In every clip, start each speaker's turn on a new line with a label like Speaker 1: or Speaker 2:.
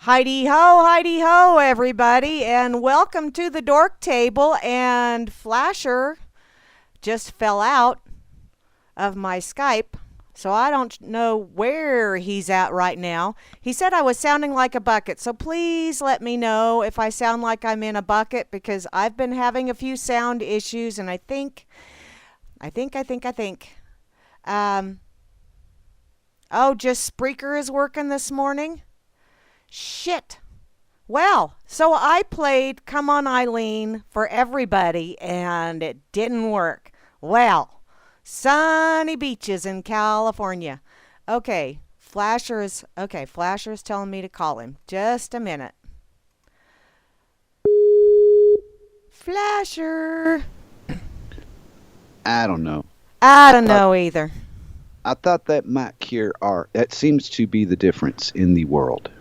Speaker 1: Heidi ho, everybody, and welcome to the Dork Table. And Flasher just fell out of my Skype, so I don't know where he's at right now. He said I was sounding like a bucket, so please let me know if I sound like I'm in a bucket because I've been having a few sound issues, and I think. Just Spreaker is working this morning. Shit. Well, so I played Come On Eileen for everybody and it didn't work. Well, sunny beaches in California. Okay, Flasher's telling me to call him. Just a minute. Flasher.
Speaker 2: I don't know.
Speaker 1: I don't know either.
Speaker 2: I thought that might cure that seems to be the difference in the world.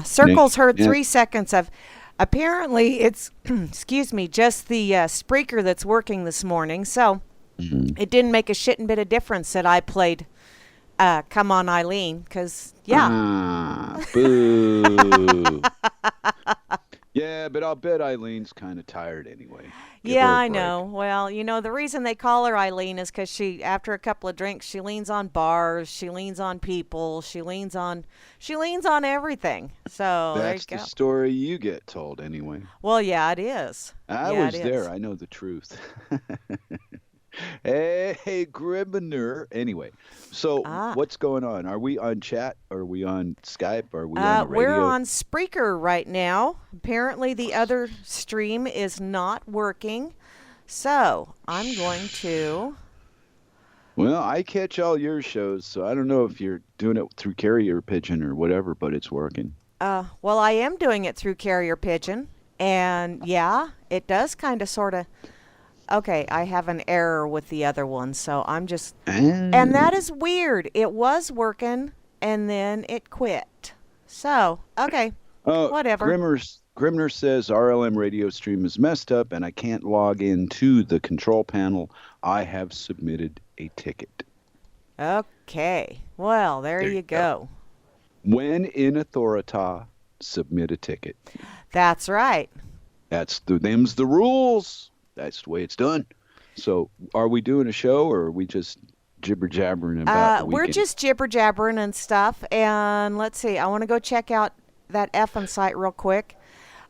Speaker 1: Circles heard 3 seconds of. Apparently, it's, excuse me, just the Spreaker that's working this morning. So it didn't make a shitting bit of difference that I played Come On Eileen, because, yeah.
Speaker 2: Boo. Yeah, but I'll bet Eileen's kind of tired anyway.
Speaker 1: Yeah, I know. Well, the reason they call her Eileen is because she, after a couple of drinks, she leans on bars, she leans on people, she leans on everything. So
Speaker 2: that's
Speaker 1: there you go.
Speaker 2: The story you get told anyway.
Speaker 1: Well, yeah, it is.
Speaker 2: I was there. I know the truth. Hey, Griminer. Anyway, so what's going on? Are we on chat? Are we on Skype? Are we on the radio?
Speaker 1: We're on Spreaker right now. Apparently, the other stream is not working. So I'm going to.
Speaker 2: Well, I catch all your shows, so I don't know if you're doing it through carrier pigeon or whatever, but it's working.
Speaker 1: Well, I am doing it through carrier pigeon, and yeah, it does kind of sort of. Okay, I have an error with the other one, so I'm just... And that is weird. It was working, and then it quit. So, okay, whatever.
Speaker 2: Grimner says RLM radio stream is messed up, and I can't log into the control panel. I have submitted a ticket.
Speaker 1: Okay, well, there you go.
Speaker 2: When in authorita, submit a ticket.
Speaker 1: That's right.
Speaker 2: Them's the rules. That's the way it's done. So, are we doing a show, or are we just jibber-jabbering about the weekend?
Speaker 1: We're just jibber-jabbering and stuff. And let's see. I want to go check out that effing site real quick.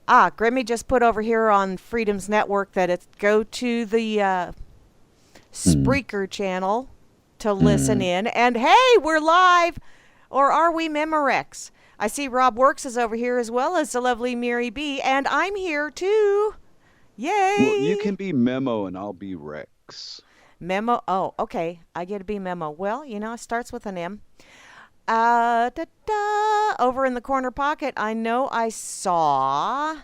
Speaker 1: Grimmy just put over here on Freedom's Network that it's go to the Spreaker channel to listen in. And, hey, we're live. Or are we Memorex? I see Rob Works is over here as well as the lovely Mary B. And I'm here, too. Yay!
Speaker 2: Well, you can be Memo and I'll be Rex.
Speaker 1: Memo? Oh, okay. I get to be Memo. Well, it starts with an M. Over in the corner pocket, I know I saw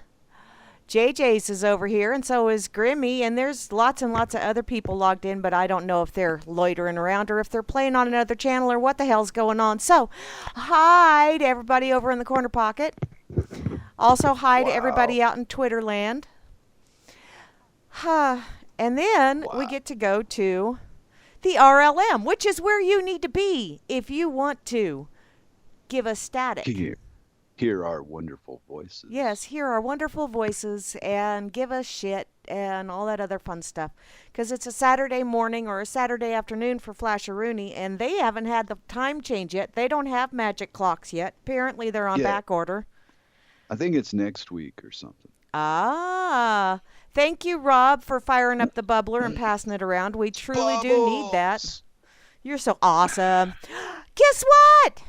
Speaker 1: JJ's is over here, and so is Grimmy, and there's lots and lots of other people logged in, but I don't know if they're loitering around or if they're playing on another channel or what the hell's going on. So, hi to everybody over in the corner pocket. Also, hi to everybody out in Twitter land. And then we get to go to the RLM, which is where you need to be if you want to give us static.
Speaker 2: Hear our wonderful voices.
Speaker 1: Yes, hear our wonderful voices and give us shit and all that other fun stuff. Because it's a Saturday morning or a Saturday afternoon for Flasheroonie, and they haven't had the time change yet. They don't have magic clocks yet. Apparently, they're on back order.
Speaker 2: I think it's next week or something.
Speaker 1: Thank you, Rob, for firing up the bubbler and passing it around. We truly do need that. You're so awesome. Guess what?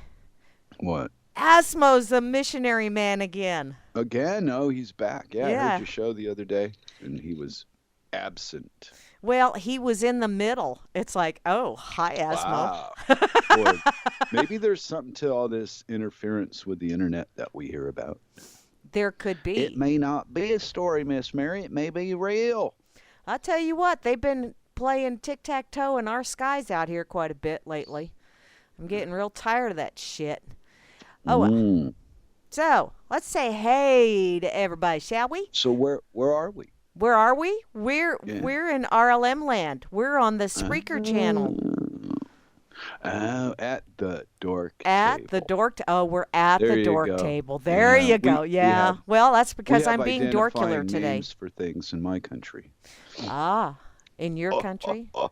Speaker 2: What?
Speaker 1: Asmo's the missionary man again.
Speaker 2: Again? No, he's back. Yeah, I heard your show the other day, and he was absent.
Speaker 1: Well, he was in the middle. It's like, oh, hi, Asmo.
Speaker 2: Wow. Boy, maybe there's something to all this interference with the internet that we hear about.
Speaker 1: There could be.
Speaker 2: It may not be a story, Miss Mary. It may be real.
Speaker 1: I'll tell you what, they've been playing tic-tac-toe in our skies out here quite a bit lately. I'm getting real tired of that shit. Oh, well. So, let's say hey to everybody, shall we?
Speaker 2: So where are we?
Speaker 1: Where are we? We're in RLM land. We're on the Spreaker channel.
Speaker 2: At the Dork
Speaker 1: At the
Speaker 2: Table.
Speaker 1: Dork. Oh, we're at
Speaker 2: There
Speaker 1: the
Speaker 2: you
Speaker 1: Dork
Speaker 2: go.
Speaker 1: Table. There
Speaker 2: Yeah,
Speaker 1: you go.
Speaker 2: we
Speaker 1: Yeah.
Speaker 2: have
Speaker 1: Well, that's
Speaker 2: we
Speaker 1: because
Speaker 2: have
Speaker 1: I'm being dorkular
Speaker 2: identifying
Speaker 1: today.
Speaker 2: names for things in my country.
Speaker 1: Ah, in your country?
Speaker 2: Yeah,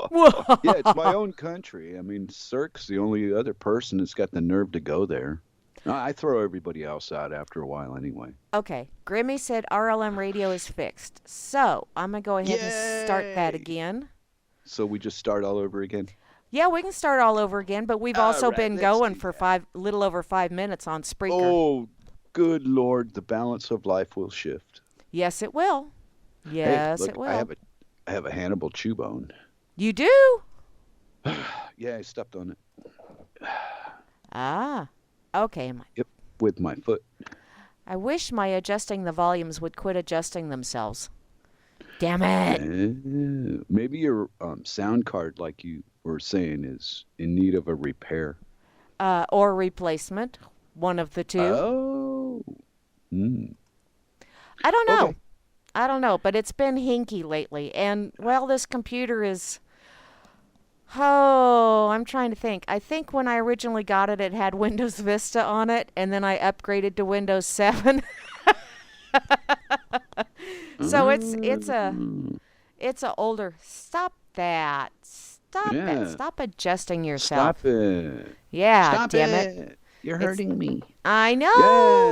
Speaker 2: it's my
Speaker 1: Whoa.
Speaker 2: own country. I mean, Cirque's the only other person that's got the nerve to go there. I throw everybody else out after a while anyway.
Speaker 1: Okay. Grimmy said RLM radio is fixed. So I'm going to go ahead and start that
Speaker 2: Yay!
Speaker 1: again.
Speaker 2: So we just start all over again.
Speaker 1: Yeah, we can start all over again, but we've
Speaker 2: All
Speaker 1: also
Speaker 2: right,
Speaker 1: been
Speaker 2: let's
Speaker 1: going
Speaker 2: do
Speaker 1: for
Speaker 2: that.
Speaker 1: little over 5 minutes on Spreaker.
Speaker 2: Oh, good Lord, the balance of life will shift.
Speaker 1: Yes, it will.
Speaker 2: Hey,
Speaker 1: Yes,
Speaker 2: look,
Speaker 1: it will.
Speaker 2: I have a Hannibal chew bone.
Speaker 1: You do?
Speaker 2: Yeah, I stepped on it.
Speaker 1: Ah. Okay.
Speaker 2: Yep, with my foot.
Speaker 1: I wish my adjusting the volumes would quit adjusting themselves. Damn it.
Speaker 2: Maybe your sound card, like you were saying, is in need of a repair.
Speaker 1: Or replacement. One of the two.
Speaker 2: Oh. Mm.
Speaker 1: I don't know.
Speaker 2: Okay.
Speaker 1: I don't know, but it's been hinky lately. And, well, this computer is. Oh, I'm trying to think. I think when I originally got it, it had Windows Vista on it, and then I upgraded to Windows 7. So it's a older. Stop that. Stop it.
Speaker 2: Yeah.
Speaker 1: Stop adjusting yourself.
Speaker 2: Stop it.
Speaker 1: Yeah,
Speaker 2: Stop
Speaker 1: damn it.
Speaker 2: it. You're
Speaker 1: It's-
Speaker 2: hurting me.
Speaker 1: I know.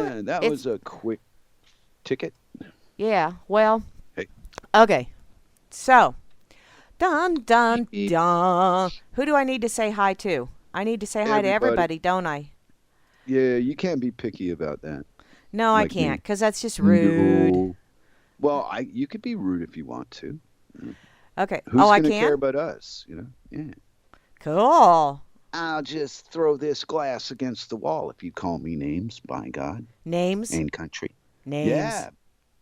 Speaker 2: Yeah, that
Speaker 1: It's-
Speaker 2: was a quick ticket.
Speaker 1: Yeah, well,
Speaker 2: Hey.
Speaker 1: okay. So, dun, dun,
Speaker 2: Beep, beep.
Speaker 1: dun. Who do I need to say hi to? I need to say hi to
Speaker 2: Everybody.
Speaker 1: everybody, don't I?
Speaker 2: Yeah, you can't be picky about that.
Speaker 1: No, I
Speaker 2: Like me.
Speaker 1: can't, because that's just rude.
Speaker 2: No. Well, you could be rude if you want to.
Speaker 1: Okay.
Speaker 2: Who's
Speaker 1: Oh, I
Speaker 2: gonna care
Speaker 1: can?
Speaker 2: about us? You know? Yeah.
Speaker 1: Cool.
Speaker 2: I'll just throw this glass against the wall if you call me names, by God,
Speaker 1: Names?
Speaker 2: and country.
Speaker 1: Names.
Speaker 2: Yeah,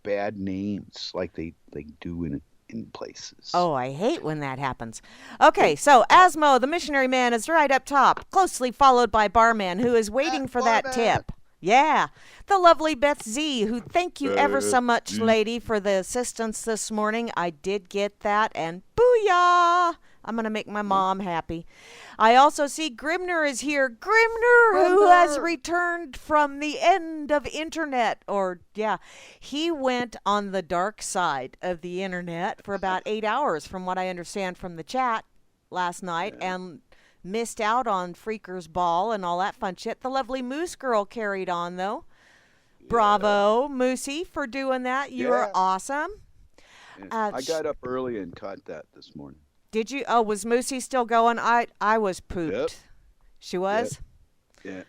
Speaker 2: bad names like they do in places.
Speaker 1: Oh, I hate when that happens. Okay, so Asmo, the missionary man, is right up top, closely followed by Barman, who is waiting for that
Speaker 2: Barman.
Speaker 1: tip. Yeah, the lovely Beth Z, who thank you ever so much, lady, for the assistance this morning. I did get that, and booyah! I'm going to make my mom happy. I also see Grimner is here. Grimner, who has
Speaker 2: Grimner.
Speaker 1: returned from the end of internet. Or, yeah, he went on the dark side of the internet for about 8 hours, from what I understand from the chat last night, and missed out on Freaker's Ball and all that fun shit. The lovely Moose Girl carried on, though. Bravo, Moosey, for doing that. You are
Speaker 2: Yeah.
Speaker 1: awesome.
Speaker 2: Yeah. I got up early and caught that this morning.
Speaker 1: Did you? Oh, was Moosey still going? I was pooped.
Speaker 2: Yep.
Speaker 1: She was?
Speaker 2: Yeah,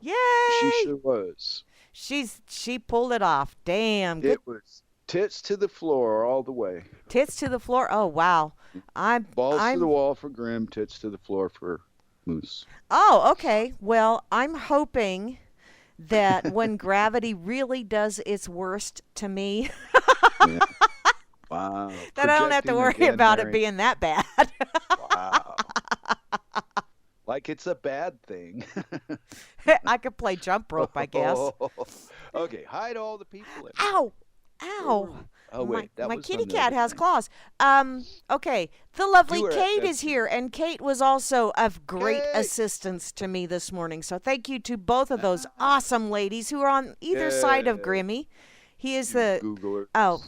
Speaker 1: Yay!
Speaker 2: she sure was.
Speaker 1: She pulled it off. Damn. Good
Speaker 2: It was tits to the floor all the way.
Speaker 1: tits to the floor. Oh, wow.
Speaker 2: Balls to the
Speaker 1: I'm
Speaker 2: wall for Grim, tits to the floor for Moose.
Speaker 1: Oh, okay. Well, I'm hoping that when gravity really does its worst to me,
Speaker 2: Yeah. Wow.
Speaker 1: that I don't have to
Speaker 2: Projecting
Speaker 1: worry
Speaker 2: again,
Speaker 1: about it
Speaker 2: Mary.
Speaker 1: being that bad.
Speaker 2: Wow. Like it's a bad thing.
Speaker 1: I could play jump rope, I guess.
Speaker 2: Okay, hi to all the people.
Speaker 1: Ow! Ow!
Speaker 2: Oh wait, that
Speaker 1: my
Speaker 2: was
Speaker 1: kitty
Speaker 2: on the
Speaker 1: cat
Speaker 2: other
Speaker 1: has
Speaker 2: thing.
Speaker 1: claws. Okay. The lovely
Speaker 2: You were at
Speaker 1: Kate
Speaker 2: that
Speaker 1: is
Speaker 2: too.
Speaker 1: here, and Kate was also of great
Speaker 2: Kate!
Speaker 1: assistance to me this morning. So thank you to both of those awesome ladies who are on either side of
Speaker 2: Yeah.
Speaker 1: Grimmy. He is
Speaker 2: You
Speaker 1: the
Speaker 2: Googlers.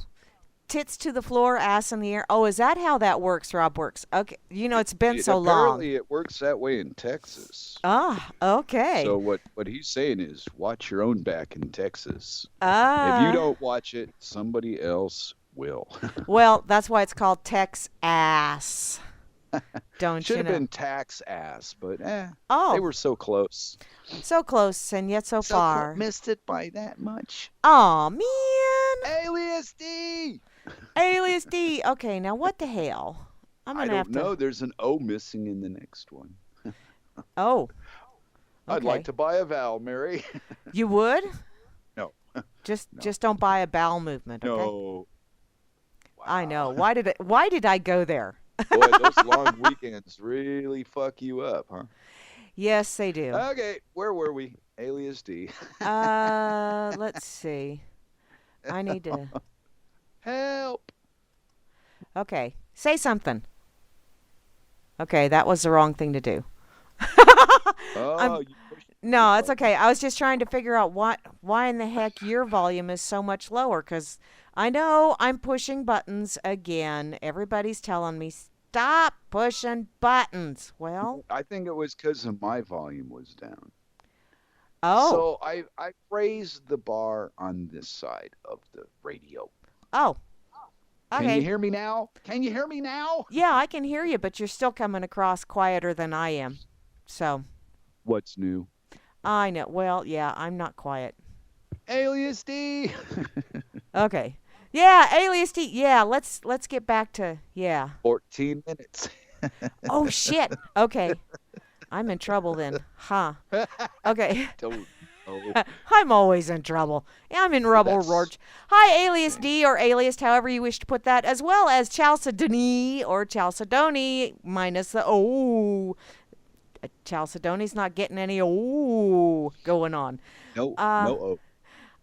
Speaker 1: tits to the floor, ass in the air. Oh, is that how that works, Rob Works? Okay. You know, it's been so long.
Speaker 2: Apparently, it works that way in Texas.
Speaker 1: Ah, okay.
Speaker 2: So what he's saying is, watch your own back in Texas.
Speaker 1: Ah.
Speaker 2: If you don't watch it, somebody else will.
Speaker 1: Well, that's why it's called Tex Ass. Don't
Speaker 2: Should
Speaker 1: you
Speaker 2: have
Speaker 1: know?
Speaker 2: been tax ass, but
Speaker 1: Oh,
Speaker 2: they were so close.
Speaker 1: so close and yet so far.
Speaker 2: Missed it by that much.
Speaker 1: Aw, man.
Speaker 2: Alias D.
Speaker 1: Alias D. Okay, now what the hell? I'm
Speaker 2: I
Speaker 1: gonna have
Speaker 2: don't
Speaker 1: to.
Speaker 2: know. There's an O missing in the next one.
Speaker 1: Oh,
Speaker 2: I'd like
Speaker 1: okay.
Speaker 2: to buy a vowel, Mary.
Speaker 1: You would?
Speaker 2: No.
Speaker 1: Just don't buy a bowel movement, okay?
Speaker 2: No.
Speaker 1: I
Speaker 2: Wow.
Speaker 1: know. Why did I go there?
Speaker 2: Boy, those long weekends really fuck you up, huh?
Speaker 1: Yes, they do.
Speaker 2: Okay, where were we? Alias D.
Speaker 1: Let's see. I need to.
Speaker 2: Help.
Speaker 1: Okay, say something. Okay, that was the wrong thing to do. I'm,
Speaker 2: Oh, you pushed the
Speaker 1: no, it's
Speaker 2: button.
Speaker 1: okay. I was just trying to figure out why in the heck your volume is so much lower. Because I know I'm pushing buttons again. Everybody's telling me, stop pushing buttons. Well,
Speaker 2: I think it was because my volume was down.
Speaker 1: oh,
Speaker 2: So I raised the bar on this side of the radio.
Speaker 1: oh,
Speaker 2: Can you
Speaker 1: okay.
Speaker 2: hear me now? Can you hear me now?
Speaker 1: Yeah, I can hear you, but you're still coming across quieter than I am. So,
Speaker 2: What's new?
Speaker 1: I know. Well, yeah, I'm not quiet.
Speaker 2: Alias D.
Speaker 1: Okay. Yeah, Alias D. Yeah, let's get back to yeah.
Speaker 2: 14 minutes.
Speaker 1: Oh shit. Okay. I'm in trouble then. Huh. Okay.
Speaker 2: Don't know.
Speaker 1: I'm always in trouble. I'm in rubble,
Speaker 2: That's
Speaker 1: Roach. Hi, Alias D, or Alias, however you wish to put that, as well as Chalcedony, or Chalcedony, minus the O. Chalcedony's not getting any O going on.
Speaker 2: no,
Speaker 1: Uh,
Speaker 2: no. Oh,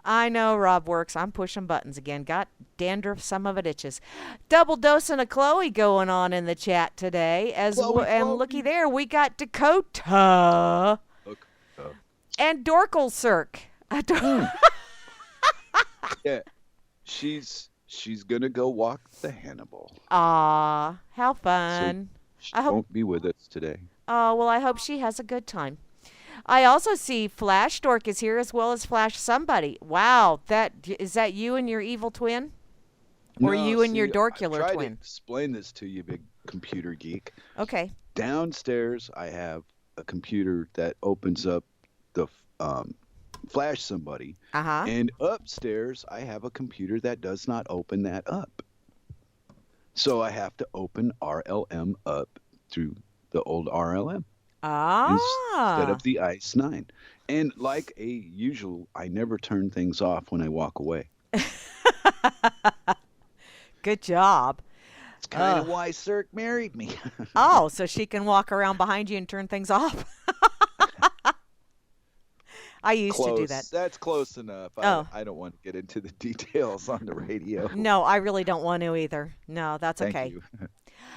Speaker 1: I know, Rob Works. I'm pushing buttons again. Got dandruff, some of it itches. Double dosing of Chloe going on in the chat today. And looky
Speaker 2: Chloe.
Speaker 1: there, we got Dakota
Speaker 2: Look.
Speaker 1: and Dorkle Cirque.
Speaker 2: Yeah, she's gonna go walk the Hannibal.
Speaker 1: Aw, how
Speaker 2: So
Speaker 1: fun.
Speaker 2: she
Speaker 1: I hope.
Speaker 2: won't be with us today.
Speaker 1: Oh, well, I hope she has a good time. I also see Flash Dork is here as well as Flash Somebody. Wow, is that you and your evil twin? Or
Speaker 2: No,
Speaker 1: you and your
Speaker 2: see, I
Speaker 1: Dorkular
Speaker 2: tried to
Speaker 1: twin?
Speaker 2: explain this to you, big computer geek.
Speaker 1: Okay.
Speaker 2: Downstairs, I have a computer that opens up the Flash Somebody,
Speaker 1: Uh-huh.
Speaker 2: and upstairs, I have a computer that does not open that up. So I have to open RLM up through the old RLM instead
Speaker 1: Ah.
Speaker 2: of the ICE 9. And like a usual, I never turn things off when I walk away.
Speaker 1: Good job.
Speaker 2: It's kind of
Speaker 1: Oh.
Speaker 2: why Cirque married me.
Speaker 1: Oh, so she can walk around behind you and turn things off. I used to do that.
Speaker 2: Close. That's close enough.
Speaker 1: Oh.
Speaker 2: I don't want to get into the details on the radio.
Speaker 1: No, I really don't want to either. No, that's
Speaker 2: Thank
Speaker 1: okay.
Speaker 2: you.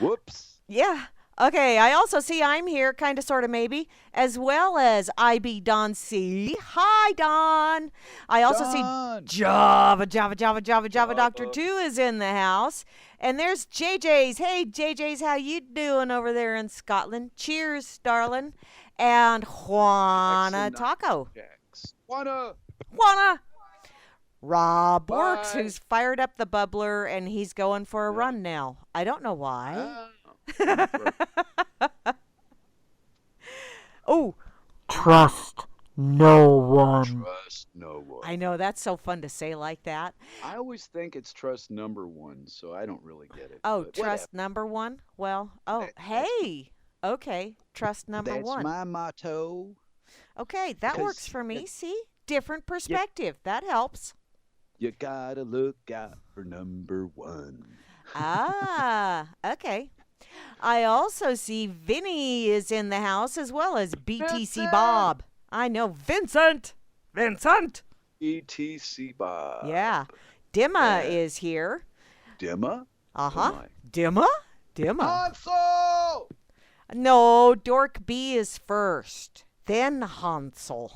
Speaker 2: Whoops.
Speaker 1: Yeah. Okay, I also see I'm here, kind of, sort of, maybe, as well as IB Don C. Hi, Don. I also see
Speaker 2: Done.
Speaker 1: Java Doctor
Speaker 2: Java.
Speaker 1: 2 is in the house. And there's JJ's. Hey, JJ's, how you doing over there in Scotland? Cheers, darling. And Juana
Speaker 2: Excellent.
Speaker 1: Taco.
Speaker 2: Jax. Wanna.
Speaker 1: Juana. Rob Works,
Speaker 2: Bye.
Speaker 1: who's fired up the bubbler, and he's going for a
Speaker 2: Yeah.
Speaker 1: run now. I don't know why.
Speaker 2: Ah.
Speaker 1: Oh, trust no one.
Speaker 2: Trust no one.
Speaker 1: I know, that's so fun to say like that.
Speaker 2: I always think it's trust number one, so I don't really get it.
Speaker 1: Oh,
Speaker 2: but
Speaker 1: trust number one? Well, oh,
Speaker 2: That-
Speaker 1: hey. Okay, trust number
Speaker 2: That's
Speaker 1: one.
Speaker 2: my motto.
Speaker 1: Okay, that works
Speaker 2: 'Cause
Speaker 1: for me.
Speaker 2: you-
Speaker 1: See? Different perspective. That helps.
Speaker 2: You gotta look out for number one.
Speaker 1: Ah, okay. I also see Vinny is in the house as well as BTC
Speaker 2: Vincent!
Speaker 1: Bob. I know, Vincent. Vincent.
Speaker 2: ETC Bob.
Speaker 1: Yeah. Dimma
Speaker 2: Yeah.
Speaker 1: is here.
Speaker 2: Dimma?
Speaker 1: Uh-huh.
Speaker 2: my.
Speaker 1: Dimma? Dimma.
Speaker 2: Hansel!
Speaker 1: No, Dork B is first. Then Hansel.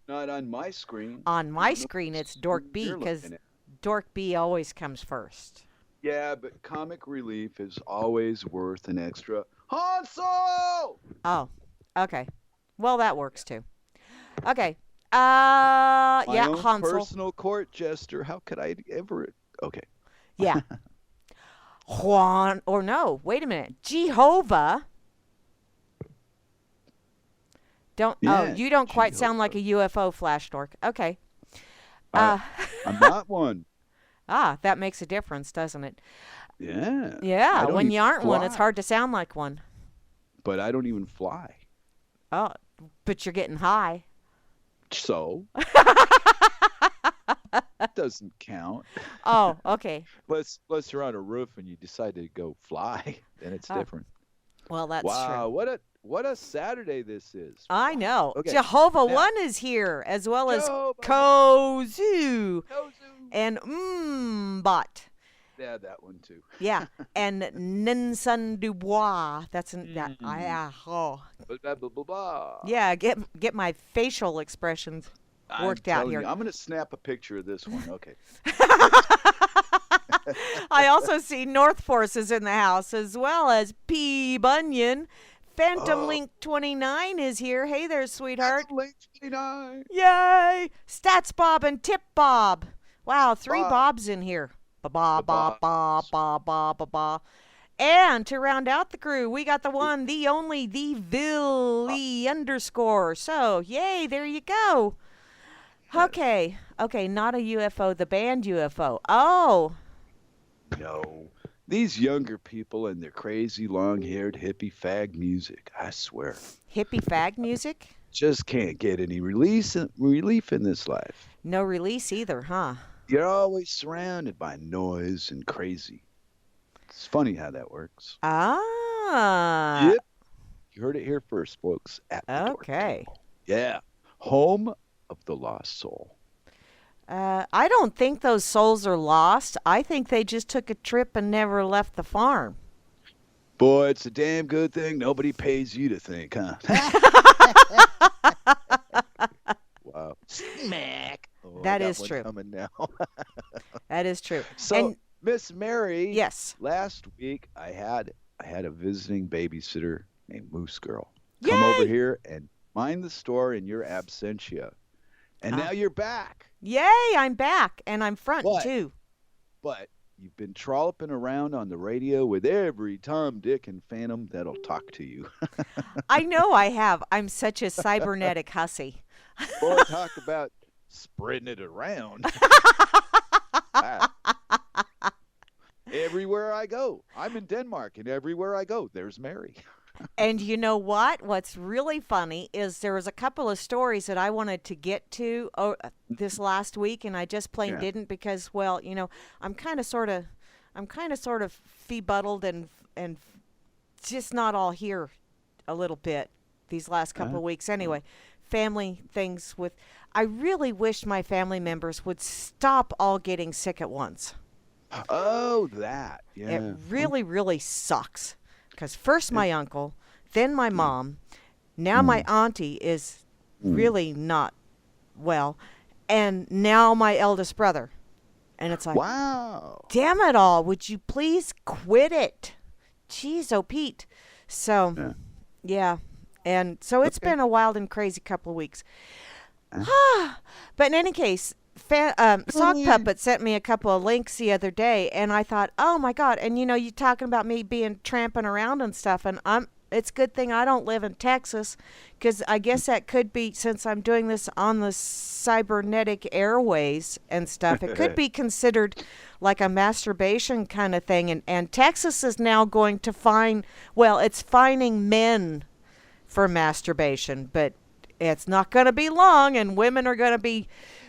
Speaker 2: Not on my screen.
Speaker 1: On my
Speaker 2: No,
Speaker 1: screen, it's
Speaker 2: screen
Speaker 1: Dork B
Speaker 2: you're
Speaker 1: because
Speaker 2: looking at.
Speaker 1: Dork B always comes first.
Speaker 2: Yeah, but comic relief is always worth an extra Hansel!
Speaker 1: Oh, okay. Well, that works too. Okay.
Speaker 2: My
Speaker 1: Yeah,
Speaker 2: own
Speaker 1: Hansel.
Speaker 2: personal court jester. How could I ever? Okay.
Speaker 1: Yeah. Juan, or no, wait a minute. Jehovah. Oh,
Speaker 2: Yeah,
Speaker 1: you don't quite sound like a UFO, Flash Dork. Okay.
Speaker 2: I'm not one.
Speaker 1: That makes a difference, doesn't it?
Speaker 2: Yeah. I
Speaker 1: Yeah,
Speaker 2: don't
Speaker 1: when
Speaker 2: even
Speaker 1: you aren't one, it's
Speaker 2: fly.
Speaker 1: hard to sound like one.
Speaker 2: But I don't even fly.
Speaker 1: Oh, but you're getting high.
Speaker 2: So doesn't count.
Speaker 1: Oh, okay.
Speaker 2: Unless you're on a roof and you decide to go fly, then it's
Speaker 1: Oh,
Speaker 2: different.
Speaker 1: Well, that's
Speaker 2: Wow,
Speaker 1: true.
Speaker 2: what a Saturday this is.
Speaker 1: I know.
Speaker 2: Okay,
Speaker 1: Jehovah
Speaker 2: now-
Speaker 1: One is here, as well as
Speaker 2: Jehovah.
Speaker 1: Kozu
Speaker 2: Kozu.
Speaker 1: and Bot.
Speaker 2: Yeah, that one too.
Speaker 1: Yeah, and Ninsun Dubois. That's an that
Speaker 2: Mm.
Speaker 1: oh
Speaker 2: Blah, blah, blah, blah.
Speaker 1: yeah. Get my facial expressions
Speaker 2: I'm
Speaker 1: worked out
Speaker 2: telling you,
Speaker 1: here.
Speaker 2: I'm going to snap a picture of this one. Okay.
Speaker 1: I also see North Forces in the house as well as P Bunyan. Phantom
Speaker 2: Oh,
Speaker 1: Link 29 is here. Hey there,
Speaker 2: that's
Speaker 1: sweetheart.
Speaker 2: a late 29.
Speaker 1: Yay! Stats Bob and Tip Bob. Wow, three
Speaker 2: Bob.
Speaker 1: Bobs in here. Ba ba
Speaker 2: The
Speaker 1: ba ba
Speaker 2: Bobs.
Speaker 1: ba ba ba ba. And to round out the crew, we got the one, the only, the
Speaker 2: Uh,
Speaker 1: Villy underscore. So, yay, there you go.
Speaker 2: yes.
Speaker 1: Okay, not a UFO, the band UFO. Oh,
Speaker 2: No. These younger people and their crazy long-haired hippie fag music, I swear,
Speaker 1: hippie fag music?
Speaker 2: just can't get any relief in this life.
Speaker 1: No release either, huh?
Speaker 2: You're always surrounded by noise and crazy. It's funny how that works.
Speaker 1: Ah,
Speaker 2: Yep. You heard it here first, folks, at the Dork
Speaker 1: okay.
Speaker 2: Table. Yeah. Home of the lost soul.
Speaker 1: I don't think those souls are lost. I think they just took a trip and never left the farm.
Speaker 2: Boy, it's a damn good thing nobody pays you to think, huh? Wow. Smack. Oh, I
Speaker 1: That
Speaker 2: got
Speaker 1: is
Speaker 2: one
Speaker 1: true.
Speaker 2: coming now.
Speaker 1: That is true.
Speaker 2: So,
Speaker 1: And
Speaker 2: Miss Mary,
Speaker 1: yes.
Speaker 2: last week I had a visiting babysitter named Moose Girl come over
Speaker 1: Yay!
Speaker 2: here and mind the store in your absentia. And now
Speaker 1: Ah.
Speaker 2: you're back.
Speaker 1: Yay, I'm back and I'm front
Speaker 2: But
Speaker 1: too.
Speaker 2: but you've been trolloping around on the radio with every Tom, Dick, and Phantom that'll talk to you.
Speaker 1: I know I have. I'm such a cybernetic hussy.
Speaker 2: Boy, talk about spreading it around. Wow. Everywhere I go, I'm in Denmark, and everywhere I go, there's Mary.
Speaker 1: And you know what? What's really funny is there was a couple of stories that I wanted to get to this last week, and I just plain
Speaker 2: Yeah.
Speaker 1: didn't because, well, I'm I'm kind of sort of feebuddled and just not all here a little bit these last couple
Speaker 2: Uh,
Speaker 1: of weeks. Anyway, family things with. I really wish my family members would stop all getting sick at once.
Speaker 2: oh, that.
Speaker 1: It
Speaker 2: Yeah.
Speaker 1: really, really sucks. Because first
Speaker 2: It,
Speaker 1: my uncle, then my
Speaker 2: yeah.
Speaker 1: mom, now my
Speaker 2: Mm,
Speaker 1: auntie is
Speaker 2: mm.
Speaker 1: really not well, and now my eldest brother. And it's like,
Speaker 2: Wow.
Speaker 1: damn it all, would you please quit it? Jeez, oh Pete. So,
Speaker 2: Yeah.
Speaker 1: yeah. And so it's
Speaker 2: Okay.
Speaker 1: been a wild and crazy couple of weeks.
Speaker 2: Uh,
Speaker 1: But in any case, Sock
Speaker 2: Billy.
Speaker 1: Puppet sent me a couple of links the other day, and I thought, oh my god! And you talking about me being tramping around and stuff, and It's a good thing I don't live in Texas, because I guess that could be since I'm doing this on the cybernetic airways and stuff. It could be considered like a masturbation kind of thing, and Texas is now going to it's fining men for masturbation, but it's not going to be long, and women are going to be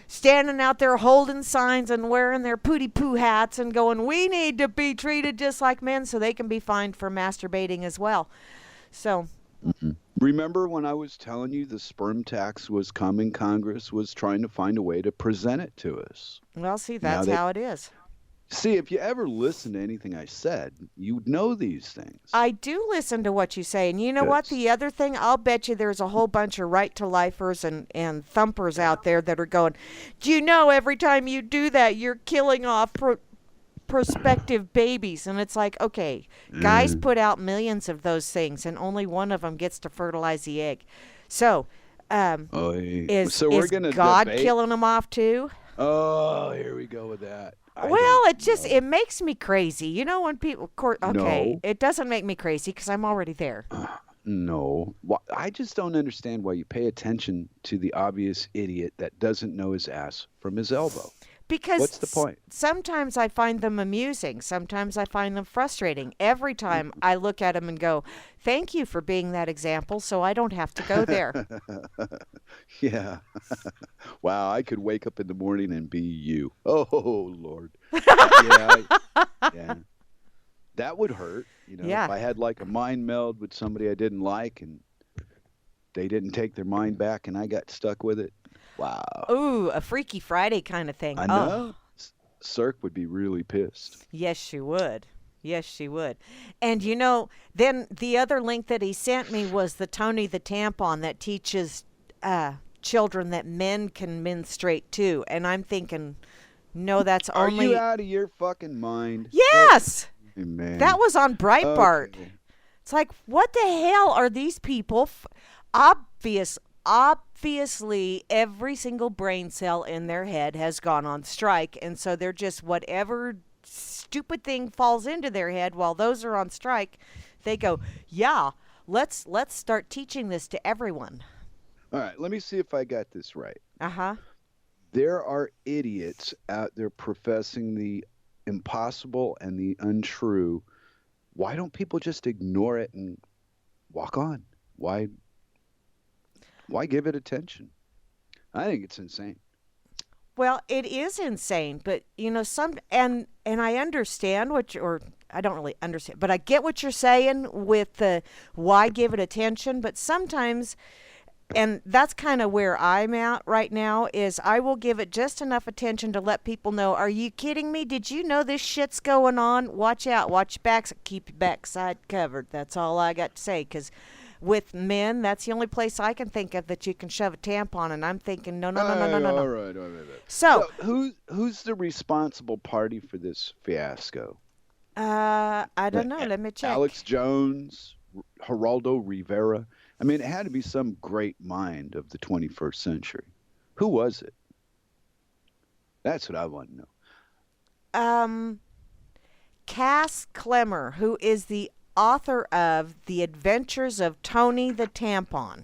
Speaker 1: standing out there holding signs and wearing their pooty poo hats and going, we need to be treated just like men so they can be fined for masturbating as well. So,
Speaker 2: Remember when I was telling you the sperm tax was coming? Congress was trying to find a way to present it to us.
Speaker 1: well, see,
Speaker 2: Now
Speaker 1: that's
Speaker 2: they
Speaker 1: how it is.
Speaker 2: see if you ever listen to anything I said, you'd know these things.
Speaker 1: I do listen to what you say. And you know what?
Speaker 2: Yes.
Speaker 1: The other thing, I'll bet you there's a whole bunch of right to lifers and thumpers
Speaker 2: Yeah.
Speaker 1: out there that are going, do you know every time you do that, you're killing off prospective babies? And it's like, okay, guys
Speaker 2: Mm.
Speaker 1: put out millions of those things, and only one of them gets to fertilize the egg. So,
Speaker 2: Oh,
Speaker 1: is
Speaker 2: so we're
Speaker 1: is
Speaker 2: gonna
Speaker 1: God
Speaker 2: debate.
Speaker 1: killing them off too?
Speaker 2: Oh, here we go with that. I
Speaker 1: Well,
Speaker 2: don't know.
Speaker 1: it makes me crazy. You know when people, okay,
Speaker 2: No.
Speaker 1: it doesn't make me crazy because I'm already there.
Speaker 2: No. I just don't understand why you pay attention to the obvious idiot that doesn't know his ass from his elbow.
Speaker 1: Because
Speaker 2: What's the point?
Speaker 1: sometimes I find them amusing. Sometimes I find them frustrating. Every time I look at them and go, thank you for being that example so I don't have to go there.
Speaker 2: Yeah. Wow, I could wake up in the morning and be you. Oh, Lord. Yeah. That would hurt, if
Speaker 1: Yeah.
Speaker 2: I had like a mind meld with somebody I didn't like and they didn't take their mind back and I got stuck with it. Wow.
Speaker 1: Ooh, a Freaky Friday kind of thing.
Speaker 2: I
Speaker 1: Oh,
Speaker 2: know. Cirque would be really pissed.
Speaker 1: Yes, she would. Yes, she would. And then the other link that he sent me was the Tony the tampon that teaches children that men can menstruate too. And I'm thinking, no, that's
Speaker 2: Are
Speaker 1: only.
Speaker 2: you out of your fucking mind?
Speaker 1: Yes!
Speaker 2: Hey, man.
Speaker 1: That was on Breitbart.
Speaker 2: Okay.
Speaker 1: It's like, what the hell are these people? Obviously, every single brain cell in their head has gone on strike, and so they're just whatever stupid thing falls into their head while those are on strike. They go, yeah, let's start teaching this to everyone.
Speaker 2: All right, let me see if I got this right.
Speaker 1: Uh-huh.
Speaker 2: There are idiots out there professing the impossible and the untrue. Why don't people just ignore it and walk on? Why give it attention? I think it's insane.
Speaker 1: Well, it is insane, but and I understand or I don't really understand, but I get what you're saying with the why give it attention, but sometimes, and that's kind of where I'm at right now, is I will give it just enough attention to let people know, are you kidding me? Did you know this shit's going on? Watch out, watch your backs, keep your backside covered. That's all I got to say, because with men, that's the only place I can think of that you can shove a tampon, and I'm thinking, no.
Speaker 2: All right.
Speaker 1: So
Speaker 2: who's the responsible party for this fiasco?
Speaker 1: I don't know. Let me check.
Speaker 2: Alex Jones, Geraldo Rivera. I mean, it had to be some great mind of the 21st century. Who was it? That's what I want to know.
Speaker 1: Cass Clemmer, who is the author of The Adventures of Tony the Tampon.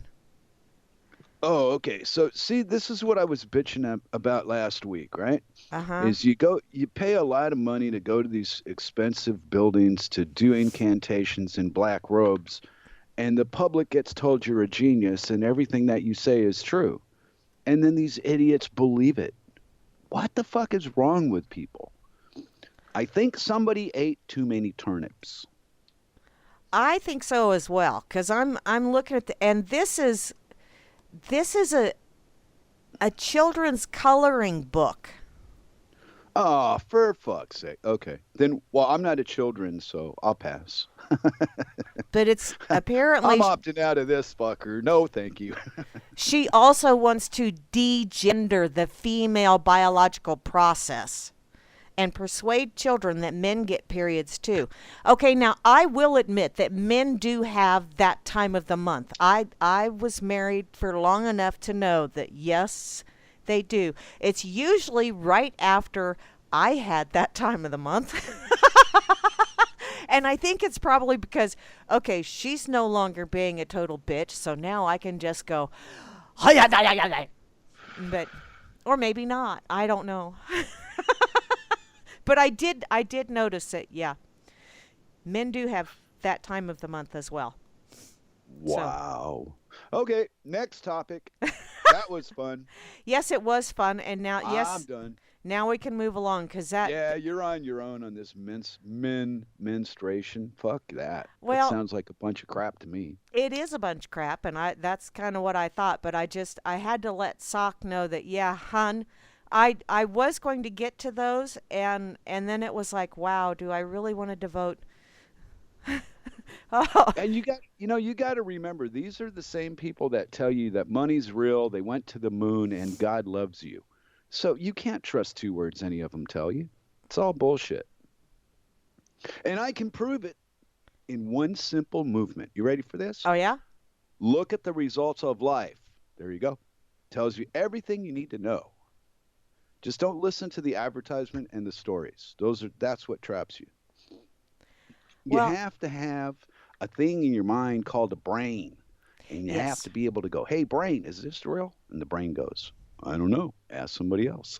Speaker 2: Oh, okay. So, see, this is what I was bitching about last week, right?
Speaker 1: Uh-huh.
Speaker 2: Is you pay a lot of money to go to these expensive buildings to do incantations in black robes, and the public gets told you're a genius and everything that you say is true. And then these idiots believe it. What the fuck is wrong with people? I think somebody ate too many turnips.
Speaker 1: I think so as well, because I'm looking at and this is a children's coloring book.
Speaker 2: Oh, for fuck's sake. Okay. Then, well, I'm not a children, so I'll pass.
Speaker 1: But it's apparently...
Speaker 2: I'm opting out of this fucker. No, thank you.
Speaker 1: She also wants to degender the female biological process and persuade children that men get periods too. Okay, now I will admit that men do have that time of the month. I was married for long enough to know that yes, they do. It's usually right after I had that time of the month. And I think it's probably because, okay, she's no longer being a total bitch, so now I can just go, but, or maybe not. I don't know. But I did notice it, yeah. Men do have that time of the month as well.
Speaker 2: Wow. So. Okay, next topic. That was fun.
Speaker 1: Yes, it was fun, and now, yes.
Speaker 2: I'm done.
Speaker 1: Now we can move along, because that...
Speaker 2: Yeah, you're on your own on this menstruation. Fuck that.
Speaker 1: Well,
Speaker 2: that sounds like a bunch of crap to me.
Speaker 1: It is a bunch of crap, and that's kind of what I thought, but I had to let Sock know that, yeah, hun, I was going to get to those, and then it was like, wow, do I really want to devote...
Speaker 2: Oh. And you got to remember, these are the same people that tell you that money's real, they went to the moon, and God loves you. So you can't trust two words any of them tell you. It's all bullshit. And I can prove it in one simple movement. You ready for this?
Speaker 1: Oh, yeah?
Speaker 2: Look at the results of life. There you go. Tells you everything you need to know. Just don't listen to the advertisement and the stories. That's what traps you. You have to have a thing in your mind called a brain. And you have to be able to go, hey, brain, is this real? And the brain goes, I don't know. Ask somebody else.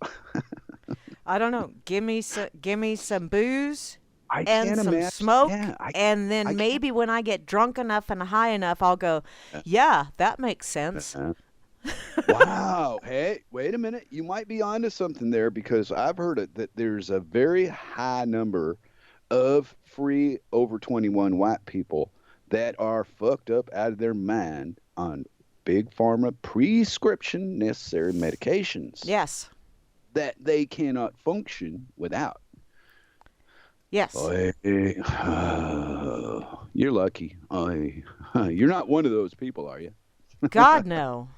Speaker 1: I don't know. Give me some booze
Speaker 2: and
Speaker 1: some smoke, and then maybe when I get drunk enough and high enough, I'll go, yeah, that makes sense.
Speaker 2: Wow. Hey, wait a minute. You might be onto something there, because I've heard it that there's a very high number of free over 21 white people that are fucked up out of their mind on big pharma prescription necessary medications.
Speaker 1: Yes.
Speaker 2: that they cannot function without.
Speaker 1: Yes.
Speaker 2: You're lucky. You're not one of those people, are you?
Speaker 1: God, no.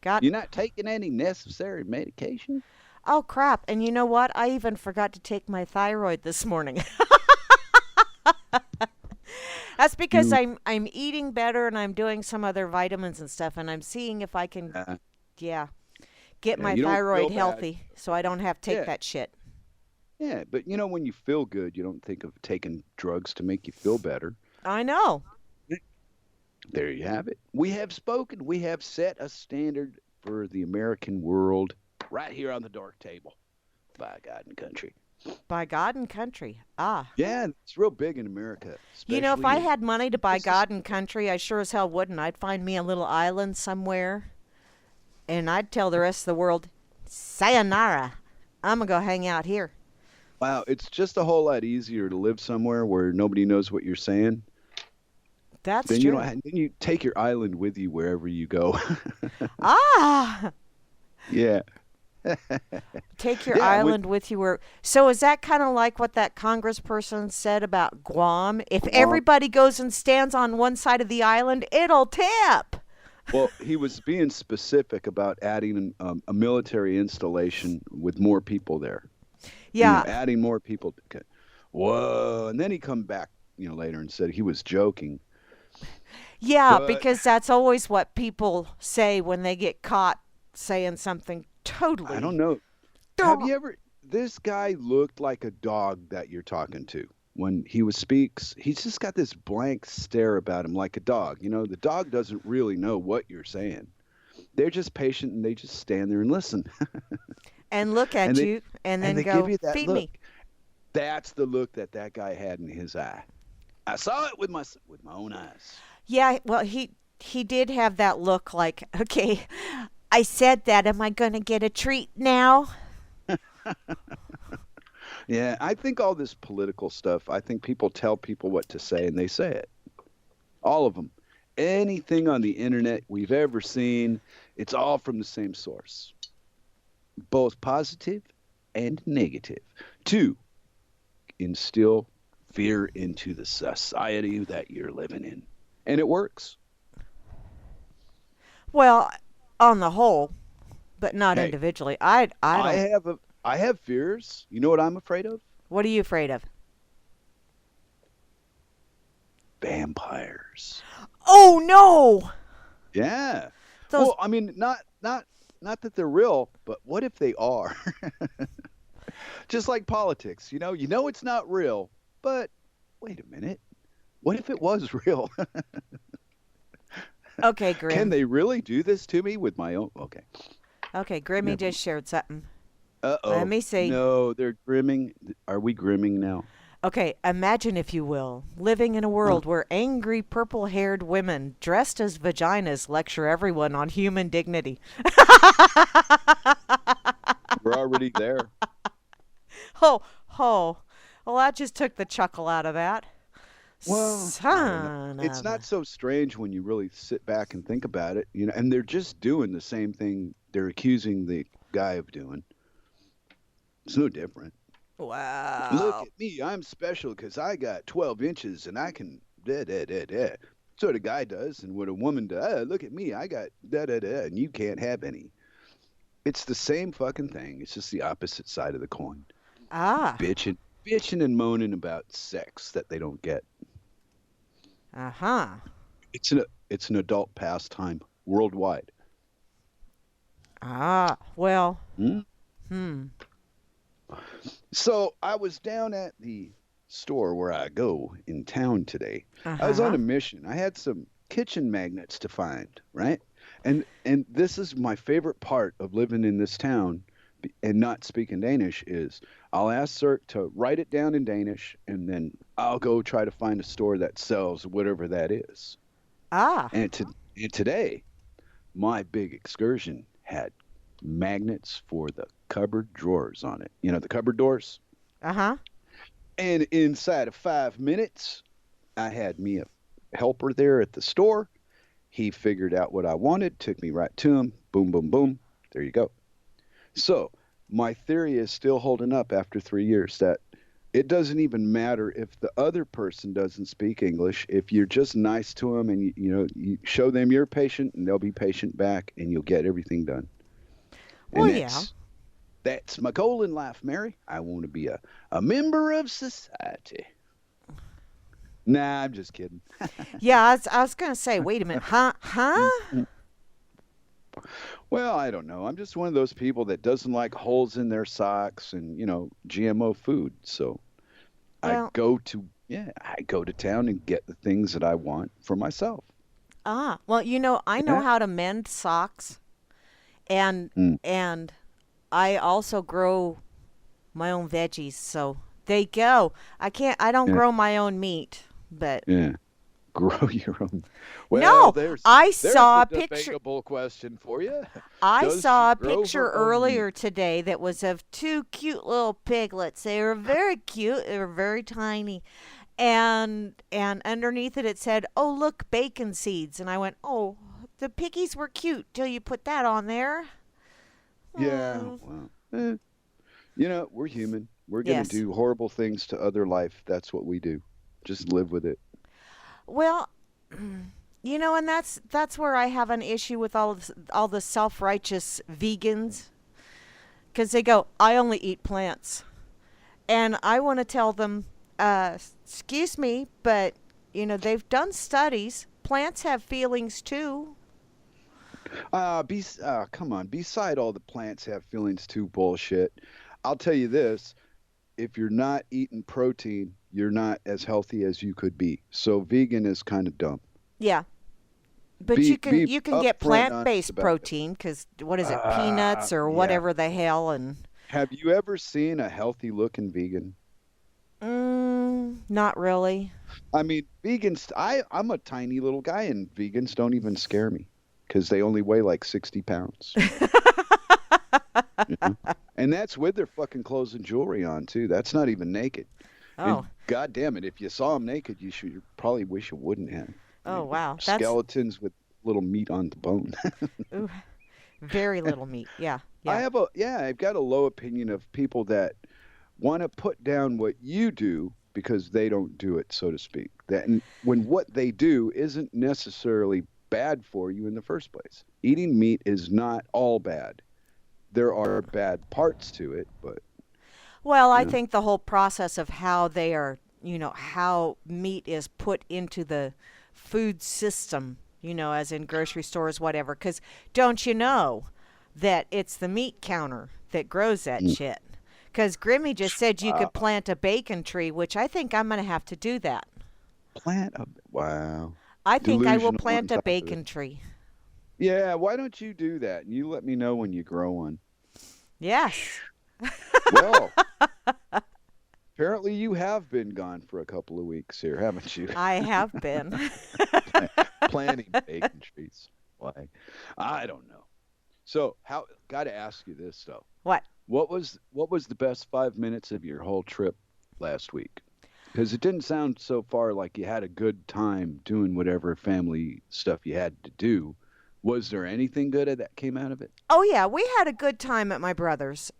Speaker 1: God.
Speaker 2: You're not taking any necessary medication?
Speaker 1: Oh, crap. And you know what? I even forgot to take my thyroid this morning. That's because
Speaker 2: You,
Speaker 1: I'm eating better and I'm doing some other vitamins and stuff, and I'm seeing if I can,
Speaker 2: uh,
Speaker 1: yeah, get
Speaker 2: yeah,
Speaker 1: my
Speaker 2: you don't feel
Speaker 1: thyroid
Speaker 2: bad.
Speaker 1: healthy so I don't have to take
Speaker 2: Yeah,
Speaker 1: that shit.
Speaker 2: yeah, but when you feel good, you don't think of taking drugs to make you feel better.
Speaker 1: I know.
Speaker 2: There you have it. We have spoken. We have set a standard for the American world right here on the Dork Table by God and Country.
Speaker 1: By God and country. Ah.
Speaker 2: Yeah, it's real big in America,
Speaker 1: You know, if I
Speaker 2: especially in
Speaker 1: had money to buy
Speaker 2: this is
Speaker 1: God and country, I sure as hell wouldn't. I'd find me a little island somewhere and I'd tell the rest of the world, sayonara. I'm going to go hang out here.
Speaker 2: wow, it's just a whole lot easier to live somewhere where nobody knows what you're saying.
Speaker 1: That's
Speaker 2: Then you don't
Speaker 1: true.
Speaker 2: then you take your island with you wherever you go.
Speaker 1: Ah.
Speaker 2: Yeah.
Speaker 1: Take your
Speaker 2: Yeah, when
Speaker 1: island with you where. So is that kind of like what that congressperson said about Guam? If
Speaker 2: Guam.
Speaker 1: everybody goes and stands on one side of the island, it'll tip.
Speaker 2: Well, he was being specific about adding a military installation with more people there.
Speaker 1: Yeah.
Speaker 2: Adding more people. Okay. Whoa! And then he come back, later and said he was joking.
Speaker 1: Yeah,
Speaker 2: But
Speaker 1: because that's always what people say when they get caught saying something
Speaker 2: I don't
Speaker 1: totally.
Speaker 2: know. Have you ever? This guy looked like a dog that you're talking to when speaks. He's just got this blank stare about him, like a dog. The dog doesn't really know what you're saying. They're just patient and they just stand there and listen.
Speaker 1: And look
Speaker 2: and
Speaker 1: at
Speaker 2: they
Speaker 1: you and
Speaker 2: and
Speaker 1: then
Speaker 2: they give
Speaker 1: go,
Speaker 2: you that
Speaker 1: feed
Speaker 2: look.
Speaker 1: me.
Speaker 2: That's the look that guy had in his eye. I saw it with my own eyes.
Speaker 1: Yeah, well, he did have that look like, okay, I said that. Am I going to get a treat now?
Speaker 2: Yeah, I think all this political stuff, I think people tell people what to say and they say it. All of them. Anything on the internet we've ever seen, it's all from the same source, both positive and negative, to instill fear into the society that you're living in. And it works.
Speaker 1: Well, on the whole, but not
Speaker 2: Hey,
Speaker 1: individually. I
Speaker 2: I
Speaker 1: don't.
Speaker 2: have I have fears. You know what I'm afraid of?
Speaker 1: What are you afraid of?
Speaker 2: Vampires.
Speaker 1: Oh no!
Speaker 2: Yeah.
Speaker 1: Those.
Speaker 2: Well, I mean, not that they're real, but what if they are? Just like politics, you know it's not real, but wait a minute. What if it was real?
Speaker 1: Okay,
Speaker 2: Can
Speaker 1: Grim.
Speaker 2: they really do this to me with my own? Okay,
Speaker 1: Okay, Grimmy
Speaker 2: never.
Speaker 1: just shared something. Let
Speaker 2: Uh-oh.
Speaker 1: me see.
Speaker 2: No, they're grimming. Are we grimming now?
Speaker 1: Okay, imagine, if you will, living in a
Speaker 2: Huh?
Speaker 1: world where angry purple haired women dressed as vaginas lecture everyone on human dignity.
Speaker 2: We're already there.
Speaker 1: Ho, ho. Well, that just took the chuckle out of that.
Speaker 2: Well, I don't know.
Speaker 1: Son
Speaker 2: It's
Speaker 1: of
Speaker 2: not
Speaker 1: a.
Speaker 2: so strange when you really sit back and think about it, and they're just doing the same thing they're accusing the guy of doing. It's no different. Look
Speaker 1: Wow.
Speaker 2: at me, I'm special because I got 12 inches and I can da da da da. So the guy does, and what a woman does, look at me, I got da da da, and you can't have any. It's the same fucking thing. It's just the opposite side of the coin.
Speaker 1: Ah.
Speaker 2: Bitching, bitching and moaning about sex that they don't get.
Speaker 1: Uh huh.
Speaker 2: It's an adult pastime worldwide.
Speaker 1: Ah. Well.
Speaker 2: Hmm?
Speaker 1: Hmm.
Speaker 2: So I was down at the store where I go in town today.
Speaker 1: Uh
Speaker 2: I was on
Speaker 1: huh.
Speaker 2: a mission. I had some kitchen magnets to find, right? And this is my favorite part of living in this town and not speaking Danish is I'll ask Cirque to write it down in Danish and then I'll go try to find a store that sells whatever that is.
Speaker 1: Ah.
Speaker 2: And today, my big excursion had magnets for the cupboard drawers on it. The cupboard doors.
Speaker 1: Uh huh.
Speaker 2: And inside of 5 minutes, I had me a helper there at the store. He figured out what I wanted, took me right to him. Boom, boom, boom. There you go. So my theory is still holding up after 3 years, that it doesn't even matter if the other person doesn't speak English. If you're just nice to them and you show them you're patient, and they'll be patient back, and you'll get everything done.
Speaker 1: Well,
Speaker 2: And
Speaker 1: yeah.
Speaker 2: that's my goal in life, Mary. I want to be a member of society. Nah, I'm just kidding.
Speaker 1: Yeah, I was going to say, wait a minute. Huh? Huh?
Speaker 2: Well, I don't know. I'm just one of those people that doesn't like holes in their socks and, GMO food. So I
Speaker 1: Well,
Speaker 2: go to, yeah, I go to town and get the things that I want for myself.
Speaker 1: well, I know
Speaker 2: Yeah.
Speaker 1: how to mend socks, and
Speaker 2: Mm,
Speaker 1: and I also grow my own veggies. So there you go. I don't
Speaker 2: yeah.
Speaker 1: grow my own meat, but
Speaker 2: Yeah. Grow your own. Well,
Speaker 1: no,
Speaker 2: there's
Speaker 1: I
Speaker 2: there's
Speaker 1: saw
Speaker 2: a
Speaker 1: a picture.
Speaker 2: debatable question for you.
Speaker 1: I
Speaker 2: Does she
Speaker 1: saw a
Speaker 2: grow
Speaker 1: picture
Speaker 2: her own meat?
Speaker 1: earlier today that was of two cute little piglets. They were very cute. They were very tiny. And underneath it said, "Oh, look, bacon seeds." And I went, "Oh, the piggies were cute till you put that on there."
Speaker 2: Yeah.
Speaker 1: Mm,
Speaker 2: Well, we're human. We're gonna
Speaker 1: yes.
Speaker 2: do horrible things to other life. That's what we do. Just live with it.
Speaker 1: Well, and that's where I have an issue with all the self-righteous vegans, because they go, "I only eat plants." And I want to tell them, excuse me, but they've done studies. Plants have feelings too.
Speaker 2: Come on. Beside all the plants have feelings too bullshit. I'll tell you this: if you're not eating protein, you're not as healthy as you could be. So vegan is kind of dumb.
Speaker 1: Yeah, but you
Speaker 2: Be
Speaker 1: can
Speaker 2: be
Speaker 1: you can get
Speaker 2: upfront and honest
Speaker 1: plant-based
Speaker 2: about it.
Speaker 1: protein, because what is it, peanuts or
Speaker 2: Yeah.
Speaker 1: whatever the hell, and
Speaker 2: Have you ever seen a healthy looking vegan?
Speaker 1: not really.
Speaker 2: I mean, vegans. I'm a tiny little guy, and vegans don't even scare me because they only weigh like 60 pounds. You know? And that's with their fucking clothes and jewelry on too. That's not even naked. And
Speaker 1: Oh,
Speaker 2: God damn it, if you saw them naked, you probably wish you wouldn't have. I
Speaker 1: oh
Speaker 2: mean,
Speaker 1: wow, that's
Speaker 2: skeletons with little meat on the bone.
Speaker 1: ooh, very little meat. Yeah,
Speaker 2: I
Speaker 1: yeah.
Speaker 2: have I've got a low opinion of people that want to put down what you do because they don't do it, so to speak. That when what they do isn't necessarily bad for you in the first place. Eating meat is not all bad. There are bad parts to it, but
Speaker 1: Well, I
Speaker 2: you know,
Speaker 1: think the whole process of how they are, how meat is put into the food system, as in grocery stores, whatever. Because don't you know that it's the meat counter that grows that
Speaker 2: mm,
Speaker 1: shit? Because Grimmy just said you
Speaker 2: uh,
Speaker 1: could plant a bacon tree, which I think I'm going to have to do that.
Speaker 2: wow,
Speaker 1: I think I will
Speaker 2: delusional on
Speaker 1: plant a
Speaker 2: top of it.
Speaker 1: bacon tree.
Speaker 2: Yeah, why don't you do that? And you let me know when you grow one.
Speaker 1: Yes,
Speaker 2: Well, apparently you have been gone for a couple of weeks here, haven't you?
Speaker 1: I have been.
Speaker 2: Pla- Planting bacon trees. Why? I don't know. So, how? Got to ask you this though.
Speaker 1: What?
Speaker 2: What was the best 5 minutes of your whole trip last week? Because it didn't sound so far like you had a good time doing whatever family stuff you had to do. Was there anything good that came out of it?
Speaker 1: Oh, yeah, we had a good time at my brother's.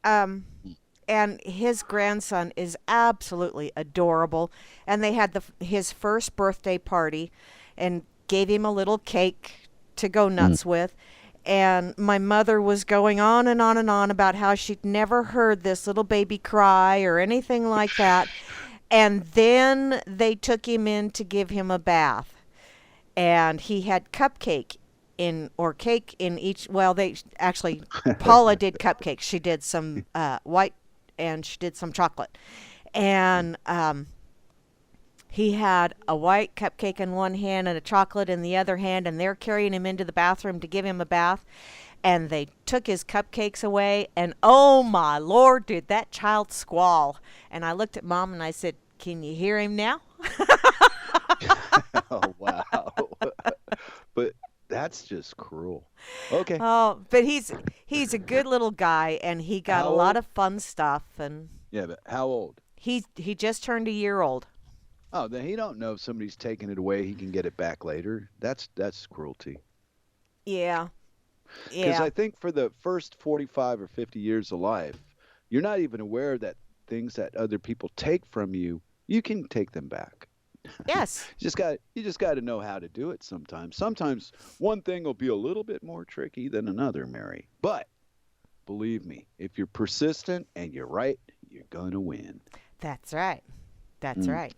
Speaker 1: And his grandson is absolutely adorable. And they had his first birthday party and gave him a little cake to go
Speaker 2: Mm.
Speaker 1: nuts with. And my mother was going on and on and on about how she'd never heard this little baby cry or anything like that. And then they took him in to give him a bath. And he had cupcake in, or cake in each. Well, they actually, Paula did cupcakes. She did some white, and she did some chocolate. And he had a white cupcake in one hand and a chocolate in the other hand, and they're carrying him into the bathroom to give him a bath. And they took his cupcakes away, and oh my Lord, did that child squall. And I looked at Mom and I said, "Can you hear him now?"
Speaker 2: Oh wow. But that's just cruel. Okay.
Speaker 1: Oh, but he's a good little guy, and he got a
Speaker 2: How
Speaker 1: lot
Speaker 2: old?
Speaker 1: of fun stuff, and
Speaker 2: Yeah, but how old?
Speaker 1: he just turned a year old.
Speaker 2: Oh, then he don't know if somebody's taking it away, he can get it back later. That's cruelty.
Speaker 1: Yeah,
Speaker 2: Because
Speaker 1: yeah.
Speaker 2: I think for the first 45 or 50 years of life, you're not even aware that things that other people take from you, you can take them back.
Speaker 1: Yes.
Speaker 2: You just got to know how to do it sometimes. Sometimes one thing will be a little bit more tricky than another, Mary. But believe me, if you're persistent and you're right, you're going to win.
Speaker 1: That's right. That's right.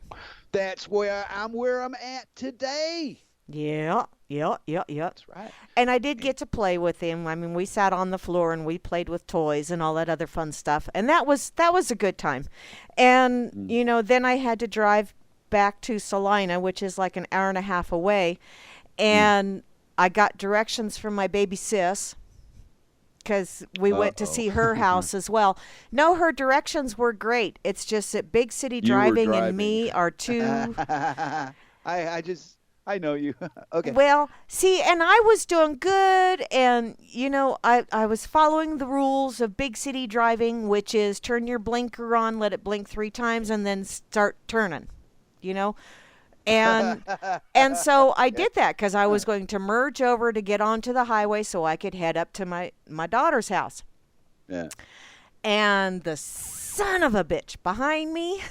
Speaker 2: That's where I'm at today.
Speaker 1: Yeah.
Speaker 2: That's right.
Speaker 1: And I did get to play with him. I mean, we sat on the floor and we played with toys and all that other fun stuff. And that was a good time. And, then I had to drive back to Salina, which is like an hour and a half away. And I got directions from my baby sis because we went to see her house as well. No, her directions were great. It's just that big city driving and me are two.
Speaker 2: I know you. Okay.
Speaker 1: Well, see, and I was doing good, and, I was following the rules of big city driving, which is turn your blinker on, let it blink 3 times, and then start turning, And and so I did that because I was going to merge over to get onto the highway so I could head up to my daughter's house.
Speaker 2: Yeah.
Speaker 1: And the son of a bitch behind me,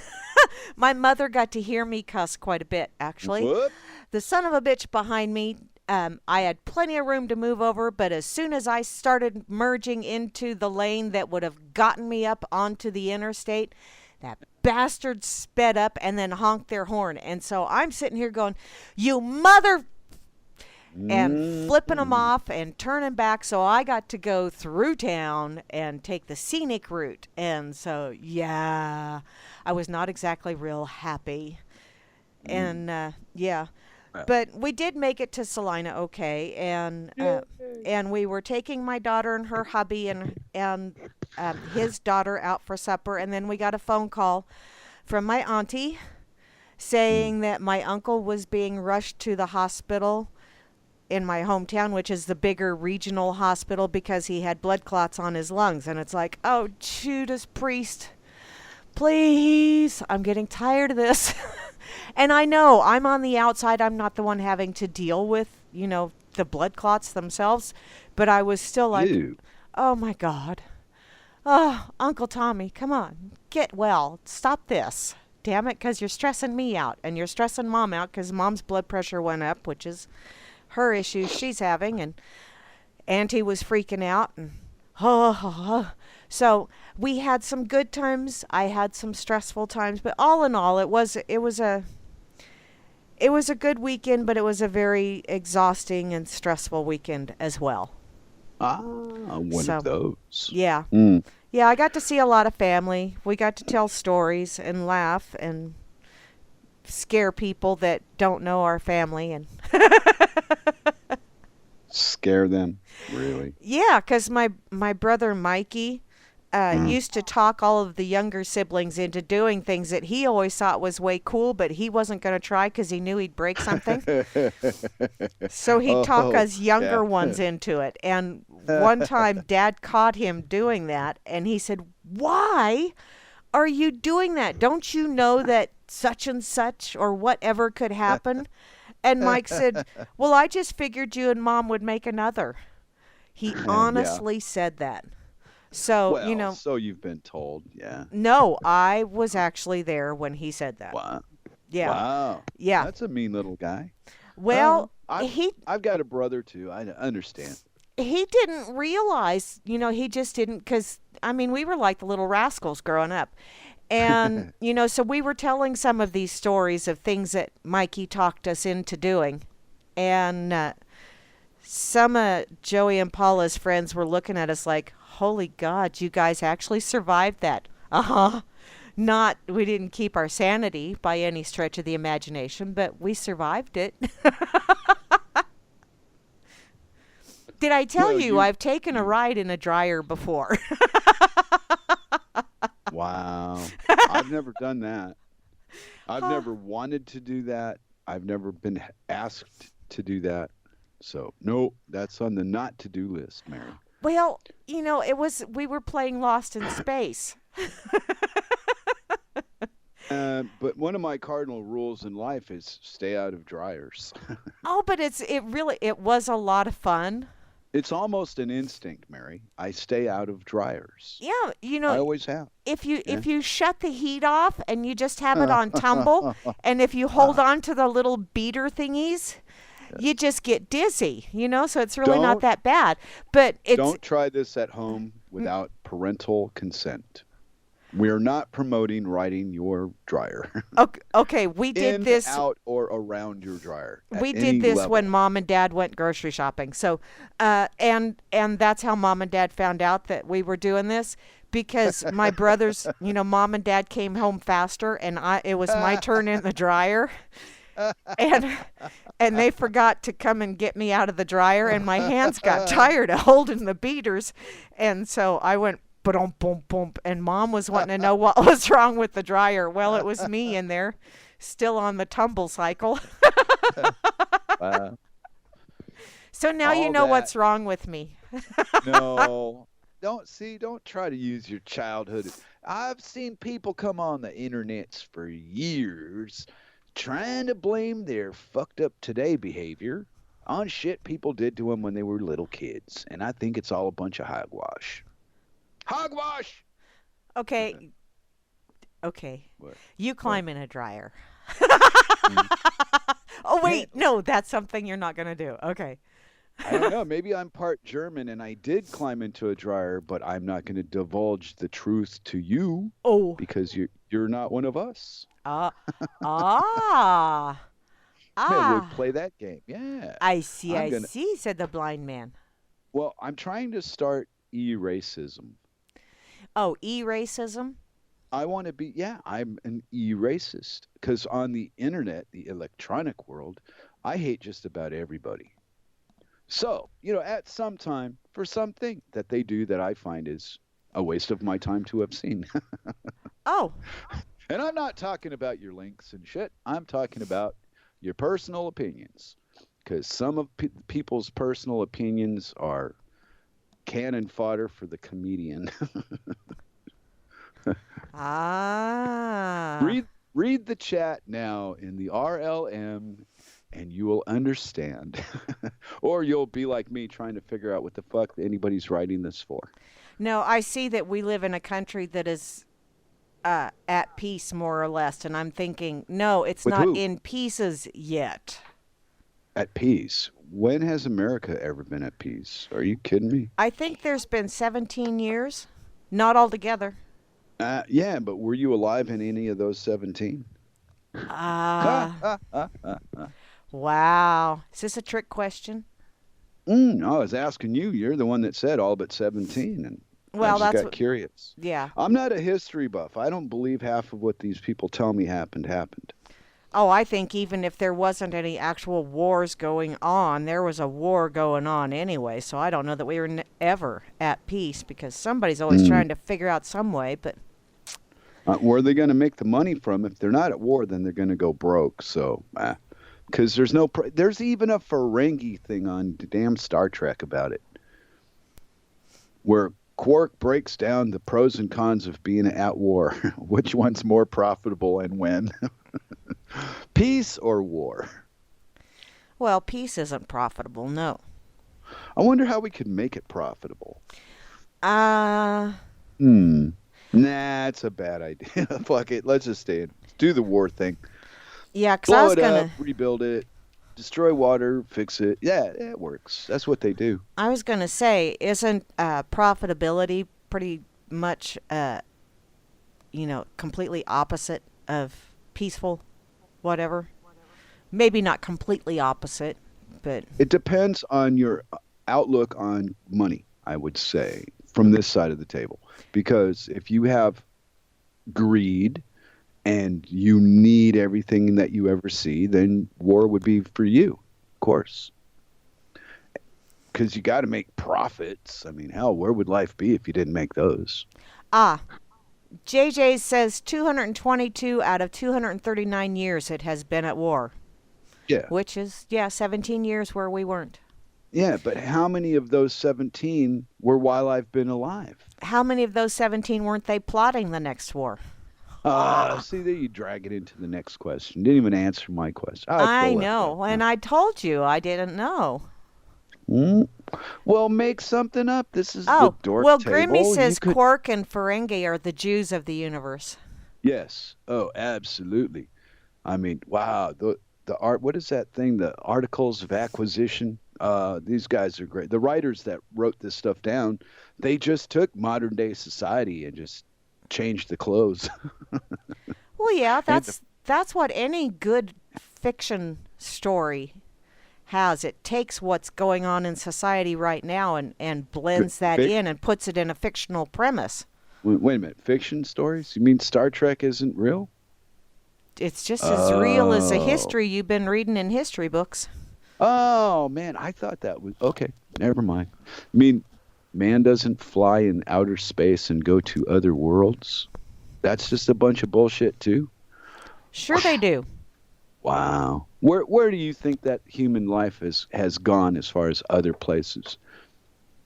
Speaker 1: my mother got to hear me cuss quite a bit, actually.
Speaker 2: What?
Speaker 1: The son of a bitch behind me, I had plenty of room to move over, but as soon as I started merging into the lane that would have gotten me up onto the interstate, that bastard sped up and then honked their horn. And so I'm sitting here going, you mother... and flipping them off and turning back. So I got to go through town and take the scenic route. And so, yeah, I was not exactly real happy. And, yeah. But we did make it to Salina okay. And we were taking my daughter and her hubby and his daughter out for supper. And then we got a phone call from my auntie saying that my uncle was being rushed to the hospital in my hometown, which is the bigger regional hospital, because he had blood clots on his lungs. And it's like, oh, Judas Priest, please, I'm getting tired of this. And I know I'm on the outside. I'm not the one having to deal with, the blood clots themselves. But I was still like, oh, my God. Oh, Uncle Tommy, come on, get well. Stop this. Damn it, because you're stressing me out. And you're stressing Mom out because Mom's blood pressure went up, which is her issues she's having, and Auntie was freaking out, and so we had some good times. I had some stressful times, but all in all, it was a good weekend, but it was a very exhausting and stressful weekend as well.
Speaker 2: One of those.
Speaker 1: Yeah. Yeah, I got to see a lot of family. We got to tell stories and laugh and scare people that don't know our family and
Speaker 2: scare them, really?
Speaker 1: Yeah, because my brother Mikey used to talk all of the younger siblings into doing things that he always thought was way cool, but he wasn't going to try because he knew he'd break something. So he'd talk us younger ones into it. And one time Dad caught him doing that, and he said, "Why are you doing that? Don't you know that such and such or whatever could happen?" And Mike said, "Well, I just figured you and Mom would make another." He honestly said that. So,
Speaker 2: well, so you've been told, yeah.
Speaker 1: No, I was actually there when he said that.
Speaker 2: Wow.
Speaker 1: Yeah.
Speaker 2: Wow.
Speaker 1: Yeah.
Speaker 2: That's a mean little guy.
Speaker 1: Well,
Speaker 2: I've got a brother too. I understand.
Speaker 1: He didn't realize, he just didn't, because, we were like the little rascals growing up. And, so we were telling some of these stories of things that Mikey talked us into doing. And some of Joey and Paula's friends were looking at us like, holy God, you guys actually survived that. We didn't keep our sanity by any stretch of the imagination, but we survived it. Did I tell you I've taken a ride in a dryer before?
Speaker 2: Wow. I've never done that. I've never wanted to do that. I've never been asked to do that. So, no, that's on the not to do list, Mary.
Speaker 1: Well, we were playing Lost in Space.
Speaker 2: But one of my cardinal rules in life is stay out of dryers.
Speaker 1: Oh, but it was a lot of fun.
Speaker 2: It's almost an instinct, Mary. I stay out of dryers.
Speaker 1: Yeah,
Speaker 2: I always have. Yeah.
Speaker 1: if you shut the heat off and you just have it on tumble, and if you hold on to the little beater thingies, you just get dizzy, so it's really not
Speaker 2: Don't
Speaker 1: that bad. But
Speaker 2: don't try this at home without parental consent. We're not promoting riding your dryer.
Speaker 1: Okay, we did this.
Speaker 2: Out, or around your dryer.
Speaker 1: We did this
Speaker 2: level.
Speaker 1: when Mom and Dad went grocery shopping. So, and that's how Mom and Dad found out that we were doing this, because my brothers, Mom and Dad came home faster, and it was my turn in the dryer, and they forgot to come and get me out of the dryer, and my hands got tired of holding the beaters, and so I went. Boom, boom, boom, and Mom was wanting to know what was wrong with the dryer. Well, it was me in there, still on the tumble cycle. So now you know what's wrong with me.
Speaker 2: No, don't try to use your childhood. I've seen people come on the internets for years trying to blame their fucked up today behavior on shit people did to them when they were little kids, and I think it's all a bunch of hogwash. Hogwash.
Speaker 1: Okay.
Speaker 2: What?
Speaker 1: You climb in a dryer. Oh wait, no, that's something you're not gonna do. Okay.
Speaker 2: I don't know. Maybe I'm part German and I did climb into a dryer, but I'm not going to divulge the truth to you.
Speaker 1: Oh.
Speaker 2: Because you're not one of us.
Speaker 1: Yeah,
Speaker 2: we'll play that game. Yeah.
Speaker 1: I see, said the blind man.
Speaker 2: Well, I'm trying to start e-racism.
Speaker 1: Oh, e-racism?
Speaker 2: I'm an e-racist. Because on the internet, the electronic world, I hate just about everybody. So, at some time, for something that they do that I find is a waste of my time to have seen.
Speaker 1: Oh.
Speaker 2: And I'm not talking about your links and shit. I'm talking about your personal opinions. Because some of people's personal opinions are cannon fodder for the comedian. Read the chat now in the RLM, and you will understand. Or you'll be like me trying to figure out what the fuck anybody's writing this for.
Speaker 1: No, I see that we live in a country that is at peace, more or less, and I'm thinking, no, it's
Speaker 2: With
Speaker 1: not
Speaker 2: who?
Speaker 1: in pieces yet.
Speaker 2: At peace? When has America ever been at peace? Are you kidding me?
Speaker 1: I think there's been 17 years. Not altogether.
Speaker 2: Yeah, but were you alive in any of those 17?
Speaker 1: Wow. Is this a trick question?
Speaker 2: No, I was asking you. You're the one that said all but 17, and
Speaker 1: Well,
Speaker 2: I just got curious.
Speaker 1: Yeah.
Speaker 2: I'm not a history buff. I don't believe half of what these people tell me happened.
Speaker 1: Oh, I think even if there wasn't any actual wars going on, there was a war going on anyway. So I don't know that we were ever at peace, because somebody's always trying to figure out some way. But
Speaker 2: where are they going to make the money from? If they're not at war, then they're going to go broke. So, because there's even a Ferengi thing on the damn Star Trek about it, where Quark breaks down the pros and cons of being at war. Which one's more profitable and when? Peace or war?
Speaker 1: Well, peace isn't profitable, no.
Speaker 2: I wonder how we could make it profitable. Nah, it's a bad idea. Fuck it. Let's just stay in. Do the war thing.
Speaker 1: Yeah, because I was
Speaker 2: Blow it up, rebuild it, destroy water, fix it. Yeah, it works. That's what they do.
Speaker 1: I was going to say, isn't profitability pretty much, completely opposite of peaceful whatever? Maybe not completely opposite, but...
Speaker 2: It depends on your outlook on money, I would say, from this side of the table. Because if you have greed and you need everything that you ever see, then war would be for you, of course. Because you got to make profits. I mean, hell, where would life be if you didn't make those?
Speaker 1: JJ says 222 out of 239 years it has been at war.
Speaker 2: Yeah.
Speaker 1: Which is, 17 years where we weren't.
Speaker 2: Yeah, but how many of those 17 were while I've been alive?
Speaker 1: How many of those 17 weren't they plotting the next war?
Speaker 2: See, there you drag it into the next question. Didn't even answer my question.
Speaker 1: I know, and I told you I didn't know.
Speaker 2: Mm. Well, make something up. This is the
Speaker 1: Oh,
Speaker 2: Dork
Speaker 1: well, Grimmy
Speaker 2: Table. You
Speaker 1: says
Speaker 2: could.
Speaker 1: Quark and Ferengi are the Jews of the universe.
Speaker 2: Yes. Oh, absolutely. I mean, wow. The art. What is that thing? The articles of acquisition. These guys are great. The writers that wrote this stuff down, they just took modern day society and just changed the clothes.
Speaker 1: Well, yeah,
Speaker 2: and the
Speaker 1: that's what any good fiction story has. It takes what's going on in society right now and blends that
Speaker 2: fic-
Speaker 1: in and puts it in a fictional premise.
Speaker 2: wait a minute. Fiction stories? You mean Star Trek isn't real?
Speaker 1: It's just as real as the
Speaker 2: Oh.
Speaker 1: history you've been reading in history books.
Speaker 2: Oh man, I thought that was okay. Never mind. I mean, man doesn't fly in outer space and go to other worlds. That's just a bunch of bullshit too.
Speaker 1: Sure they do.
Speaker 2: Wow. Where do you think that human life has gone as far as other places?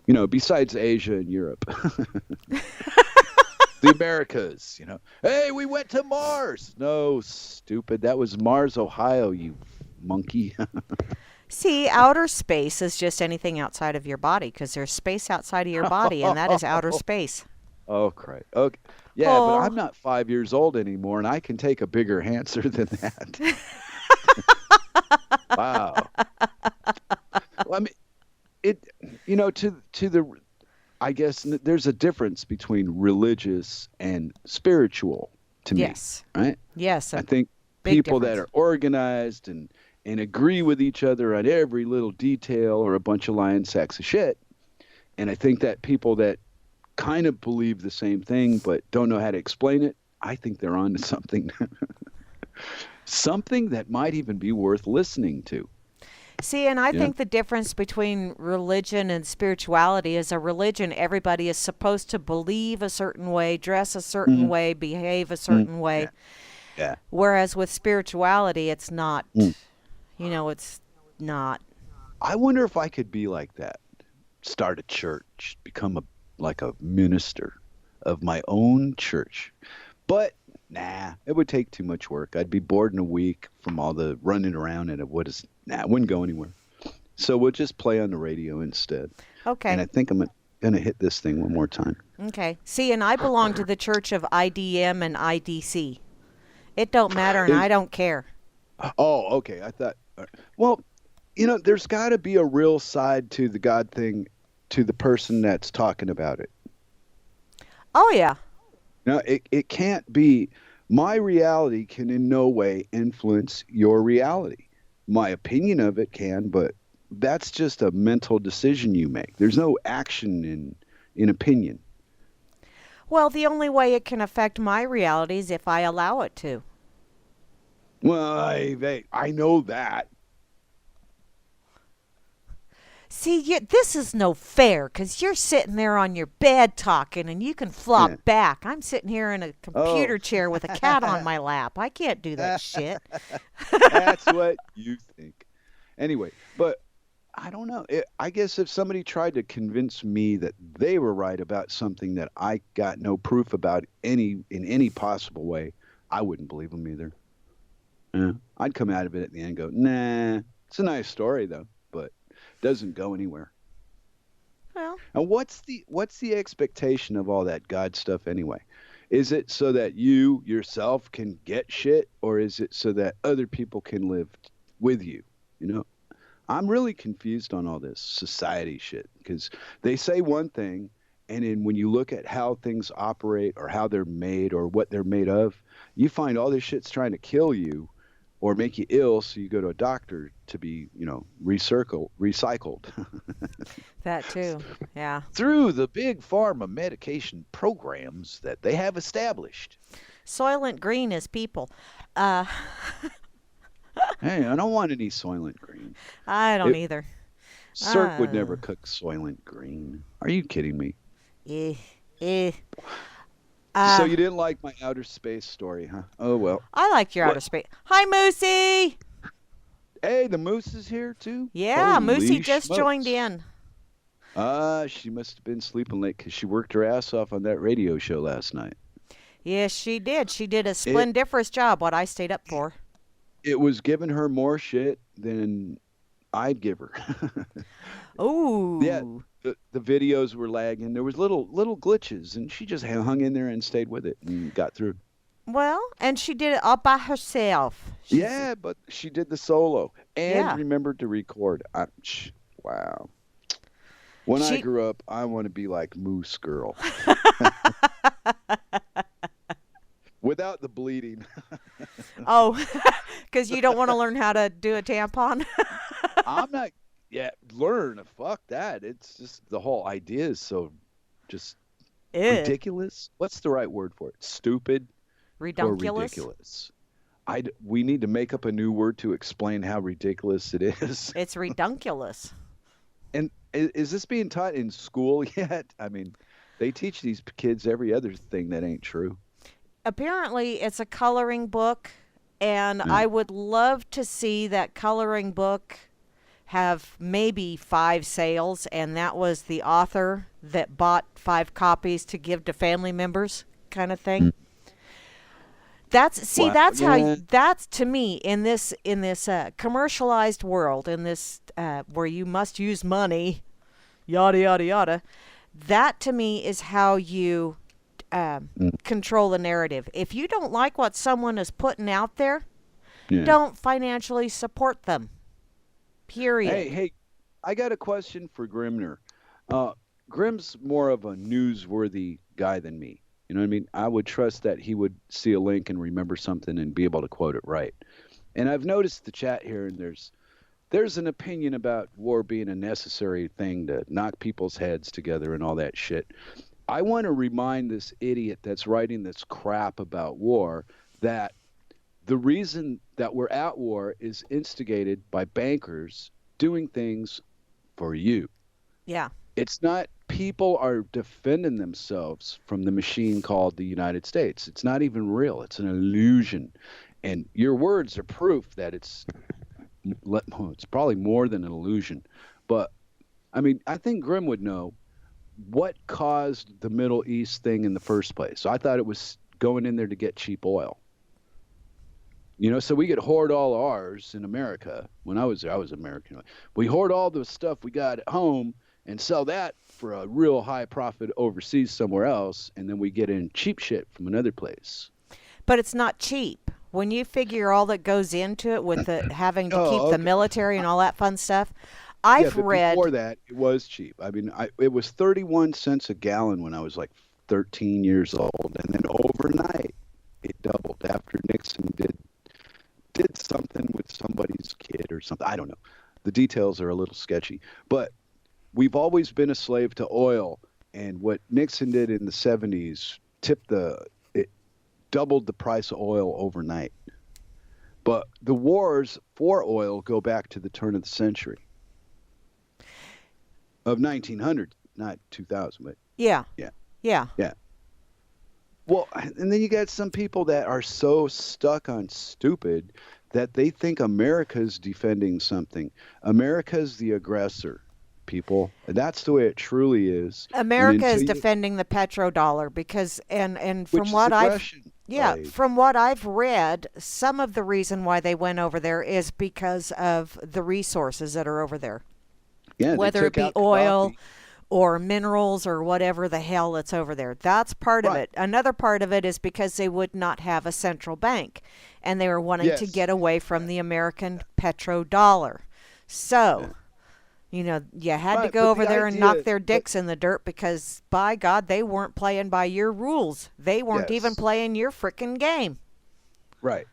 Speaker 2: You know, besides Asia and Europe. The Americas, you know. Hey, we went to Mars. No, stupid. That was Mars, Ohio, you monkey.
Speaker 1: See, outer space is just anything outside of your body because there's space outside of your body, and that is outer space.
Speaker 2: Oh, crap. Okay. Yeah, but
Speaker 1: Oh,
Speaker 2: I'm not 5 years old anymore, and I can take a bigger answer than that. Wow. Well, I mean, it. You know, to the. I guess there's a difference between religious and spiritual to me,
Speaker 1: yes.
Speaker 2: right?
Speaker 1: Yes,
Speaker 2: I
Speaker 1: a
Speaker 2: think
Speaker 1: big
Speaker 2: people that
Speaker 1: difference.
Speaker 2: are organized and agree with each other on every little detail are a bunch of lying sacks of shit. And I think that people that kind of believe the same thing but don't know how to explain it, I think they're on to something. Something that might even be worth listening to.
Speaker 1: See, and I
Speaker 2: You know?
Speaker 1: think the difference between religion and spirituality is a religion, everybody is supposed to believe a certain way, dress a certain
Speaker 2: Mm,
Speaker 1: way, behave a
Speaker 2: mm,
Speaker 1: certain way.
Speaker 2: yeah, yeah.
Speaker 1: Whereas with spirituality, it's not,
Speaker 2: Mm.
Speaker 1: it's not.
Speaker 2: I wonder if I could be like that. Start a church, become like a minister of my own church. But nah, it would take too much work. I'd be bored in a week from all the running around and it wouldn't go anywhere. So we'll just play on the radio instead. And
Speaker 1: Okay.
Speaker 2: I think I'm gonna hit this thing one more time.
Speaker 1: Okay. See, and I belong to the church of IDM and IDC. It don't matter, and I
Speaker 2: Is
Speaker 1: don't care.
Speaker 2: oh, okay. I thought well, there's got to be a real side to the God thing to the person that's talking about it.
Speaker 1: Oh, yeah.
Speaker 2: No, it can't be. My reality can in no way influence your reality. My opinion of it can, but that's just a mental decision you make. There's no action in opinion.
Speaker 1: Well, the only way it can affect my reality is if I allow it to.
Speaker 2: Well, I know that.
Speaker 1: See, this is no fair because you're sitting there on your bed talking and you can
Speaker 2: Yeah.
Speaker 1: flop back. I'm sitting here in a
Speaker 2: Oh,
Speaker 1: computer chair with a cat on my lap. I can't do that shit.
Speaker 2: that's what you think. Anyway, but I don't know. I guess if somebody tried to convince me that they were right about something that I got no proof about in any possible way, I wouldn't believe them either. Yeah. I'd come out of it at the end and go, nah, it's a nice story though, but doesn't go anywhere.
Speaker 1: Well,
Speaker 2: And what's the expectation of all that God stuff anyway? Is it so that you yourself can get shit, or is it so that other people can live with you? You know, I'm really confused on all this society shit because they say one thing, and then when you look at how things operate or how they're made or what they're made of, you find all this shit's trying to kill you or make you ill, so you go to a doctor to be, recycled
Speaker 1: that too. Yeah.
Speaker 2: through the big pharma medication programs that they have established.
Speaker 1: Soylent Green is people. Uh,
Speaker 2: Hey, I don't want any Soylent Green.
Speaker 1: I don't
Speaker 2: It,
Speaker 1: either.
Speaker 2: Cirque would
Speaker 1: Uh,
Speaker 2: never cook Soylent Green. Are you kidding me?
Speaker 1: eh, eh.
Speaker 2: So
Speaker 1: Uh,
Speaker 2: you didn't like my outer space story, huh? Oh well.
Speaker 1: I like your outer
Speaker 2: What?
Speaker 1: space. Hi, Moosey.
Speaker 2: Hey, the moose is here too.
Speaker 1: Yeah, Moosey
Speaker 2: Holy
Speaker 1: just joined
Speaker 2: smokes!
Speaker 1: in.
Speaker 2: She must have been sleeping late because she worked her ass off on that radio show last night.
Speaker 1: Yes, she did. She did a
Speaker 2: It
Speaker 1: splendiferous job, what I stayed up for.
Speaker 2: it was giving her more shit than I'd give her. Yeah,
Speaker 1: Oh,
Speaker 2: the videos were lagging. There was little glitches, and she just hung in there and stayed with it and got through.
Speaker 1: well, and she did it all by herself. She's,
Speaker 2: Yeah, but she did the solo and
Speaker 1: yeah.
Speaker 2: remembered to record. Wow. When I
Speaker 1: She,
Speaker 2: grew up, I want to be like Moose Girl without the bleeding.
Speaker 1: oh, because you don't want to learn how to do a tampon?
Speaker 2: I'm not, yeah, learn. Fuck that. It's just the whole idea is so just
Speaker 1: Ew.
Speaker 2: ridiculous. What's the right word for it? Stupid or
Speaker 1: Redunculous?
Speaker 2: ridiculous? We need to make up a new word to explain how ridiculous it is.
Speaker 1: It's redunculous.
Speaker 2: And is this being taught in school yet? I mean, they teach these kids every other thing that ain't true.
Speaker 1: Apparently, it's a coloring book, and
Speaker 2: Yeah.
Speaker 1: I would love to see that coloring book have maybe 5 sales, and that was the author that bought 5 copies to give to family members, kind of thing.
Speaker 2: Mm. Wow.
Speaker 1: That's how
Speaker 2: Yeah.
Speaker 1: that's to me in this commercialized world, in this where you must use money, yada yada yada. That to me is how you
Speaker 2: Mm.
Speaker 1: control the narrative. If you don't like what someone is putting out there,
Speaker 2: Yeah.
Speaker 1: don't financially support them. Period.
Speaker 2: Hey, I got a question for Grimner. Grim's more of a newsworthy guy than me. You know what I mean? I would trust that he would see a link and remember something and be able to quote it right. And I've noticed the chat here, and there's an opinion about war being a necessary thing to knock people's heads together and all that shit. I want to remind this idiot that's writing this crap about war that the reason that we're at war is instigated by bankers doing things for you.
Speaker 1: Yeah.
Speaker 2: It's not people are defending themselves from the machine called the United States. It's not even real. It's an illusion. And your words are proof that it's probably more than an illusion. But I mean, I think Grim would know what caused the Middle East thing in the first place. So I thought it was going in there to get cheap oil. You know, so we could hoard all ours in America. When I was there, I was American. We hoard all the stuff we got at home and sell that for a real high profit overseas somewhere else, and then we get in cheap shit from another place.
Speaker 1: But it's not cheap. When you figure all that goes into it with the having to keep
Speaker 2: Oh,
Speaker 1: the
Speaker 2: okay.
Speaker 1: military and all that fun stuff,
Speaker 2: Yeah,
Speaker 1: I've
Speaker 2: but
Speaker 1: read.
Speaker 2: before that, it was cheap. I mean, it was 31 cents a gallon when I was like 13 years old, and then overnight it doubled after Nixon did something with somebody's kid or something. I don't know. The details are a little sketchy, but we've always been a slave to oil, and what Nixon did in the 70s it doubled the price of oil overnight. But the wars for oil go back to the turn of the century of 1900, not 2000, but
Speaker 1: Yeah.
Speaker 2: yeah.
Speaker 1: Yeah.
Speaker 2: Yeah. Well, and then you got some people that are so stuck on stupid that they think America's defending something. America's the aggressor, people. And that's the way it truly is. And
Speaker 1: America is
Speaker 2: until
Speaker 1: defending the petrodollar because and
Speaker 2: which
Speaker 1: from
Speaker 2: is
Speaker 1: what I've
Speaker 2: aggression.
Speaker 1: yeah,
Speaker 2: Right.
Speaker 1: from what I've read, some of the reason why they went over there is because of the resources that are over there.
Speaker 2: Yeah, they
Speaker 1: Whether it
Speaker 2: took
Speaker 1: be
Speaker 2: out the
Speaker 1: oil
Speaker 2: coffee.
Speaker 1: or minerals or whatever the hell that's over there. That's part of
Speaker 2: Right.
Speaker 1: it. Another part of it is because they would not have a central bank and they were wanting to
Speaker 2: Yes.
Speaker 1: get away from the American petrodollar. So, you know, you had to
Speaker 2: Right,
Speaker 1: go
Speaker 2: but
Speaker 1: over
Speaker 2: the
Speaker 1: there and knock
Speaker 2: idea,
Speaker 1: their dicks in the dirt because, by God, they weren't playing by your rules. They weren't even
Speaker 2: yes,
Speaker 1: playing your frickin' game.
Speaker 2: right.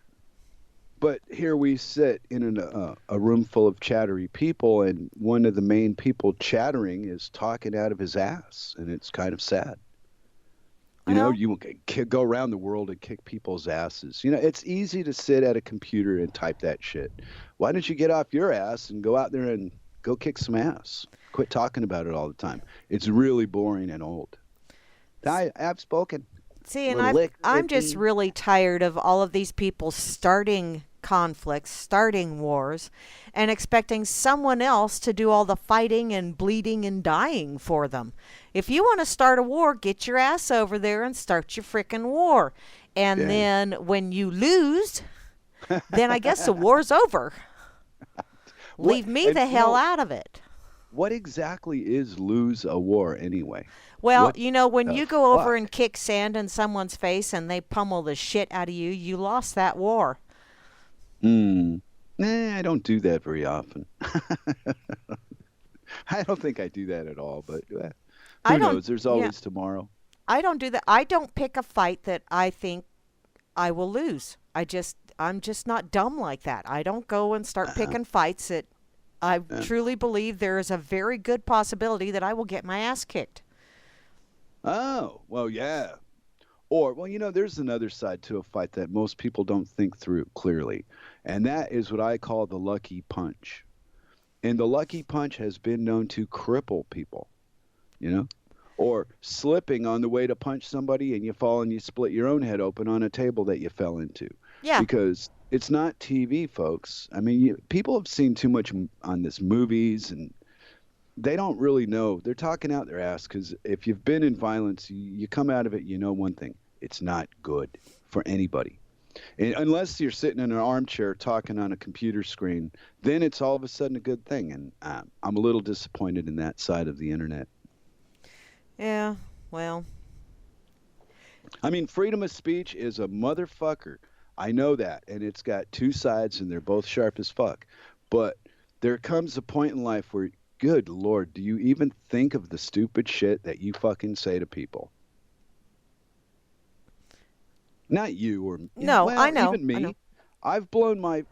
Speaker 2: But here we sit in a room full of chattery people, and one of the main people chattering is talking out of his ass, and it's kind of sad. You know,
Speaker 1: Well,
Speaker 2: you go around the world and kick people's asses. You know, it's easy to sit at a computer and type that shit. Why don't you get off your ass and go out there and go kick some ass? Quit talking about it all the time. It's really boring and old. I've spoken.
Speaker 1: see, and
Speaker 2: Little lick,
Speaker 1: I'm just
Speaker 2: licky.
Speaker 1: really tired of all of these people starting conflicts, starting wars, and expecting someone else to do all the fighting and bleeding and dying for them. If you want to start a war, get your ass over there and start your frickin' war. And
Speaker 2: Yeah.
Speaker 1: then when you lose, then I guess the war's over. Leave me the hell out of it.
Speaker 2: What exactly is lose a war anyway?
Speaker 1: Well,
Speaker 2: What
Speaker 1: when
Speaker 2: the
Speaker 1: you go over
Speaker 2: fuck?
Speaker 1: and kick sand in someone's face and they pummel the shit out of you, you lost that war.
Speaker 2: Hmm. I don't do that very often. I don't think I do that at all, but
Speaker 1: I
Speaker 2: who
Speaker 1: don't,
Speaker 2: knows? There's
Speaker 1: yeah,
Speaker 2: always tomorrow.
Speaker 1: I don't do that. I don't pick a fight that I think I will lose. I'm just not dumb like that. I don't go and start
Speaker 2: Uh,
Speaker 1: picking fights that I
Speaker 2: uh,
Speaker 1: truly believe there is a very good possibility that I will get my ass kicked.
Speaker 2: oh, well, yeah. Or, well, there's another side to a fight that most people don't think through clearly, and that is what I call the lucky punch. And the lucky punch has been known to cripple people, you know? Or slipping on the way to punch somebody and you fall and you split your own head open on a table that you fell into.
Speaker 1: Yeah.
Speaker 2: Because it's not TV, folks. I mean, people have seen too much on this movies and they don't really know. They're talking out their ass because if you've been in violence, you come out of it, you know one thing. It's not good for anybody. And unless you're sitting in an armchair talking on a computer screen, then it's all of a sudden a good thing. And I'm a little disappointed in that side of the internet.
Speaker 1: Yeah, well.
Speaker 2: I mean, freedom of speech is a motherfucker. I know that. And it's got two sides and they're both sharp as fuck. But there comes a point in life where, good Lord, do you even think of the stupid shit that you fucking say to people? Not you or
Speaker 1: No,
Speaker 2: well,
Speaker 1: I know.
Speaker 2: even me.
Speaker 1: I know.
Speaker 2: I've blown my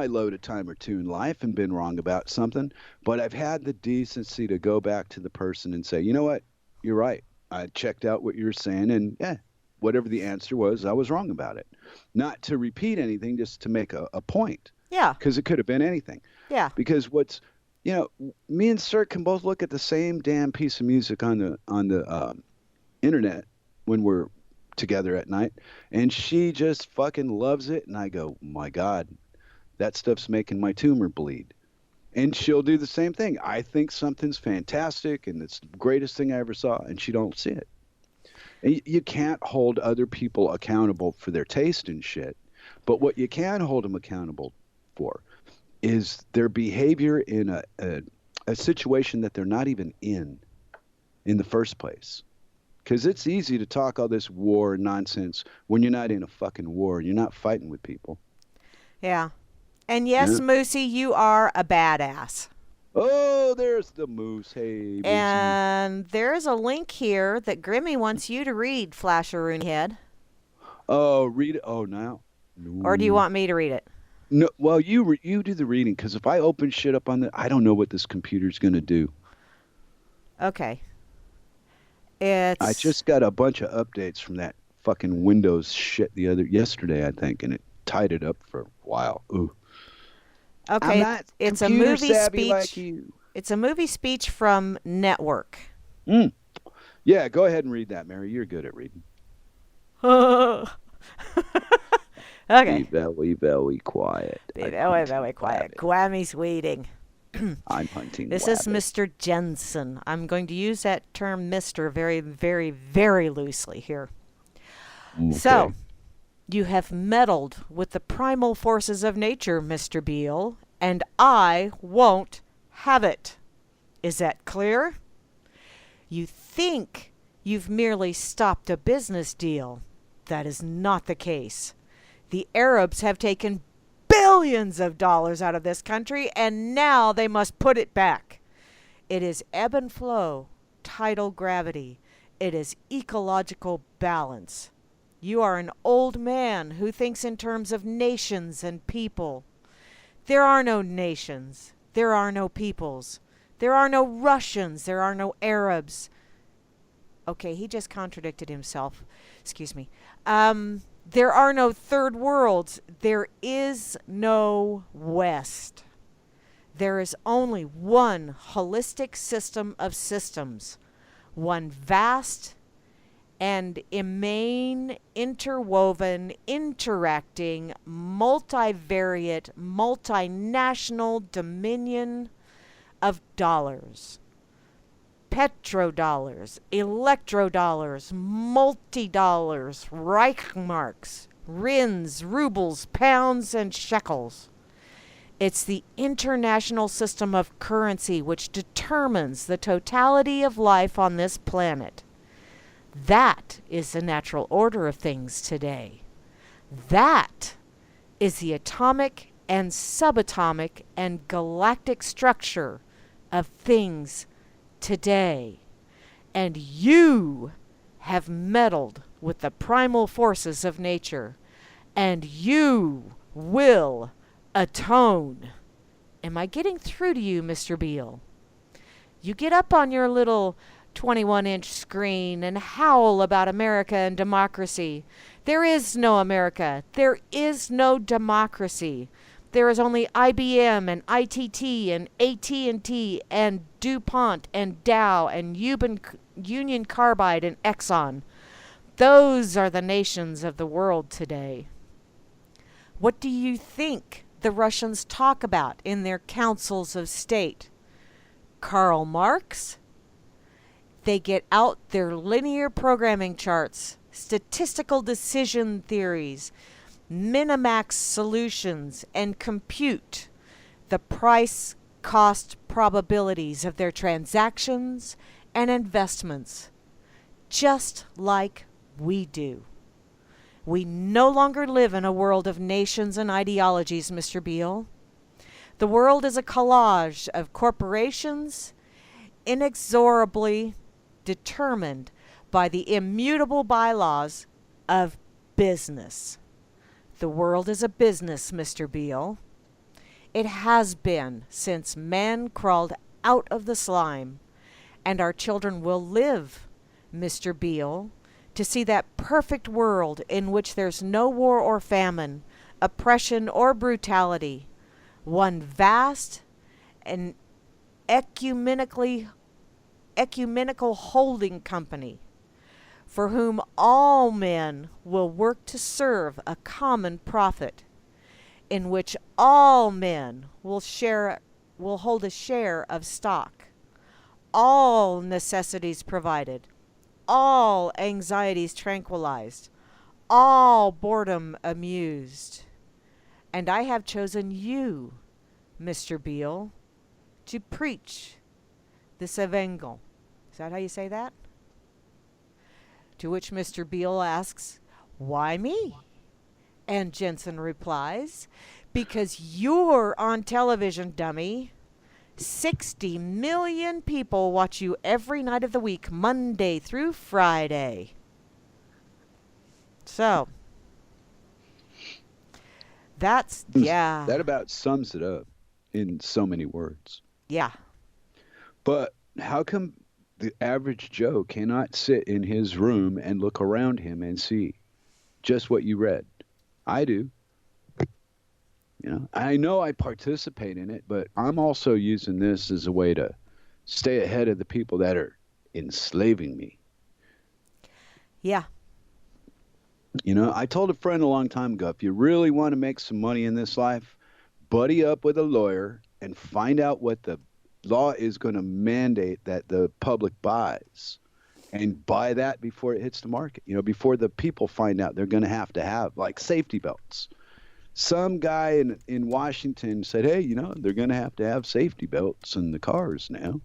Speaker 2: load a time or two in life and been wrong about something, but I've had the decency to go back to the person and say, you know what, you're right. I checked out what you were saying, and whatever the answer was, I was wrong about it. Not to repeat anything, just to make a point.
Speaker 1: Yeah.
Speaker 2: Because it could have been anything.
Speaker 1: Yeah.
Speaker 2: Because me and Sir can both look at the same damn piece of music on the internet when we're together at night, and she just fucking loves it, and I go, my God, that stuff's making my tumor bleed. And she'll do the same thing. I think something's fantastic and it's the greatest thing I ever saw, and she don't see it. And you can't hold other people accountable for their taste and shit, but what you can hold them accountable for is their behavior in a situation that they're not even in the first place. Because it's easy to talk all this war nonsense when you're not in a fucking war and you're not fighting with people.
Speaker 1: Yeah. And yes, Moosey, you are a badass.
Speaker 2: Oh, there's the moose. Hey, Moosey.
Speaker 1: And there's a link here that Grimmy wants you to read, Flasheroon Head.
Speaker 2: Oh, read it. Oh, now. No.
Speaker 1: Or do you want me to read it?
Speaker 2: No. Well, you do the reading, because if I open shit up on I don't know what this computer's going to do.
Speaker 1: Okay.
Speaker 2: I just got a bunch of updates from that fucking Windows shit yesterday, I think, and it tied it up for a while. Ooh.
Speaker 1: Okay, it's a movie speech.
Speaker 2: Like you.
Speaker 1: It's a movie speech from Network.
Speaker 2: Yeah, go ahead and read that, Mary. You're good at reading.
Speaker 1: Okay.
Speaker 2: Be very quiet.
Speaker 1: Be very quiet. Grammy's waiting.
Speaker 2: I'm hunting.
Speaker 1: This is Mr. Jensen. I'm going to use that term Mr. very, very, very loosely here.
Speaker 2: Okay.
Speaker 1: So, you have meddled with the primal forces of nature, Mr. Beale, and I won't have it. Is that clear? You think you've merely stopped a business deal. That is not the case. The Arabs have taken billions of dollars out of this country, and now they must put it back. It is ebb and flow, tidal gravity. It is ecological balance. You are an old man who thinks in terms of nations and people. There are no nations. There are no peoples. There are no Russians. There are no Arabs. Okay, he just contradicted himself. Excuse me. There are no third worlds. There is no West. There is only one holistic system of systems, one vast and immane, interwoven, interacting, multivariate, multinational dominion of dollars. Petrodollars, electrodollars, multi-dollars, Reichmarks, rins, rubles, pounds, and shekels. It's the international system of currency which determines the totality of life on this planet. That is the natural order of things today. That is the atomic and subatomic and galactic structure of things today. And you have meddled with the primal forces of nature, and you will atone. Am I getting through to you, Mr. Beale? You get up on your little 21-inch screen and howl about America and democracy. There is no America. There is no democracy. There is only IBM and ITT and AT&T and DuPont and Dow and Union Carbide and Exxon. Those are the nations of the world today. What do you think the Russians talk about in their councils of state? Karl Marx? They get out their linear programming charts, statistical decision theories, minimax solutions, and compute the price-cost probabilities of their transactions and investments, just like we do. We no longer live in a world of nations and ideologies, Mr. Beale. The world is a collage of corporations inexorably determined by the immutable bylaws of business. The world is a business, Mr. Beale. It has been since man crawled out of the slime, and our children will live, Mr. Beale, to see that perfect world in which there's no war or famine, oppression or brutality, one vast and ecumenical holding company, for whom all men will work to serve a common profit, in which all men will hold a share of stock, all necessities provided, all anxieties tranquilized, all boredom amused. And I have chosen you, Mr. Beale, to preach this evangel. Is that how you say that? To which Mr. Beale asks, why me? And Jensen replies, because you're on television, dummy. 60 million people watch you every night of the week, Monday through Friday. So,
Speaker 2: That about sums it up in so many words.
Speaker 1: Yeah.
Speaker 2: But how come the average Joe cannot sit in his room and look around him and see just what you read? I do. I know I participate in it, but I'm also using this as a way to stay ahead of the people that are enslaving me.
Speaker 1: Yeah.
Speaker 2: I told a friend a long time ago, if you really want to make some money in this life, buddy up with a lawyer and find out what the law is going to mandate that the public buys, and buy that before it hits the market, before the people find out they're going to have like safety belts. Some guy in Washington said, hey, they're going to have safety belts in the cars now.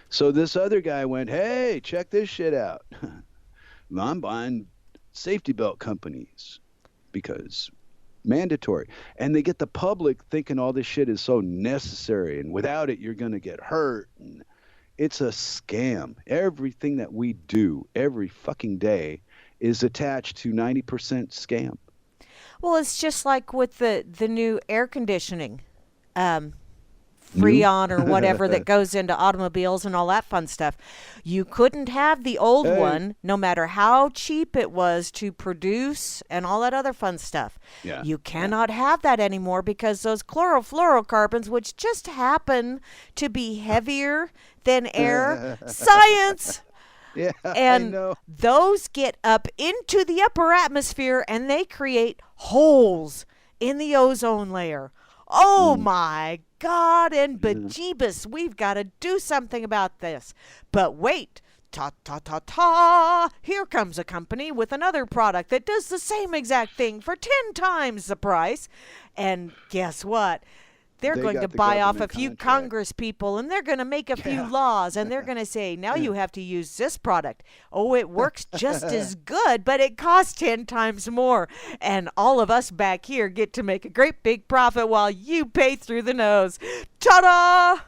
Speaker 2: So this other guy went, hey, check this shit out. I'm buying safety belt companies because mandatory. And they get the public thinking all this shit is so necessary, and without it, you're going to get hurt. And it's a scam. Everything that we do every fucking day is attached to 90% scam.
Speaker 1: Well, it's just like with the new air conditioning, Freon or whatever that goes into automobiles and all that fun stuff. You couldn't have the old one, no matter how cheap it was to produce and all that other fun stuff.
Speaker 2: Yeah.
Speaker 1: You cannot have that anymore because those chlorofluorocarbons, which just happen to be heavier than air, science.
Speaker 2: Yeah,
Speaker 1: and
Speaker 2: I know.
Speaker 1: Those get up into the upper atmosphere and they create holes in the ozone layer. Oh my God, and bejeebus, we've got to do something about this. But wait, here comes a company with another product that does the same exact thing for 10 times the price. And guess what? they're
Speaker 2: They
Speaker 1: going to
Speaker 2: got the
Speaker 1: buy off a
Speaker 2: government
Speaker 1: few
Speaker 2: contract.
Speaker 1: Congress people, and they're going to make a few laws, and they're going to say, now you have to use this product. Oh, it works just as good, but it costs 10 times more. And all of us back here get to make a great big profit while you pay through the nose. Ta-da!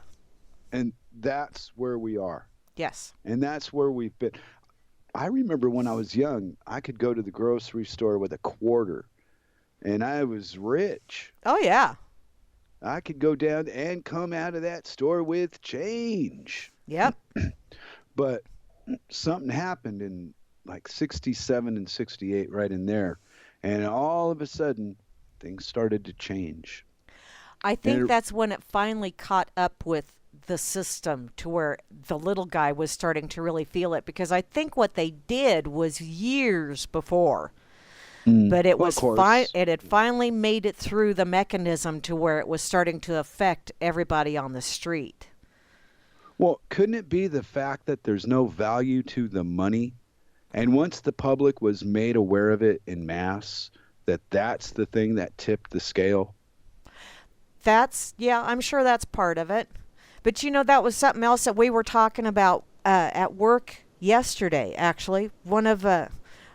Speaker 2: And that's where we are.
Speaker 1: Yes.
Speaker 2: And that's where we've been. I remember when I was young, I could go to the grocery store with a quarter, and I was rich.
Speaker 1: Oh, yeah.
Speaker 2: I could go down and come out of that store with change.
Speaker 1: Yep.
Speaker 2: But something happened in like 67 and 68, right in there. And all of a sudden, things started to change.
Speaker 1: I think that's when it finally caught up with the system to where the little guy was starting to really feel it, because I think what they did was years before. But it was it had finally made it through the mechanism to where it was starting to affect everybody on the street.
Speaker 2: Well, couldn't it be the fact that there's no value to the money? And once the public was made aware of it in mass, that's the thing that tipped the scale?
Speaker 1: I'm sure that's part of it. But that was something else that we were talking about at work yesterday, actually. One of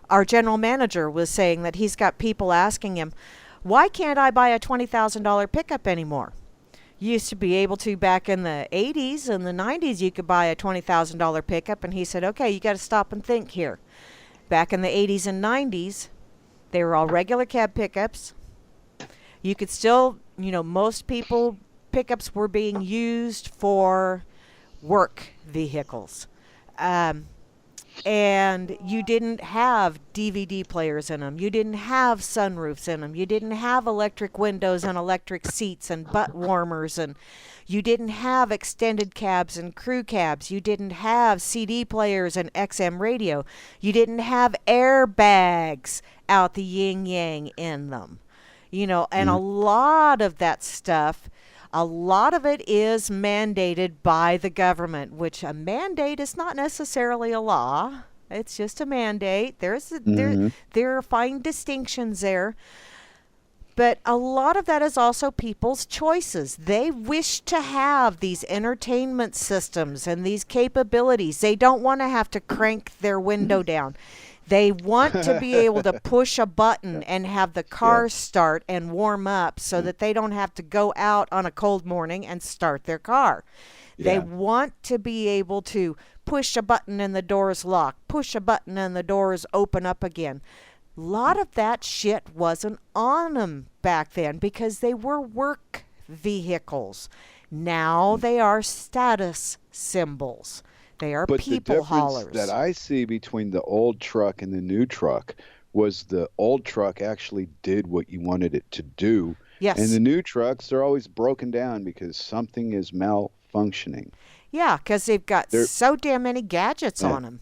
Speaker 1: our general manager was saying that he's got people asking him, why can't I buy a $20,000 pickup anymore? You used to be able to back in the 80s and the 90s, you could buy a $20,000 pickup. And he said, okay, you got to stop and think here. Back in the 80s and 90s, they were all regular cab pickups. You could still, most people, pickups were being used for work vehicles. And you didn't have DVD players in them. You didn't have sunroofs in them. You didn't have electric windows and electric seats and butt warmers. And you didn't have extended cabs and crew cabs. You didn't have CD players and XM radio. You didn't have airbags out the yin-yang in them. And a lot of that stuff, a lot of it is mandated by the government, which a mandate is not necessarily a law. It's just a mandate. There are fine distinctions there. But a lot of that is also people's choices. They wish to have these entertainment systems and these capabilities. They don't want to have to crank their window down. They want to be able to push a button and have the car start and warm up so that they don't have to go out on a cold morning and start their car. They want to be able to push a button and the doors lock, push a button and the doors open up again. A lot of that shit wasn't on them back then because they were work vehicles. Now they are status symbols. They are people haulers.
Speaker 2: But the difference that I see between the old truck and the new truck was the old truck actually did what you wanted it to do.
Speaker 1: Yes.
Speaker 2: And the new trucks, they're always broken down because something is malfunctioning.
Speaker 1: Yeah, because they've got so damn many gadgets on them.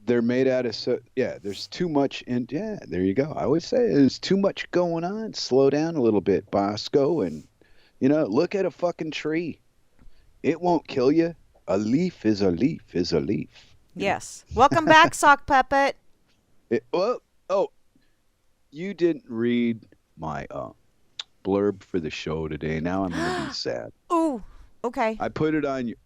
Speaker 2: They're made out of there's too much there you go. I always say there's too much going on. Slow down a little bit, Bosco, and look at a fucking tree. It won't kill you. A leaf is a leaf is a leaf.
Speaker 1: Yes. Welcome back, Sock Puppet.
Speaker 2: You didn't read my blurb for the show today. Now I'm gonna be sad.
Speaker 1: Ooh, okay.
Speaker 2: I put it on your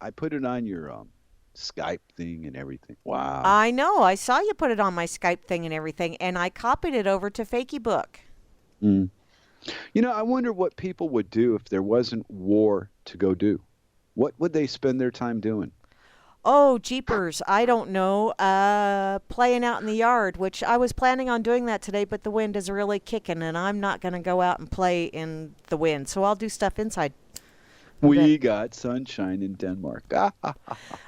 Speaker 2: Skype thing and everything. Wow.
Speaker 1: I know. I saw you put it on my Skype thing and everything, and I copied it over to Fakey Book.
Speaker 2: I wonder what people would do if there wasn't war to go do. What would they spend their time doing?
Speaker 1: Oh, jeepers. I don't know. Playing out in the yard, which I was planning on doing that today, but the wind is really kicking, and I'm not going to go out and play in the wind, so I'll do stuff inside.
Speaker 2: We got sunshine in Denmark.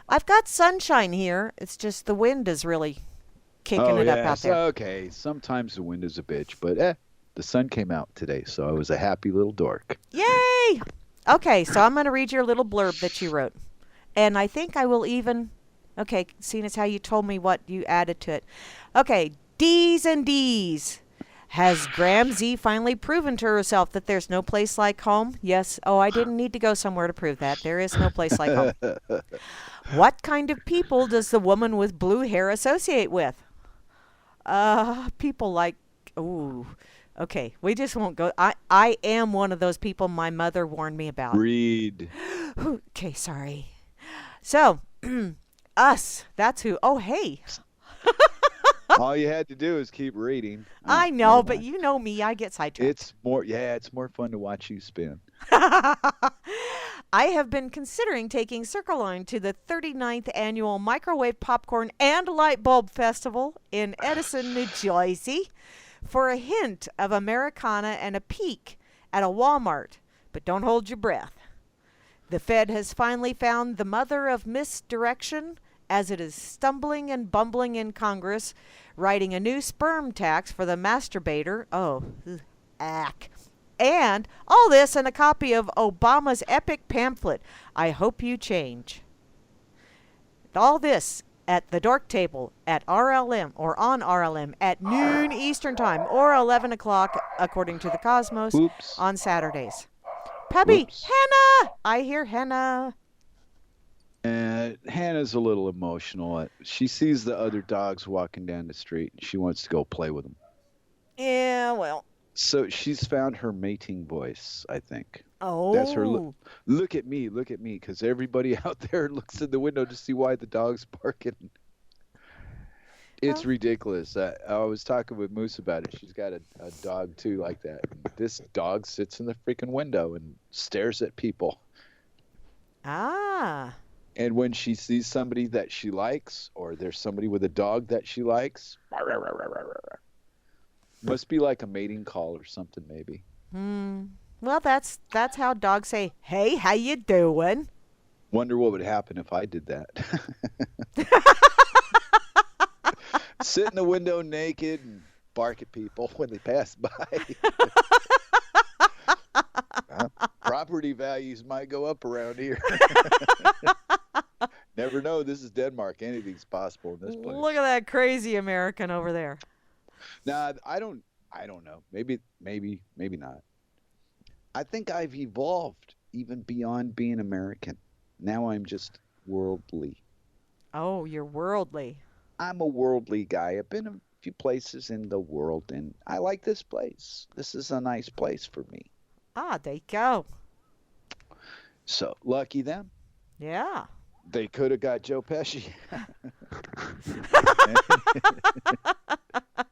Speaker 1: I've got sunshine here. It's just the wind is really kicking it up out there.
Speaker 2: Okay. Sometimes the wind is a bitch, but the sun came out today, so I was a happy little dork.
Speaker 1: Yay! Okay, so I'm going to read your little blurb that you wrote. And I think I will even... Okay, seeing as how you told me what you added to it. Okay, D's and D's. Has GramZ finally proven to herself that there's no place like home? Yes. Oh, I didn't need to go somewhere to prove that. There is no place like home. What kind of people does the woman with blue hair associate with? People like... Ooh... Okay, we just won't go. I am one of those people my mother warned me about.
Speaker 2: Read.
Speaker 1: Okay, sorry. So, us. That's who. Oh, hey.
Speaker 2: All you had to do is keep reading.
Speaker 1: I know, but you know me. I get sidetracked.
Speaker 2: It's more fun to watch you spin.
Speaker 1: I have been considering taking Cirkeline to the 39th annual Microwave Popcorn and Light Bulb Festival in Edison, New Jersey, for a hint of Americana and a peek at a Wal-Mart. But don't hold your breath. The Fed has finally found the mother of misdirection as it is stumbling and bumbling in Congress, writing a new sperm tax for the masterbater. Oh, ack. And all this in a copy of Obama's epic pamphlet, I Hope You Change. All this at the Dork Table at RLM, or on RLM, at noon Eastern Time, or 11 o'clock, according to the Cosmos, on Saturdays. Pubby, Hannah! I hear Hannah.
Speaker 2: Hannah's a little emotional. She sees the other dogs walking down the street, and she wants to go play with them.
Speaker 1: Yeah, well.
Speaker 2: So she's found her mating voice, I think.
Speaker 1: Oh.
Speaker 2: That's her look at me, because everybody out there looks in the window to see why the dog's barking. It's ridiculous. I was talking with Moose about it. She's got a dog, too, like that. This dog sits in the freaking window and stares at people.
Speaker 1: Ah.
Speaker 2: And when she sees somebody that she likes, or there's somebody with a dog that she likes, must be like a mating call or something, maybe.
Speaker 1: Well, that's how dogs say, "Hey, how you doing?"
Speaker 2: Wonder what would happen if I did that. Sit in the window naked and bark at people when they pass by. Property values might go up around here. Never know. This is Denmark. Anything's possible in this place.
Speaker 1: Look at that crazy American over there.
Speaker 2: Nah, I don't know. Maybe not. I think I've evolved even beyond being American. Now I'm just worldly.
Speaker 1: Oh, you're worldly.
Speaker 2: I'm a worldly guy. I've been a few places in the world, and I like this place. This is a nice place for me.
Speaker 1: Ah, there you go.
Speaker 2: So, lucky them.
Speaker 1: Yeah.
Speaker 2: They could have got Joe Pesci.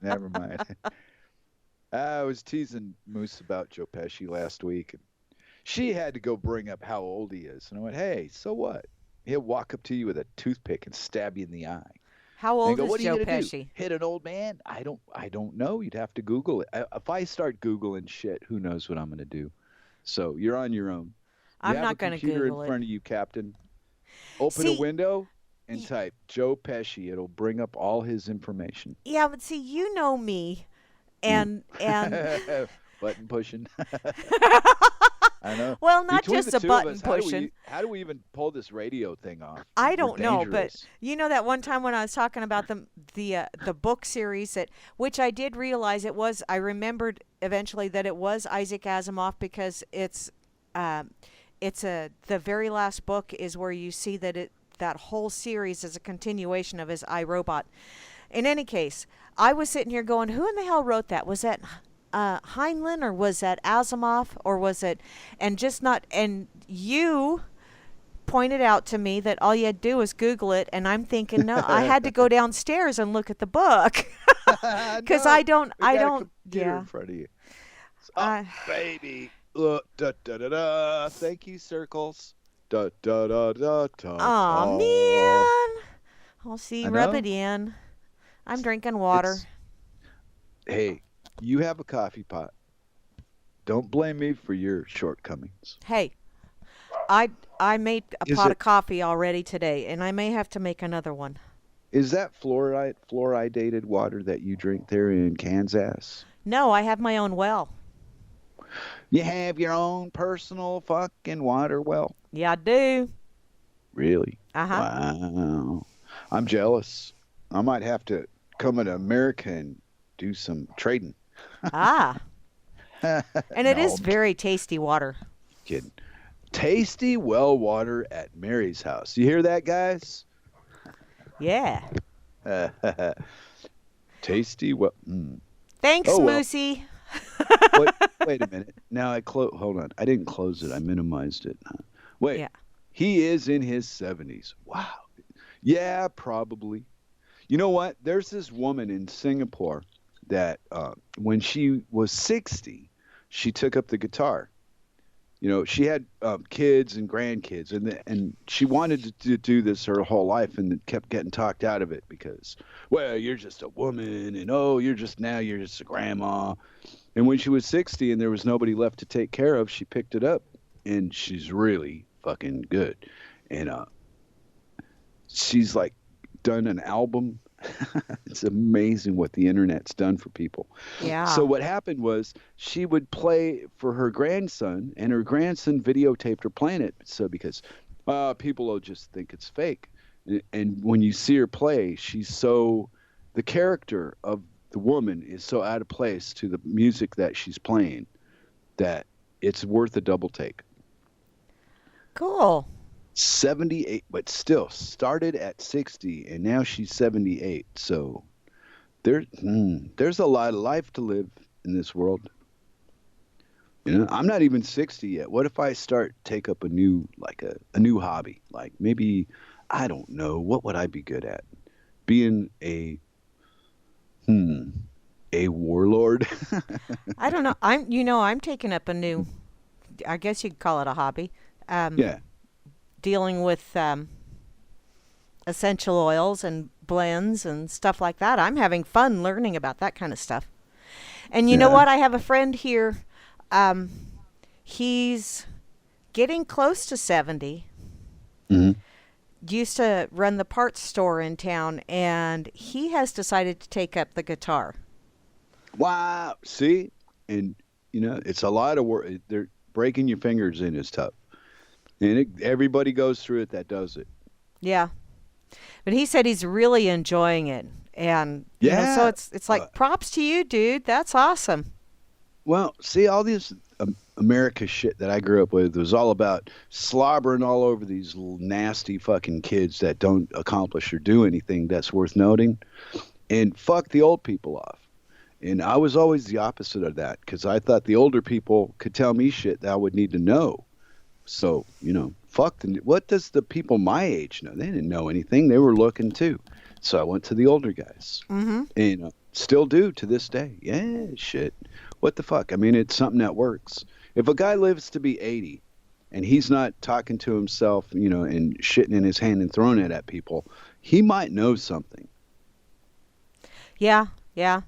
Speaker 2: Never mind. I was teasing Moose about Joe Pesci last week. And she had to go bring up how old he is. And I went, hey, so what? He'll walk up to you with a toothpick and stab you in the eye.
Speaker 1: How old
Speaker 2: is
Speaker 1: Joe Pesci?
Speaker 2: Hit an old man? I don't know. You'd have to Google it. If I start Googling shit, who knows what I'm going to do. So you're on your own.
Speaker 1: I'm not going to Google it.
Speaker 2: You have a computer in front of you, Captain. Open a window and type Joe Pesci. It'll bring up all his information.
Speaker 1: Yeah, but see, you know me, and
Speaker 2: button pushing. I know.
Speaker 1: Well, not just a button pushing.
Speaker 2: How do we even pull this radio thing off?
Speaker 1: I don't know, but you know that one time when I was talking about the book series which I did realize it was. I remembered eventually that it was Isaac Asimov because the very last book is where you see that whole series is a continuation of his I, Robot. In any case, I was sitting here going, who in the hell wrote that? Was that Heinlein, or was that Asimov, or was it, and you pointed out to me that all you had to do was Google it, and I'm thinking, no, I had to go downstairs and look at the book because
Speaker 2: no,
Speaker 1: I don't,
Speaker 2: in front of you. Oh, baby, da, da, da, da. Thank you, Circles. Da, da, da, da, da.
Speaker 1: Oh man, I'll see. Rub it in. I'm drinking water.
Speaker 2: Hey. You have a coffee pot. Don't blame me for your shortcomings.
Speaker 1: Hey, I made a pot of coffee already today, and I may have to make another one.
Speaker 2: Is that fluoridated water that you drink there in Kansas?
Speaker 1: No, I have my own well.
Speaker 2: You have your own personal fucking water well?
Speaker 1: Yeah, I do.
Speaker 2: Really?
Speaker 1: Uh-huh.
Speaker 2: Wow. I'm jealous. I might have to come to America and do some trading.
Speaker 1: Ah. And it is very tasty water.
Speaker 2: Kidding. Tasty well water at Mary's house. You hear that, guys?
Speaker 1: Yeah.
Speaker 2: Tasty well.
Speaker 1: Thanks, Moosey.
Speaker 2: What? Wait a minute. Now hold on. I didn't close it. I minimized it. Wait.
Speaker 1: Yeah.
Speaker 2: He is in his 70s. Wow. Yeah, probably. You know what? There's this woman in Singapore that when she was 60, she took up the guitar. She had kids and grandkids, and she wanted to do this her whole life, and kept getting talked out of it because, well, you're just a woman, and you're just a grandma. And when she was 60 and there was nobody left to take care of, she picked it up, and she's really fucking good. And she's like done an album. It's amazing what the internet's done for people.
Speaker 1: Yeah.
Speaker 2: So what happened was she would play for her grandson, and her grandson videotaped her playing it. So because people will just think it's fake. And when you see her play, the character of the woman is so out of place to the music that she's playing that it's worth a double take.
Speaker 1: Cool.
Speaker 2: 78, but still started at 60, and now she's 78. So there's a lot of life to live in this world. I'm not even 60 yet. What if I take up a new hobby? Like maybe, I don't know, what would I be good at? Being a warlord.
Speaker 1: I don't know. I'm taking up a new, I guess you could call it a hobby.
Speaker 2: Yeah.
Speaker 1: Dealing with essential oils and blends and stuff like that. I'm having fun learning about that kind of stuff. And you know what? I have a friend here. He's getting close to 70.
Speaker 2: Mm-hmm.
Speaker 1: Used to run the parts store in town, and he has decided to take up the guitar.
Speaker 2: Wow. See? And, it's a lot of work. They're breaking your fingers in is tough. And everybody goes through it that does it.
Speaker 1: Yeah. But he said he's really enjoying it. And so it's like props to you, dude. That's awesome.
Speaker 2: Well, see, all this America shit that I grew up with was all about slobbering all over these nasty fucking kids that don't accomplish or do anything that's worth noting, and fuck the old people off. And I was always the opposite of that because I thought the older people could tell me shit that I would need to know. So, fuck what does the people my age know? They didn't know anything. They were looking too. So I went to the older guys.
Speaker 1: Mm-hmm.
Speaker 2: And still do to this day. Yeah, shit. What the fuck? I mean, it's something that works. If a guy lives to be 80 and he's not talking to himself, and shitting in his hand and throwing it at people, he might know something.
Speaker 1: Yeah, yeah.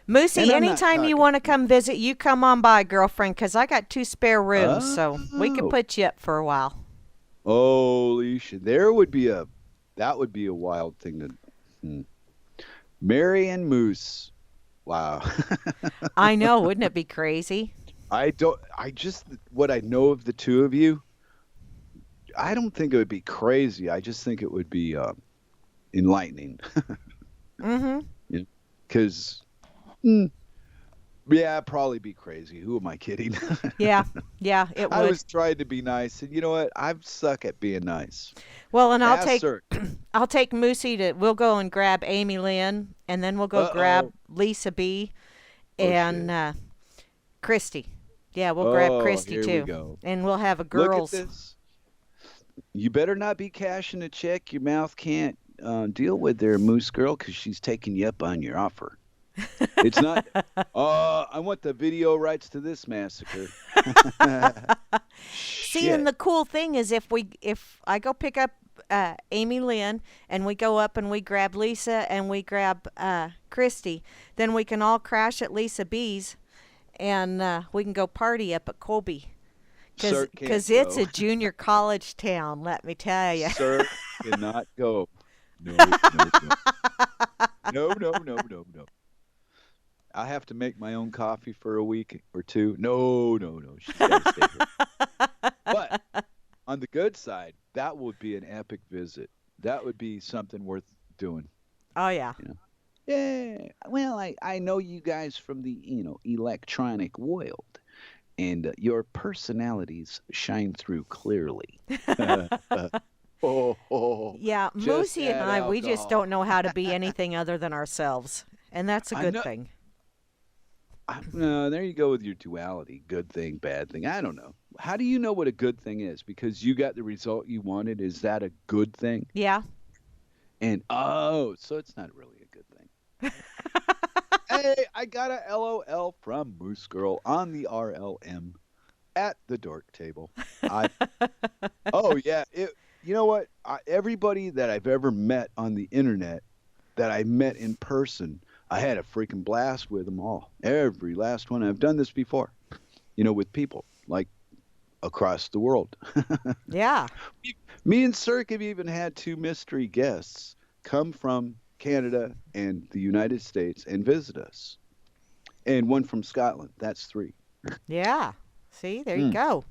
Speaker 1: Moosey, anytime you want to come visit, you come on by, girlfriend, because I got 2 spare rooms, so we can put you up for a while.
Speaker 2: Holy shit. That would be a wild thing to... Mary and Moose. Wow.
Speaker 1: I know. Wouldn't it be crazy?
Speaker 2: What I know of the two of you, I don't think it would be crazy. I just think it would be enlightening.
Speaker 1: Mm-hmm.
Speaker 2: Because... Yeah, I'd probably be crazy. Who am I kidding?
Speaker 1: Yeah, it would.
Speaker 2: I was trying to be nice, and you know what? I suck at being nice.
Speaker 1: Well, and I'll take Moosey we'll go and grab Amy Lynn, and then we'll go grab Lisa B. and Christy. Yeah, we'll grab Christy
Speaker 2: here
Speaker 1: too.
Speaker 2: We go.
Speaker 1: And we'll have a girls.
Speaker 2: Look at this. You better not be cashing a check your mouth can't deal with there, Moose Girl, because she's taking you up on your offer. It's not. I want the video rights to this massacre.
Speaker 1: See, and the cool thing is, if I go pick up Amy Lynn and we go up and we grab Lisa and we grab Christy, then we can all crash at Lisa B's, and we can go party up at Colby. Because it's a junior college town, let me tell you.
Speaker 2: Sir cannot go. No. No. I have to make my own coffee for a week or two. No. She's got to stay here. But on the good side, that would be an epic visit. That would be something worth doing.
Speaker 1: Oh, yeah.
Speaker 2: Yeah. Well, I know you guys from the, electronic world. And your personalities shine through clearly.
Speaker 1: Yeah, Moosey and I, we just don't know how to be anything other than ourselves. And that's a good thing.
Speaker 2: No, there you go with your duality. Good thing, bad thing. I don't know. How do you know what a good thing is? Because you got the result you wanted. Is that a good thing?
Speaker 1: Yeah.
Speaker 2: And so it's not really a good thing. Hey, I got a LOL from Moose Girl on the RLM at the Dork Table. I Oh yeah, you know what? Everybody that I've ever met on the internet that I met in person, I had a freaking blast with them all. Every last one. I've done this before, with people like across the world.
Speaker 1: Yeah.
Speaker 2: Me and Cirque have even had two mystery guests come from Canada and the United States and visit us, and one from Scotland. That's three.
Speaker 1: Yeah. See, there you
Speaker 2: Mm.
Speaker 1: go.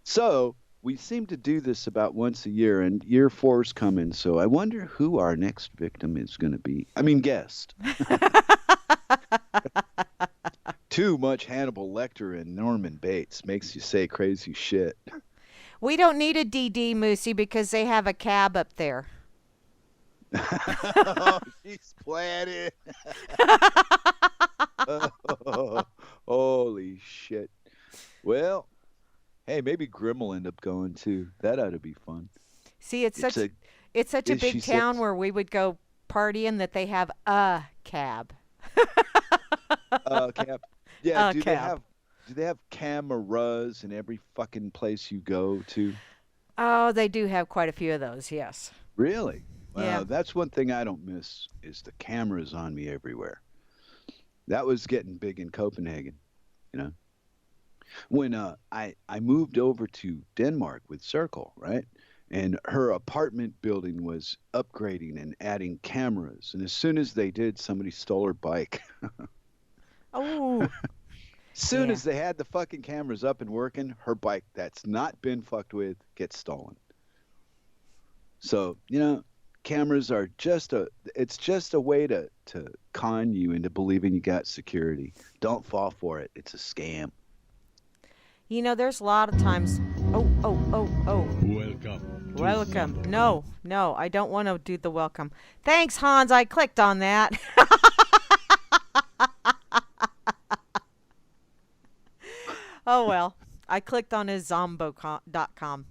Speaker 2: So we seem to do this about once a year, and year four's coming. So I wonder who our next victim is going to be. I mean, guest. Too much Hannibal Lecter and Norman Bates makes you say crazy shit.
Speaker 1: We don't need a DD, Moosey, because they have a cab up there.
Speaker 2: Oh, she's planning. Oh, holy shit. Well, hey, maybe Grim will end up going too. That ought to be fun.
Speaker 1: See, it's such a
Speaker 2: Is she
Speaker 1: big town
Speaker 2: six?
Speaker 1: where we would go partying that they have a cab.
Speaker 2: Cap. Yeah,
Speaker 1: A cab.
Speaker 2: do they have cameras in every fucking place you go to?
Speaker 1: Oh, they do have quite a few of those, yes.
Speaker 2: Really?
Speaker 1: Yeah.
Speaker 2: Well, that's one thing I don't miss is the cameras on me everywhere. That was getting big in Copenhagen, you know. When I moved over to Denmark with Circle, right? And her apartment building was upgrading and adding cameras. And as soon as they did, somebody stole her bike.
Speaker 1: Oh,
Speaker 2: Soon
Speaker 1: yeah.
Speaker 2: as they had the fucking cameras up and working, her bike that's not been fucked with gets stolen. So, cameras are it's just a way to con you into believing you got security. Don't fall for it. It's a scam.
Speaker 1: There's a lot of times. Oh, oh, oh, oh.
Speaker 3: Welcome to
Speaker 1: Welcome.
Speaker 3: Thunder.
Speaker 1: No, I don't want to do the welcome. Thanks, Hans. I clicked on that. Oh, well. I clicked on his zombo.com.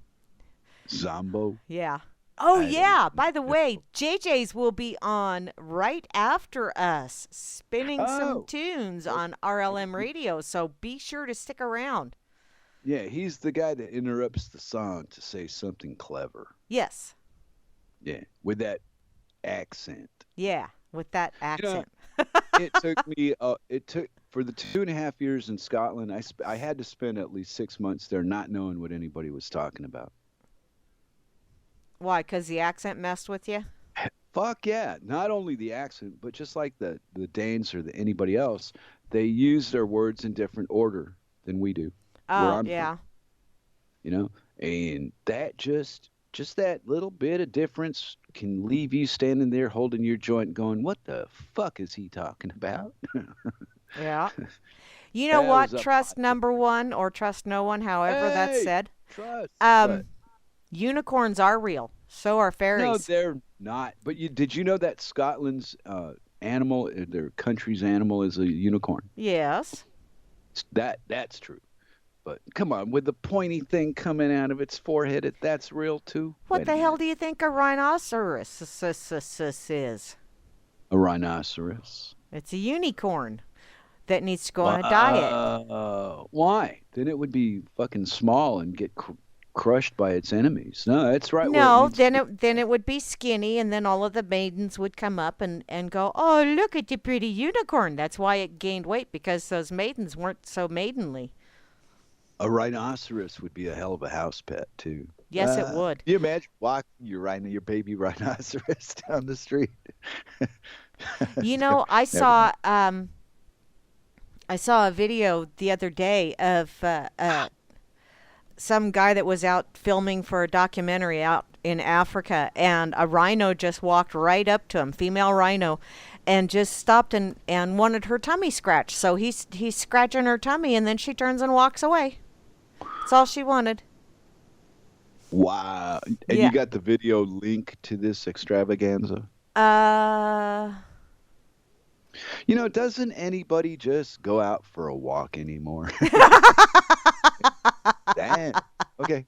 Speaker 2: Zombo.
Speaker 1: Yeah. Oh,
Speaker 2: I
Speaker 1: yeah.
Speaker 2: don't
Speaker 1: By the
Speaker 2: know.
Speaker 1: way, JJ's will be on right after us, spinning some
Speaker 2: Oh,
Speaker 1: tunes
Speaker 2: okay.
Speaker 1: on RLM radio. So be sure to stick around.
Speaker 2: Yeah, he's the guy that interrupts the song to say something clever.
Speaker 1: Yes.
Speaker 2: Yeah, with that accent.
Speaker 1: Yeah. With that
Speaker 2: You know,
Speaker 1: accent.
Speaker 2: it took me. It took for the 2.5 years in Scotland. I had to spend at least 6 months there, not knowing what anybody was talking about.
Speaker 1: Why? Because the accent messed with you?
Speaker 2: Fuck yeah! Not only the accent, but just like the Danes or anybody else, they use their words in different order than we do. Where
Speaker 1: Oh,
Speaker 2: I'm from,
Speaker 1: yeah.
Speaker 2: and that just that little bit of difference can leave you standing there holding your joint, going, "What the fuck is he talking about?"
Speaker 1: Yeah. You know
Speaker 2: That was
Speaker 1: what?
Speaker 2: a
Speaker 1: Trust
Speaker 2: pot.
Speaker 1: number one or trust no one, however that's
Speaker 2: Hey,
Speaker 1: said.
Speaker 2: trust, but
Speaker 1: Um, unicorns are real. So are
Speaker 2: no,
Speaker 1: fairies.
Speaker 2: they're not. But did you know that Scotland's animal, their country's animal, is a unicorn?
Speaker 1: Yes.
Speaker 2: That's true. But come on, with the pointy thing coming out of its forehead, that's real too.
Speaker 1: What
Speaker 2: Wait a
Speaker 1: the hell
Speaker 2: minute,
Speaker 1: do you think a rhinoceros is?
Speaker 2: a rhinoceros.
Speaker 1: It's a unicorn that needs to go on a diet.
Speaker 2: Why? Then it would be fucking small and get crushed by its enemies. No, that's right where it
Speaker 1: No,
Speaker 2: needs to
Speaker 1: then
Speaker 2: be.
Speaker 1: it would be skinny, and then all of the maidens would come up and go, "Oh, look at the pretty unicorn." That's why it gained weight, because those maidens weren't so maidenly.
Speaker 2: A rhinoceros would be a hell of a house pet too.
Speaker 1: Yes, it would.
Speaker 2: You imagine walking your baby rhinoceros down the street?
Speaker 1: You know,
Speaker 2: Never mind.
Speaker 1: I saw a video the other day of some guy that was out filming for a documentary out in Africa, and a rhino just walked right up to him, female rhino, and just stopped and wanted her tummy scratched. So he's scratching her tummy, and then she turns and walks away. That's all she wanted.
Speaker 2: Wow. And you
Speaker 1: Yeah.
Speaker 2: got the video link to this extravaganza?
Speaker 1: Uh,
Speaker 2: Doesn't anybody just go out for a walk anymore? Damn. Okay.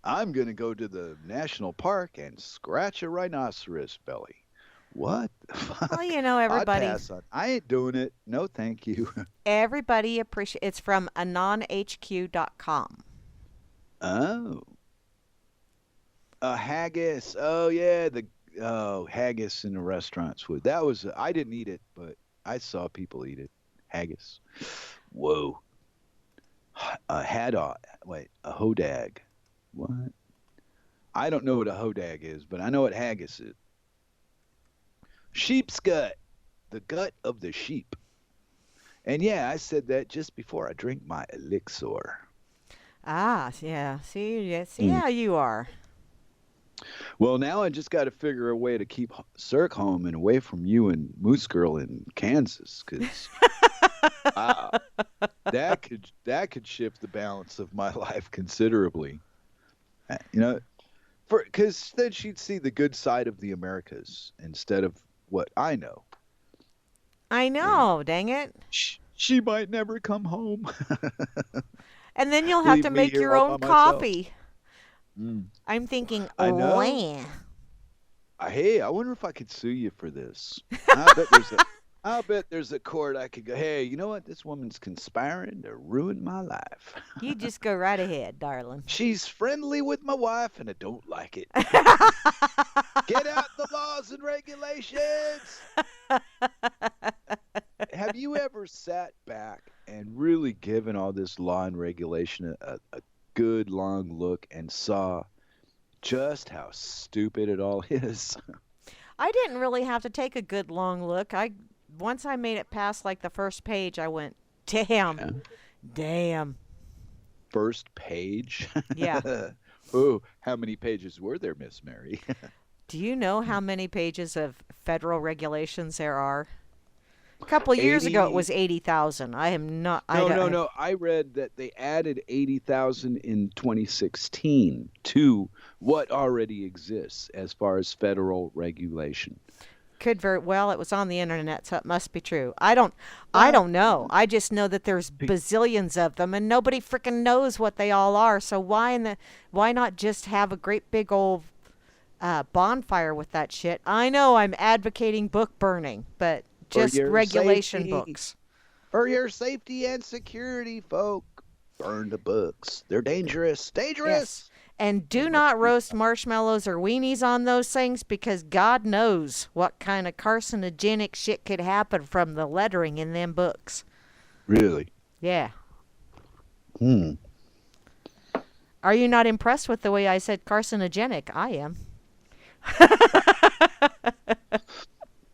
Speaker 2: I'm going to go to the national park and scratch a rhinoceros belly. What the
Speaker 1: Well,
Speaker 2: fuck? I'd
Speaker 1: everybody
Speaker 2: pass on. I ain't doing it. No, thank you.
Speaker 1: everybody appreciate it's from anonhq.com.
Speaker 2: Oh. Haggis. Oh yeah, haggis in the restaurants would. I didn't eat it, but I saw people eat it. Haggis. Whoa. A haddock. Wait, a hodag. What? I don't know what a hodag is, but I know what haggis is. Sheep's gut. The gut of the sheep. And yeah, I said that just before I drink my elixir.
Speaker 1: Ah, yeah. See how you are.
Speaker 2: Well, now I just got to figure a way to keep Cirque home and away from you and Moose Girl in Kansas, because that could shift the balance of my life considerably. Because then she'd see the good side of the Americas instead of what I know.
Speaker 1: I know, dang it.
Speaker 2: She might never come home.
Speaker 1: And then you'll have to make your own coffee. I'm thinking,
Speaker 2: I know.
Speaker 1: Land.
Speaker 2: Hey, I wonder if I could sue you for this. I'll bet there's a court I could go, hey, you know what? This woman's conspiring to ruin my life.
Speaker 1: You just go right ahead, darling.
Speaker 2: She's friendly with my wife, and I don't like it. Get out the laws and regulations. Have you ever sat back and really given all this law and regulation a good long look and saw just how stupid it all is?
Speaker 1: I didn't really have to take a good long look. Once I made it past like the first page, I went, damn.
Speaker 2: First page?
Speaker 1: Yeah.
Speaker 2: Oh, how many pages were there, Miss Mary?
Speaker 1: Do you know how many pages of federal regulations there are? A couple years ago, it was 80,000. I am not.
Speaker 2: No. I read that they added 80,000 in 2016 to what already exists as far as federal regulation.
Speaker 1: Could very well. It was on the internet, so it must be true. I don't know. I just know that there's bazillions of them, and nobody freaking knows what they all are. So why not just have a great big old bonfire with that shit? I know I'm advocating book burning, but just regulation books.
Speaker 2: For your safety and security, folk. Burn the books. They're dangerous. Dangerous!
Speaker 1: Yes. And do not roast marshmallows or weenies on those things, because God knows what kind of carcinogenic shit could happen from the lettering in them books.
Speaker 2: Really?
Speaker 1: Yeah. Are you not impressed with the way I said carcinogenic? I am.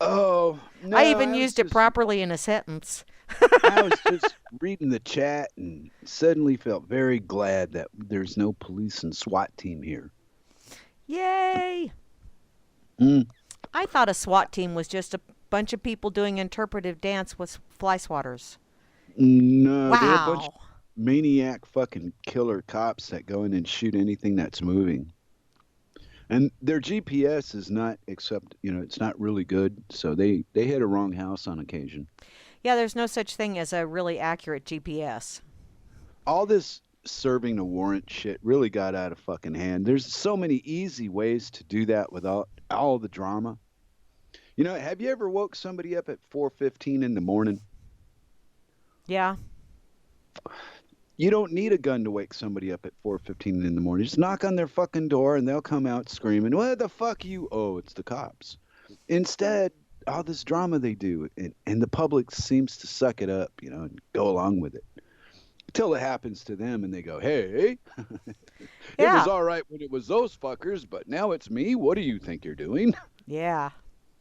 Speaker 2: Oh, no.
Speaker 1: I even used it properly in a sentence.
Speaker 2: I was just reading the chat and suddenly felt very glad that there's no police and SWAT team here.
Speaker 1: Yay! I thought a SWAT team was just a bunch of people doing interpretive dance with fly swatters.
Speaker 2: No,
Speaker 1: wow.
Speaker 2: They're a bunch of maniac fucking killer cops that go in and shoot anything that's moving. And their GPS is not it's not really good, so they hit a wrong house on occasion.
Speaker 1: Yeah, there's no such thing as a really accurate GPS.
Speaker 2: All this serving a warrant shit really got out of fucking hand. There's so many easy ways to do that without all the drama. Have you ever woke somebody up at 4:15 in the morning?
Speaker 1: Yeah.
Speaker 2: You don't need a gun to wake somebody up at 4:15 in the morning. Just knock on their fucking door and they'll come out screaming, "What the fuck you?" Oh, it's the cops. Instead, all this drama they do, and the public seems to suck it up, and go along with it. Until it happens to them and they go, "Hey, it was all right when it was those fuckers, but now it's me. What do you think you're doing?"
Speaker 1: Yeah.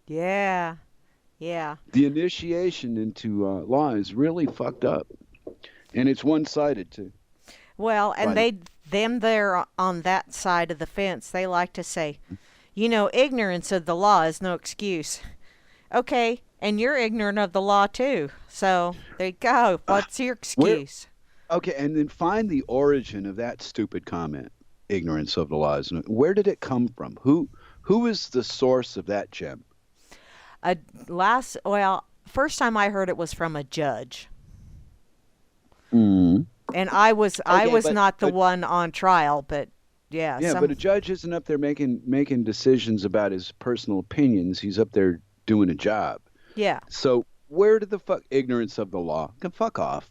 Speaker 2: The initiation into law is really fucked up. And it's one-sided, too.
Speaker 1: Well, and they're on that side of the fence. They like to say, ignorance of the law is no excuse. Okay, and you're ignorant of the law, too. So, there you go. What's your excuse?
Speaker 2: Okay, and then find the origin of that stupid comment, ignorance of the law. Where did it come from? Who is the source of that gem?
Speaker 1: first time I heard it was from a judge.
Speaker 2: Mm.
Speaker 1: And I was
Speaker 2: Okay,
Speaker 1: not the one on trial, but yeah,
Speaker 2: yeah, but a judge isn't up there making decisions about his personal opinions. He's up there doing a job.
Speaker 1: yeah.
Speaker 2: So where did the fuck ignorance of the law? Can fuck off.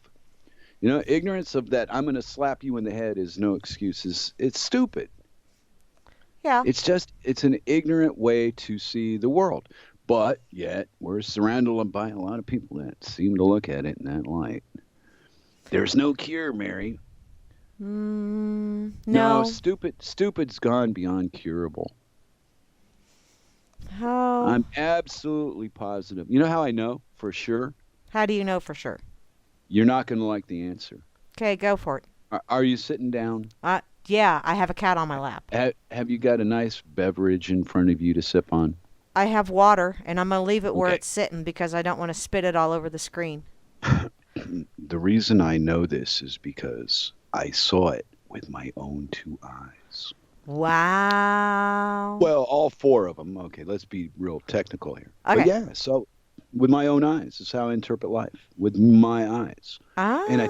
Speaker 2: You know, ignorance of that I'm going to slap you in the head is no excuses. It's stupid.
Speaker 1: Yeah.
Speaker 2: It's an ignorant way to see the world. But yet we're surrounded by a lot of people that seem to look at it in that light. There's no cure, Mary.
Speaker 1: No.
Speaker 2: No, stupid's gone beyond curable.
Speaker 1: How?
Speaker 2: I'm absolutely positive. You know how I know for sure?
Speaker 1: How do you know for sure?
Speaker 2: You're not going to like the answer.
Speaker 1: Okay, go for it.
Speaker 2: Are you sitting down?
Speaker 1: Yeah, I have a cat on my lap.
Speaker 2: Have you got a nice beverage in front of you to sip on?
Speaker 1: I have water, and I'm going to leave it where
Speaker 2: Okay.
Speaker 1: it's sitting because I don't want to spit it all over the screen.
Speaker 2: The reason I know this is because I saw it with my own two eyes.
Speaker 1: Wow.
Speaker 2: Well, all four of them. Okay, let's be real technical here.
Speaker 1: Okay.
Speaker 2: But yeah, so with my own eyes is how I interpret life, with my eyes. And I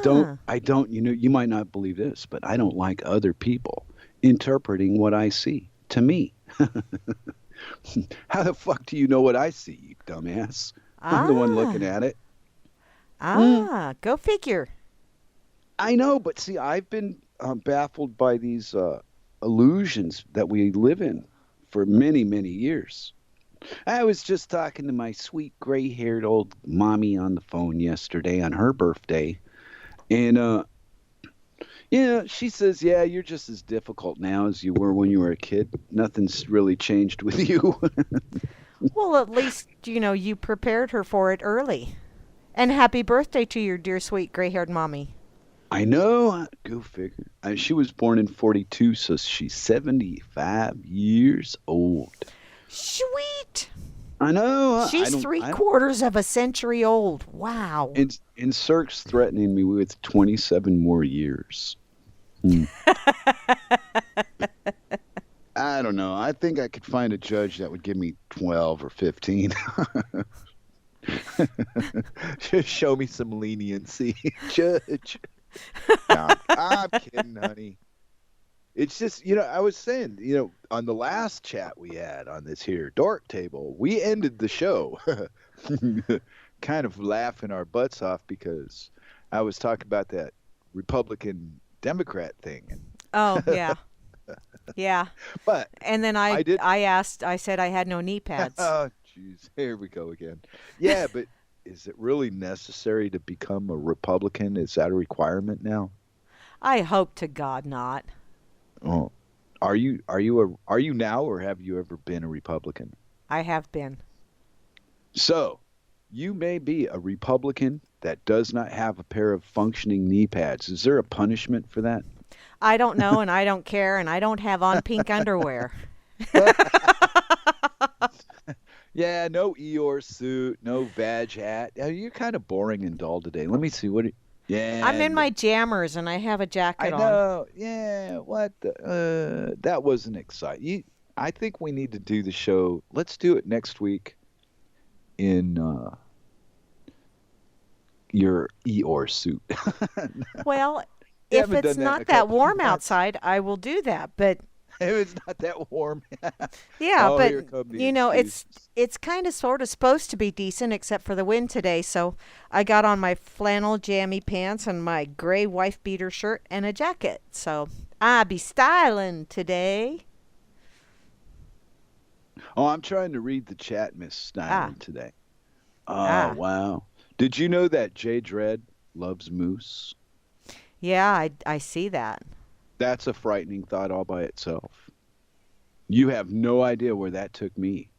Speaker 2: don't, you might not believe this, but I don't like other people interpreting what I see to me. How the fuck do you know what I see, you dumbass? I'm the one looking at it.
Speaker 1: Go figure.
Speaker 2: I know, but see, I've been baffled by these illusions that we live in for many, many years. I was just talking to my sweet gray-haired old mommy on the phone yesterday on her birthday, and she says, "Yeah, you're just as difficult now as you were when you were a kid. Nothing's really changed with you."
Speaker 1: Well, at least, you prepared her for it early. And happy birthday to your dear, sweet, gray-haired mommy.
Speaker 2: I know. Go figure. She was born in 42, so she's 75 years old.
Speaker 1: Sweet.
Speaker 2: I know.
Speaker 1: She's three-quarters of a century old. Wow.
Speaker 2: And Cirque's threatening me with 27 more years. I don't know. I think I could find a judge that would give me 12 or 15.
Speaker 3: Just show me some leniency, Judge. No, I'm kidding, honey. It's just, I was saying, on the last chat we had on this here Dork Table, we ended the show kind of laughing our butts off because I was talking about that Republican Democrat thing.
Speaker 1: Oh, yeah. Yeah.
Speaker 3: But
Speaker 1: and then I said I had no knee pads.
Speaker 3: Oh, jeez. Here we go again. Yeah, but is it really necessary to become a Republican? Is that a requirement now?
Speaker 1: I hope to God not.
Speaker 2: Oh, are you now, or have you ever been a Republican?
Speaker 1: I have been.
Speaker 2: So, you may be a Republican that does not have a pair of functioning knee pads. Is there a punishment for that?
Speaker 1: I don't know, and I don't care, and I don't have on pink underwear.
Speaker 2: Yeah, no Eeyore suit, no vag hat. You're kind of boring and dull today. Let me see. Yeah.
Speaker 1: I'm in my jammers, and I have a jacket on.
Speaker 2: I know. Yeah, what the... that wasn't exciting. I think we need to do the show. Let's do it next week in your Eeyore suit.
Speaker 1: Well, if it's not that warm outside, I will do that, but...
Speaker 2: If it's not that warm.
Speaker 1: Yeah, but it's kind of sort of supposed to be decent except for the wind today. So I got on my flannel jammy pants and my gray wife beater shirt and a jacket. So I be styling today.
Speaker 2: Oh, I'm trying to read the chat, Miss Styling, today. Oh, wow. Did you know that Jay Dredd loves moose?
Speaker 1: Yeah, I see that.
Speaker 2: That's a frightening thought all by itself. You have no idea where that took me.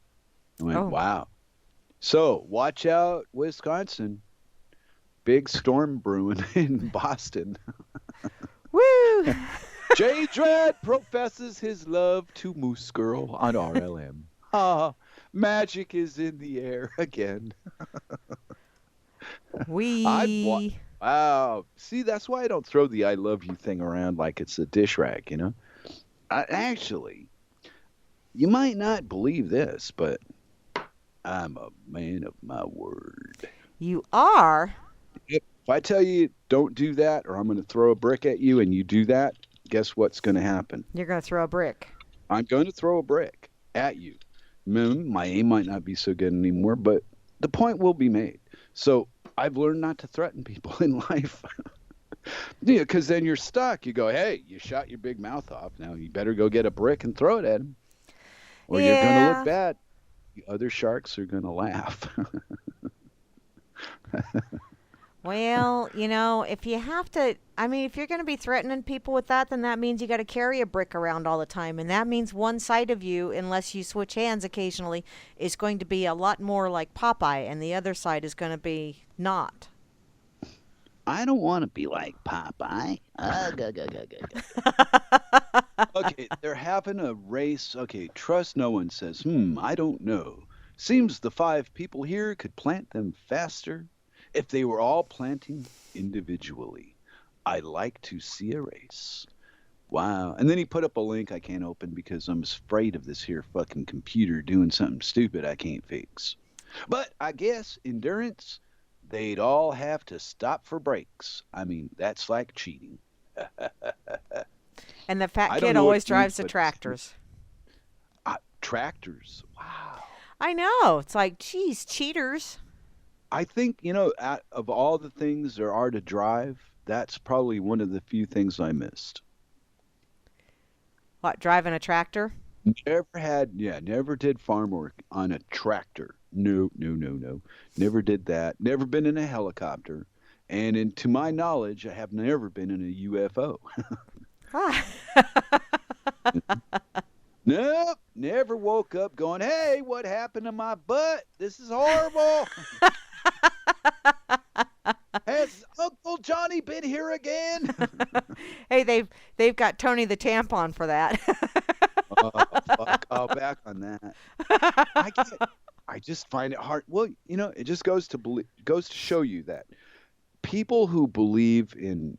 Speaker 2: I went, wow. So, watch out, Wisconsin. Big storm brewing in Boston.
Speaker 1: Woo!
Speaker 2: Jay Dredd professes his love to Moose Girl on RLM. Magic is in the air again. Wow. See, that's why I don't throw the I love you thing around like it's a dish rag, Actually, you might not believe this, but I'm a man of my word.
Speaker 1: You are?
Speaker 2: If I tell you don't do that, or I'm going to throw a brick at you, and you do that, guess what's going to happen?
Speaker 1: You're going to throw a brick.
Speaker 2: I'm going to throw a brick at you. My aim might not be so good anymore, but the point will be made. So I've learned not to threaten people in life. Yeah, because then you're stuck. You go, hey, you shot your big mouth off. Now you better go get a brick and throw it at him, or you're going to look bad. The other sharks are going to laugh.
Speaker 1: Well, if you have to, if you're going to be threatening people with that, then that means you got to carry a brick around all the time. And that means one side of you, unless you switch hands occasionally, is going to be a lot more like Popeye, and the other side is going to be not.
Speaker 2: I don't want to be like Popeye. Okay, they're having a race. Okay, trust no one says, I don't know. Seems the 5 people here could plant them faster if they were all planting individually. I like to see a race. Wow. And then he put up a link I can't open because I'm afraid of this here fucking computer doing something stupid I can't fix. But I guess endurance, they'd all have to stop for breaks. That's like cheating.
Speaker 1: And the fat kid always drives the tractors.
Speaker 2: Tractors? Wow.
Speaker 1: I know. It's like, geez, cheaters.
Speaker 2: I think, out of all the things there are to drive, that's probably one of the few things I missed.
Speaker 1: What, driving a tractor?
Speaker 2: Never did farm work on a tractor. No. Never did that. Never been in a helicopter. And to my knowledge, I have never been in a UFO. Nope, never woke up going, hey, what happened to my butt? This is horrible. Has Uncle Johnny been here again?
Speaker 1: Hey, they've got Tony the tampon for that.
Speaker 2: Oh, fuck. Oh, back on that. I just find it hard. Well, it just goes to show you that people who believe in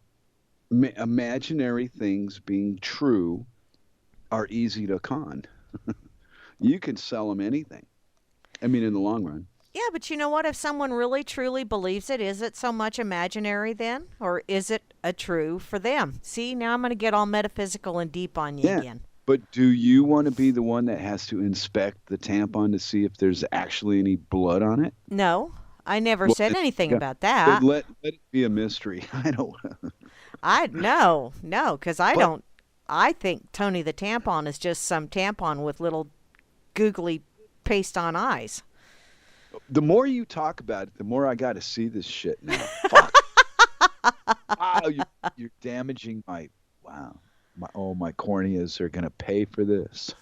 Speaker 2: imaginary things being true are easy to con. You can sell them anything. In the long run.
Speaker 1: Yeah, but you know what? If someone really truly believes it, is it so much imaginary then? Or is it a true for them? See, now I'm going to get all metaphysical and deep on you again.
Speaker 2: But do you want to be the one that has to inspect the tampon to see if there's actually any blood on it?
Speaker 1: No, I never said anything about that.
Speaker 2: Let it be a mystery. I don't.
Speaker 1: No, because I think Tony the tampon is just some tampon with little googly paste on eyes.
Speaker 2: The more you talk about it, the more I got to see this shit now. Fuck. Wow, you're damaging my. Wow. My corneas are going to pay for this.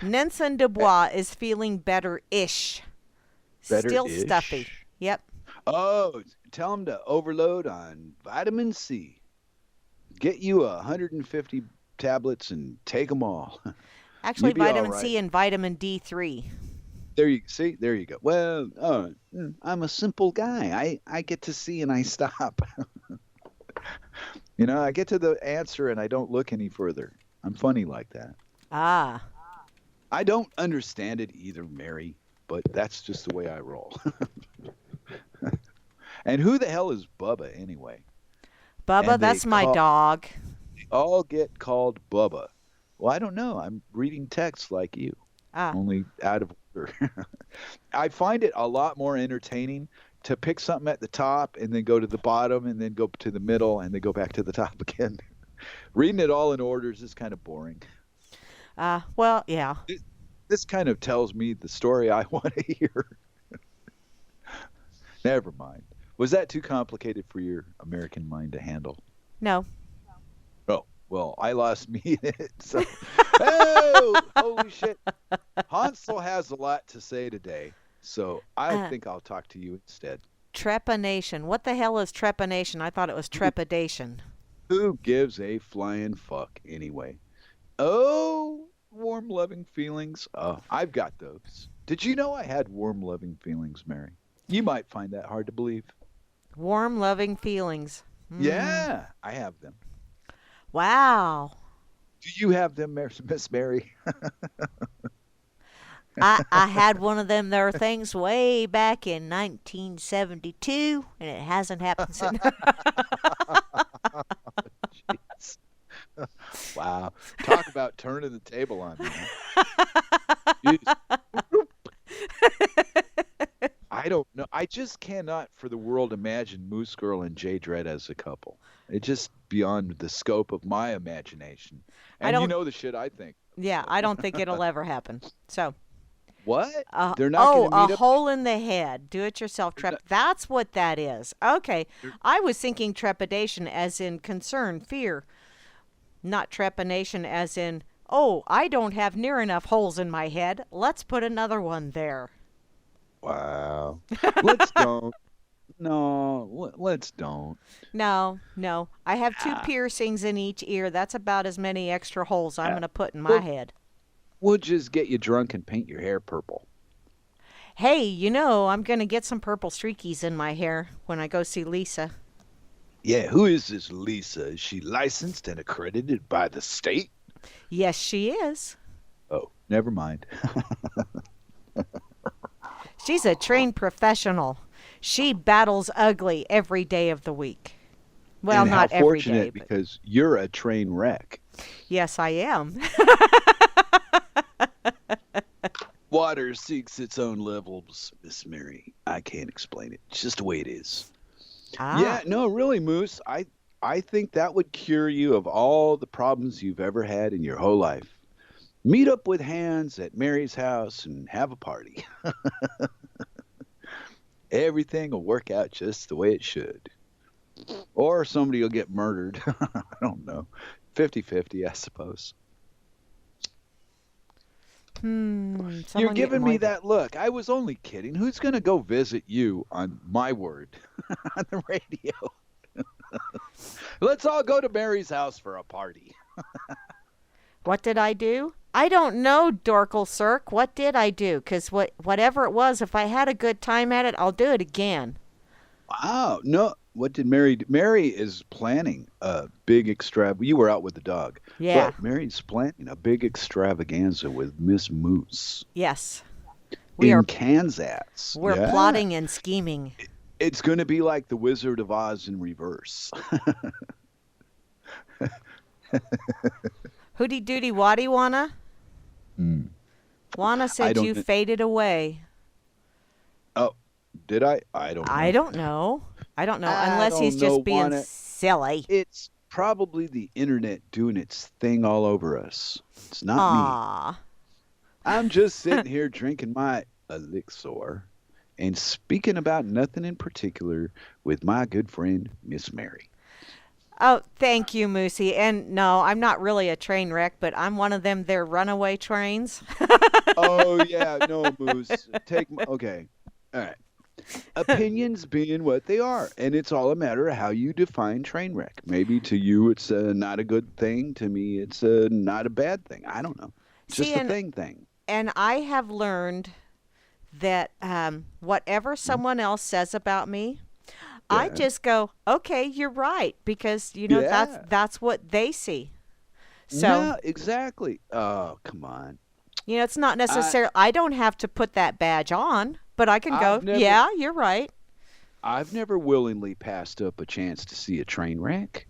Speaker 1: Nelson Dubois is feeling better-ish. Still stuffy. Yep.
Speaker 2: Oh, tell him to overload on vitamin C. Get you 150 tablets and take them all.
Speaker 1: Actually, vitamin C and vitamin D3.
Speaker 2: There you go. Well, I'm a simple guy. I get to see and I stop. I get to the answer and I don't look any further. I'm funny like that. I don't understand it either, Mary, but that's just the way I roll. And who the hell is Bubba anyway?
Speaker 1: Bubba, that's my dog.
Speaker 2: They all get called Bubba. Well, I don't know. I'm reading text like you. Only out of order. I find it a lot more entertaining to pick something at the top and then go to the bottom and then go to the middle and then go back to the top again. Reading it all in order is just kind of boring.
Speaker 1: Well, yeah.
Speaker 2: This kind of tells me the story I want to hear. Never mind. Was that too complicated for your American mind to handle?
Speaker 1: No.
Speaker 2: Oh, well, I lost me in it. So. Oh, holy shit. Hansel has a lot to say today. So I think I'll talk to you instead.
Speaker 1: Trepanation. What the hell is trepanation? I thought it was trepidation.
Speaker 2: Who gives a flying fuck anyway? Oh, warm, loving feelings. I've got those. Did you know I had warm, loving feelings, Mary? You might find that hard to believe.
Speaker 1: Warm, loving feelings.
Speaker 2: Yeah, I have them.
Speaker 1: Wow.
Speaker 2: Do you have them, Miss Mary?
Speaker 1: I had one of them there things way back in 1972, and it hasn't happened since.
Speaker 3: Jeez. Wow. Talk about turning the table on me. Jeez. I don't know. I just cannot for the world imagine Moose Girl and Jay Dredd as a couple. It's just beyond the scope of my imagination. And you know the shit I think.
Speaker 1: Yeah, I don't think it'll ever happen. So.
Speaker 3: What? They're not going to meet
Speaker 1: a
Speaker 3: up?
Speaker 1: hole in the head. Do-it-yourself That's what that is. Okay. I was thinking trepidation as in concern, fear. Not trepidation as in, oh, I don't have near enough holes in my head. Let's put another one there.
Speaker 3: Wow. Let's don't. No, let's don't.
Speaker 1: No. I have 2 piercings in each ear. That's about as many extra holes I'm going to put in my head.
Speaker 3: We'll just get you drunk and paint your hair purple.
Speaker 1: Hey, I'm going to get some purple streakies in my hair when I go see Lisa.
Speaker 3: Yeah, who is this Lisa? Is she licensed and accredited by the state?
Speaker 1: Yes, she is.
Speaker 3: Oh, never mind.
Speaker 1: She's a trained professional. She battles ugly every day of the week. Well,
Speaker 3: and
Speaker 1: not
Speaker 3: how
Speaker 1: every day.
Speaker 3: Fortunate because you're a train wreck.
Speaker 1: Yes, I am.
Speaker 2: Water seeks its own levels, Miss Mary. I can't explain it. It's just the way it is.
Speaker 3: Yeah, no, really, Moose. I think that would cure you of all the problems you've ever had in your whole life. Meet up with Hans at Mary's house and have a party. Everything will work out just the way it should. Or somebody will get murdered. I don't know. 50-50, I suppose. You're giving me that look. I was only kidding. Who's going to go visit you on my word on the radio? Let's all go to Mary's house for a party.
Speaker 1: What did I do? I don't know, Dorkle Cirque. What did I do? Because whatever it was, if I had a good time at it, I'll do it again.
Speaker 3: Wow. No. What did Mary do? Mary is planning a big You were out with the dog.
Speaker 1: Yeah.
Speaker 3: But Mary's planning a big extravaganza with Miss Moose.
Speaker 1: Yes.
Speaker 3: In Kansas.
Speaker 1: We're plotting and scheming.
Speaker 3: It's going to be like the Wizard of Oz in reverse.
Speaker 1: Hooty doody waddy wanna? Wanna said you faded away.
Speaker 3: Oh, did I? I don't know.
Speaker 1: I don't know. Unless he's just being silly.
Speaker 3: It's probably the internet doing its thing all over us. It's not me. I'm just sitting here drinking my elixir and speaking about nothing in particular with my good friend, Miss Mary.
Speaker 1: Oh, thank you, Moosey. And no, I'm not really a train wreck, but I'm one of them there runaway trains.
Speaker 3: Oh, yeah. No, Moose. Okay. All right. Opinions being what they are, and it's all a matter of how you define train wreck. Maybe to you it's not a good thing. To me, it's not a bad thing. I don't know. Just a thing.
Speaker 1: And I have learned that whatever someone else says about me, I just go, okay, you're right, because that's what they see. So
Speaker 3: yeah, exactly. Oh, come on.
Speaker 1: It's not necessarily. I don't have to put that badge on. But I can go, yeah, you're right.
Speaker 3: I've never willingly passed up a chance to see a train wreck.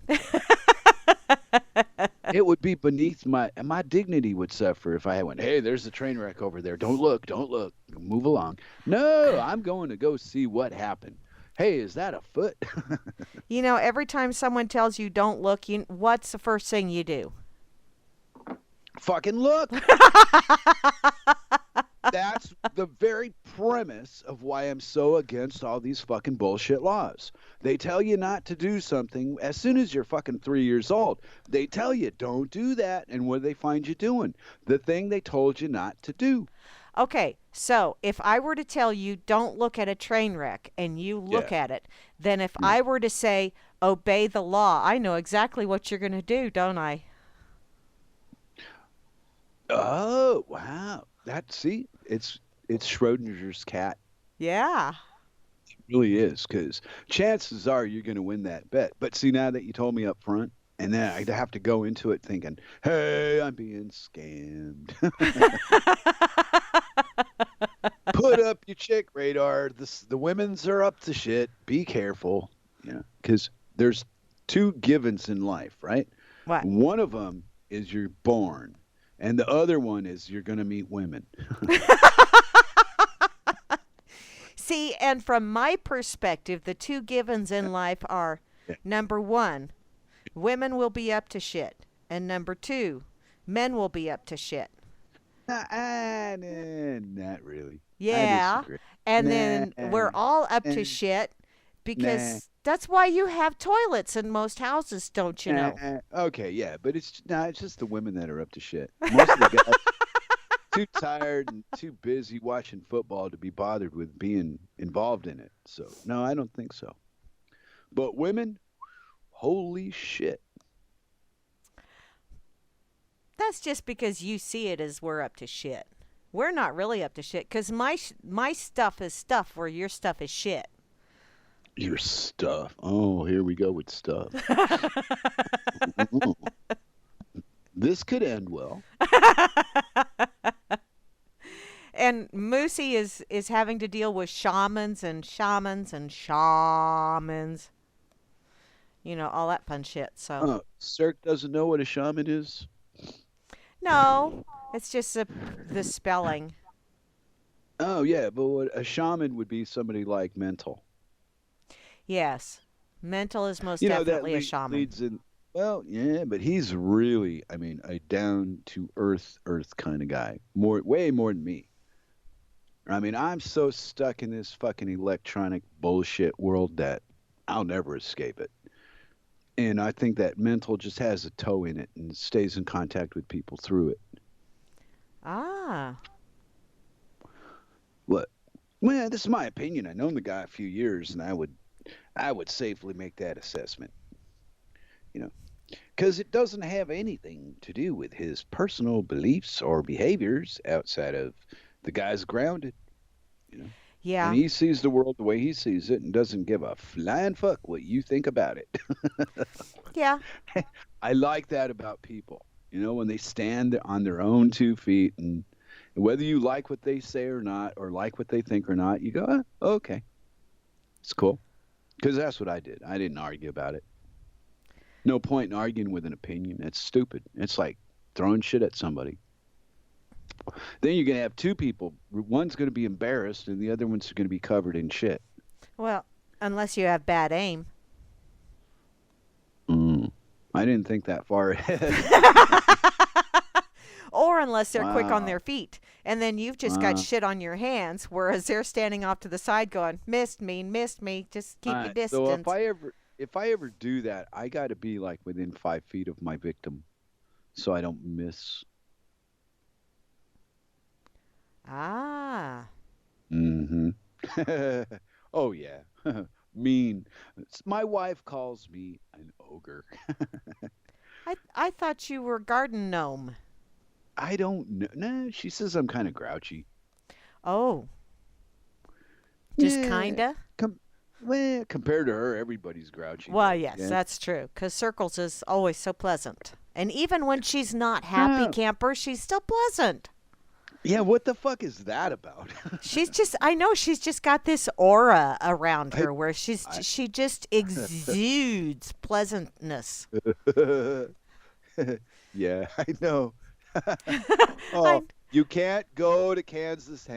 Speaker 3: It would be beneath my dignity would suffer if I went, hey, there's a train wreck over there. Don't look. Move along. No, I'm going to go see what happened. Hey, is that a foot?
Speaker 1: Every time someone tells you don't look, what's the first thing you do?
Speaker 3: Fucking look. That's the very premise of why I'm so against all these fucking bullshit laws. They tell you not to do something as soon as you're fucking 3 years old. They tell you, don't do that. And what do they find you doing? The thing they told you not to do.
Speaker 1: Okay, so if I were to tell you don't look at a train wreck and you look at it, then if I were to say obey the law, I know exactly what you're going to do, don't I?
Speaker 3: Oh, wow. It's Schrodinger's cat.
Speaker 1: Yeah.
Speaker 3: It really is, because chances are you're going to win that bet. But see, now that you told me up front, and then I have to go into it thinking, hey, I'm being scammed.
Speaker 2: Put up your chick radar. The women's are up to shit. Be careful. Because there's two givens in life, right?
Speaker 1: What?
Speaker 2: One of them is you're born, and the other one is you're going to meet women.
Speaker 1: See, and from my perspective, the two givens in life are, number one, women will be up to shit. And number two, men will be up to shit.
Speaker 2: Not really.
Speaker 1: Yeah. And then we're all up to shit because that's why you have toilets in most houses, don't you know?
Speaker 2: Okay, yeah, but it's just the women that are up to shit. Most of the guys too tired and too busy watching football to be bothered with being involved in it. So, no, I don't think so. But women, holy shit.
Speaker 1: That's just because you see it as we're up to shit. We're not really up to shit because my stuff is stuff where your stuff is shit.
Speaker 2: Your stuff. Oh, here we go with stuff. This could end well.
Speaker 1: And Moosey is having to deal with shamans. You know, all that fun shit. So
Speaker 2: Cirque doesn't know what a shaman is?
Speaker 1: No, it's just the spelling.
Speaker 2: Oh, yeah, but a shaman would be somebody like Mental.
Speaker 1: Yes. Mental is most definitely a shaman.
Speaker 2: Leads in, well, yeah, but he's really, a down-to-earth kind of guy. Way more than me. I'm so stuck in this fucking electronic bullshit world that I'll never escape it. And I think that Mental just has a toe in it and stays in contact with people through it.
Speaker 1: Ah.
Speaker 2: What? Well, this is my opinion. I've known the guy a few years, and I would safely make that assessment. Because it doesn't have anything to do with his personal beliefs or behaviors outside of the guy's grounded.
Speaker 1: Yeah.
Speaker 2: And he sees the world the way he sees it and doesn't give a flying fuck what you think about it.
Speaker 1: Yeah.
Speaker 2: I like that about people. When they stand on their own 2 feet, and whether you like what they say or not, or like what they think or not, you go, okay. It's cool. Because that's what I did. I didn't argue about it. No point in arguing with an opinion. It's stupid. It's like throwing shit at somebody. Then you're going to have two people. One's going to be embarrassed, and the other one's going to be covered in shit.
Speaker 1: Well, unless you have bad aim.
Speaker 2: I didn't think that far ahead.
Speaker 1: Or unless they're quick on their feet. And then you've just got shit on your hands, whereas they're standing off to the side going, missed me, just keep your distance.
Speaker 2: So if I ever do that, I got to be like within 5 feet of my victim so I don't miss.
Speaker 1: Ah.
Speaker 2: Mm-hmm. Oh, yeah. Mean. My wife calls me an ogre.
Speaker 1: I thought you were garden gnome.
Speaker 2: I don't know. No, she says I'm kind of grouchy.
Speaker 1: Oh. Just kinda?
Speaker 2: Well, compared to her, everybody's grouchy.
Speaker 1: Well, yes, that's true. Because Circles is always so pleasant. And even when she's not happy camper, she's still pleasant.
Speaker 2: Yeah, what the fuck is that about?
Speaker 1: She's just got this aura around her where she just exudes pleasantness.
Speaker 2: Yeah, I know. You can't go to Kansas,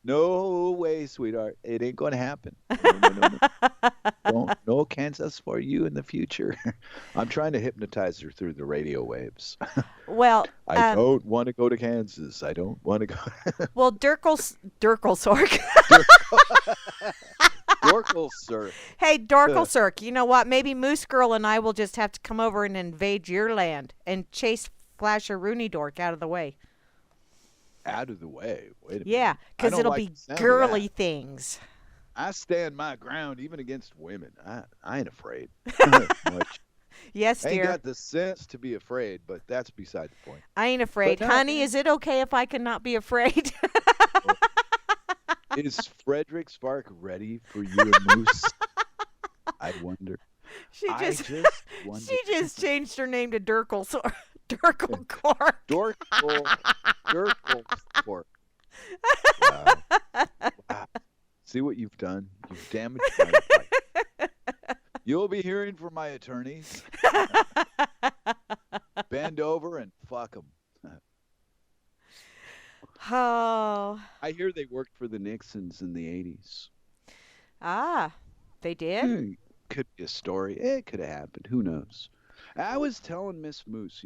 Speaker 2: No way, sweetheart. It ain't going to happen. No. No Kansas for you in the future. I'm trying to hypnotize her through the radio waves.
Speaker 1: Well,
Speaker 2: I don't want to go to Kansas. I don't want to go.
Speaker 1: Well, Dorkelsork.
Speaker 2: Dorkelsork.
Speaker 1: Hey, Dorkelsork, you know what? Maybe Moose Girl and I will just have to come over and invade your land and chase Flasher Rooney Dork out of the way.
Speaker 2: Out of the way? Wait a minute.
Speaker 1: Yeah, because it'll be girly things.
Speaker 2: I stand my ground even against women. I ain't afraid.
Speaker 1: Yes, dear.
Speaker 2: I ain't got the sense to be afraid, but that's beside the point.
Speaker 1: I ain't afraid. Honey, is it okay if I cannot be afraid?
Speaker 2: Is Frederick Spark ready for you and Moose? I wonder.
Speaker 1: She just changed her name to Dorkelsork. Dorkelcork.
Speaker 2: Dorkelcork. Wow.
Speaker 3: See what you've done? You've damaged my life. You'll be hearing from my attorneys. Bend over and fuck them.
Speaker 1: Oh.
Speaker 2: I hear they worked for the Nixons in the 80s.
Speaker 1: Ah, they did?
Speaker 2: Could be a story. It could have happened. Who knows? I was telling Miss Moose,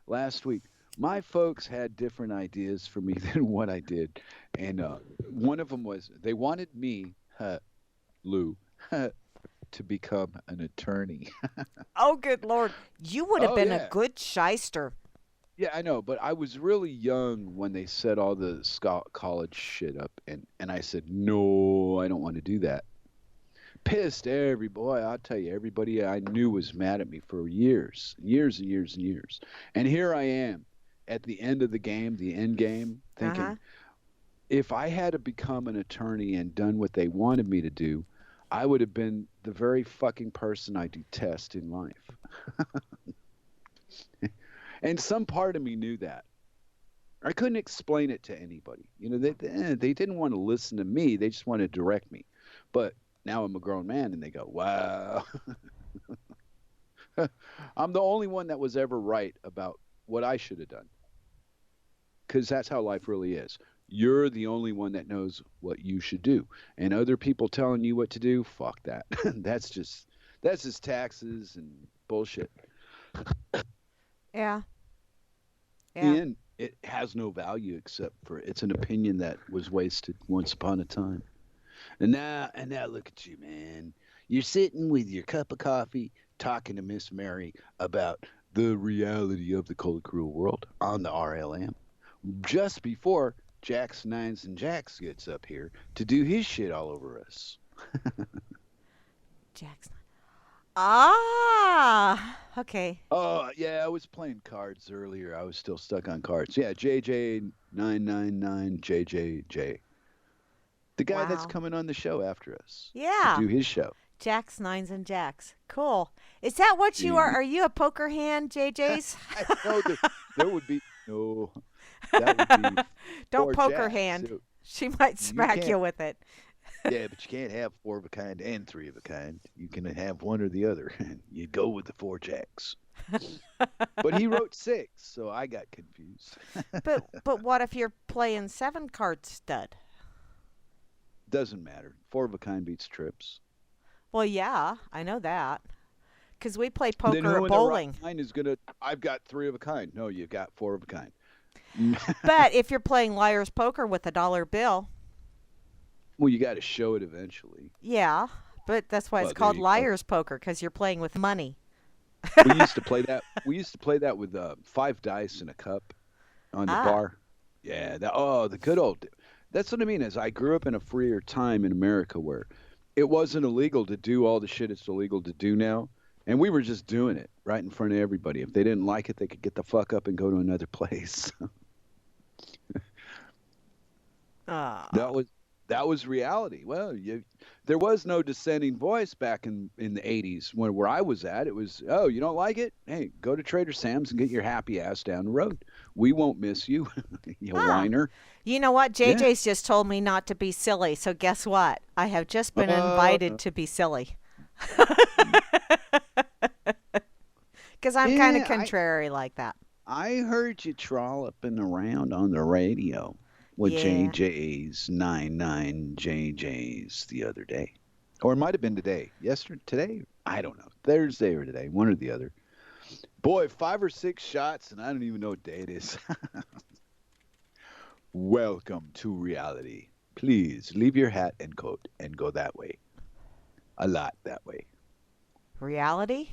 Speaker 2: last week, my folks had different ideas for me than what I did. And one of them was they wanted me, Lou, to become an attorney.
Speaker 1: Oh, good Lord. You would have been a good shyster.
Speaker 2: Yeah, I know, but I was really young when they set all the college shit up, and I said, no, I don't want to do that. Pissed I'll tell you, everybody I knew was mad at me for years and years. And here I am at the end of the game, the end game, thinking, if I had to become an attorney and done what they wanted me to do, I would have been the very fucking person I detest in life. And some part of me knew that. I couldn't explain it to anybody. They didn't want to listen to me. They just wanted to direct me. But now I'm a grown man, and they go, wow. I'm the only one that was ever right about what I should have done. Because that's how life really is. You're the only one that knows what you should do. And other people telling you what to do, fuck that. That's just taxes and bullshit.
Speaker 1: Yeah.
Speaker 2: And it has no value except for it's an opinion that was wasted once upon a time. And now look at you, man. You're sitting with your cup of coffee talking to Miss Mary about the reality of the cold, cruel world on the RLM. Just before Jax Nines and Jax gets up here to do his shit all over us.
Speaker 1: Jax. Ah, okay.
Speaker 2: Oh, yeah, I was playing cards earlier. I was still stuck on cards. Yeah, JJ999JJJ. The guy that's coming on the show after us.
Speaker 1: Yeah.
Speaker 2: To do his show.
Speaker 1: Jax, Nines, and Jax. Cool. Is that what you are? Are you a poker hand, JJ's?
Speaker 2: No, there would be no. That would be
Speaker 1: Don't poker
Speaker 2: Jacks.
Speaker 1: hand. She might smack you with it.
Speaker 2: Yeah, but you can't have 4 of a kind and 3 of a kind. You can have one or the other. You go with the 4 jacks. But he wrote 6, so I got confused.
Speaker 1: But what if you're playing 7 card stud?
Speaker 2: Doesn't matter. 4 of a kind beats trips.
Speaker 1: Well, yeah, I know that. Because we play poker at bowling.
Speaker 2: Mine is gonna. I've got 3 of a kind. No, you got 4 of a kind.
Speaker 1: But if you're playing liar's poker with a dollar bill.
Speaker 2: Well, you got to show it eventually.
Speaker 1: Yeah, but that's why it's called liar's poker, because you're playing with money.
Speaker 2: We used to play that. We used to play that with 5 dice in a cup on the bar. Yeah. The good old. That's what I mean. Is I grew up in a freer time in America where it wasn't illegal to do all the shit it's illegal to do now, and we were just doing it right in front of everybody. If they didn't like it, they could get the fuck up and go to another place. That was reality. Well, there was no dissenting voice back in the 80s where I was at. It was, oh, you don't like it? Hey, go to Trader Sam's and get your happy ass down the road. We won't miss you, you whiner.
Speaker 1: You know what? JJ's just told me not to be silly. So guess what? I have just been invited to be silly. Because I'm kind of contrary like that.
Speaker 2: I heard you trolloping around on the radio. With JJ's 99JJ's the other day. Or it might have been today. Today? I don't know. Thursday or today. One or the other. Boy, 5 or 6 shots, and I don't even know what day it is. Welcome to reality. Please leave your hat and coat and go that way. A lot that way.
Speaker 1: Reality?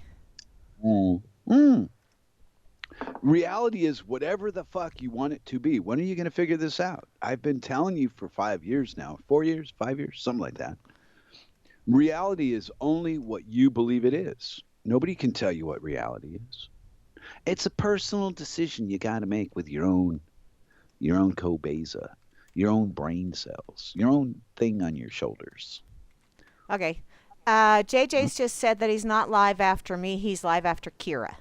Speaker 2: Reality is whatever the fuck you want it to be. When are you going to figure this out? I've been telling you for 5 years now. 4 years, 5 years, something like that. Reality is only what you believe it is. Nobody can tell you what reality is. It's a personal decision you got to make with your own cobeza, your own brain cells, your own thing on your shoulders.
Speaker 1: Okay. JJ's just said that he's not live after me. He's live after Kira.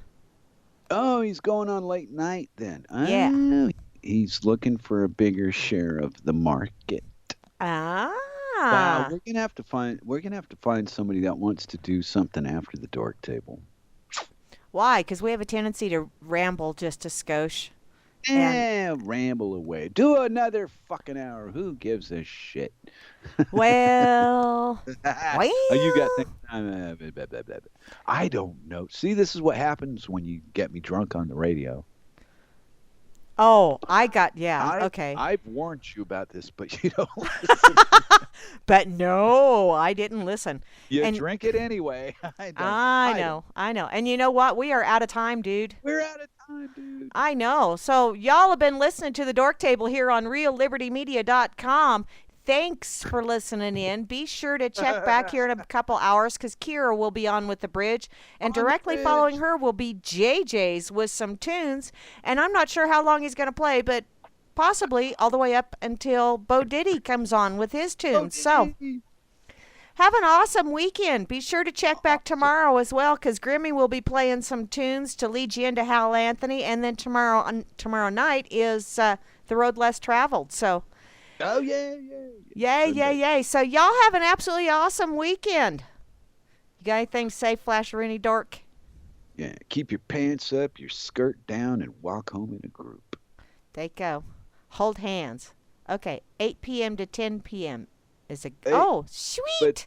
Speaker 2: Oh, he's going on late night then.
Speaker 1: Yeah.
Speaker 2: He's looking for a bigger share of the market.
Speaker 1: Ah. Ah.
Speaker 2: we're gonna have to find somebody that wants to do something after the Dork Table.
Speaker 1: Why? Because we have a tendency to ramble just a skosh. And
Speaker 2: Ramble away. Do another fucking hour. Who gives a shit?
Speaker 1: well,
Speaker 2: You got things. I don't know. See, this is what happens when you get me drunk on the radio.
Speaker 1: Oh, okay.
Speaker 2: I've warned you about this, but you don't listen.
Speaker 1: But no, I didn't listen.
Speaker 2: You
Speaker 1: And
Speaker 2: drink it anyway.
Speaker 1: I know. And you know what? We are out of time, dude.
Speaker 2: We're out of time, dude.
Speaker 1: I know. So y'all have been listening to the Dork Table here on reallibertymedia.com. Thanks for listening in. Be sure to check back here in a couple hours because Kira will be on with the bridge. And directly following her will be JJ's with some tunes. And I'm not sure how long he's going to play, but possibly all the way up until Bo Diddy comes on with his tunes. So have an awesome weekend. Be sure to check back tomorrow as well because Grimmy will be playing some tunes to lead you into Hal Anthony. And then tomorrow night is The Road Less Traveled. So.
Speaker 2: Oh, yeah.
Speaker 1: Yay. So y'all have an absolutely awesome weekend. You got anything to say, Flash Rooney Dork?
Speaker 2: Yeah, keep your pants up, your skirt down, and walk home in a group.
Speaker 1: There you go. Hold hands. Okay, 8 p.m. to 10 p.m. is
Speaker 2: Hey,
Speaker 1: oh, sweet.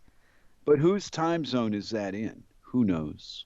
Speaker 2: But whose time zone is that in? Who knows?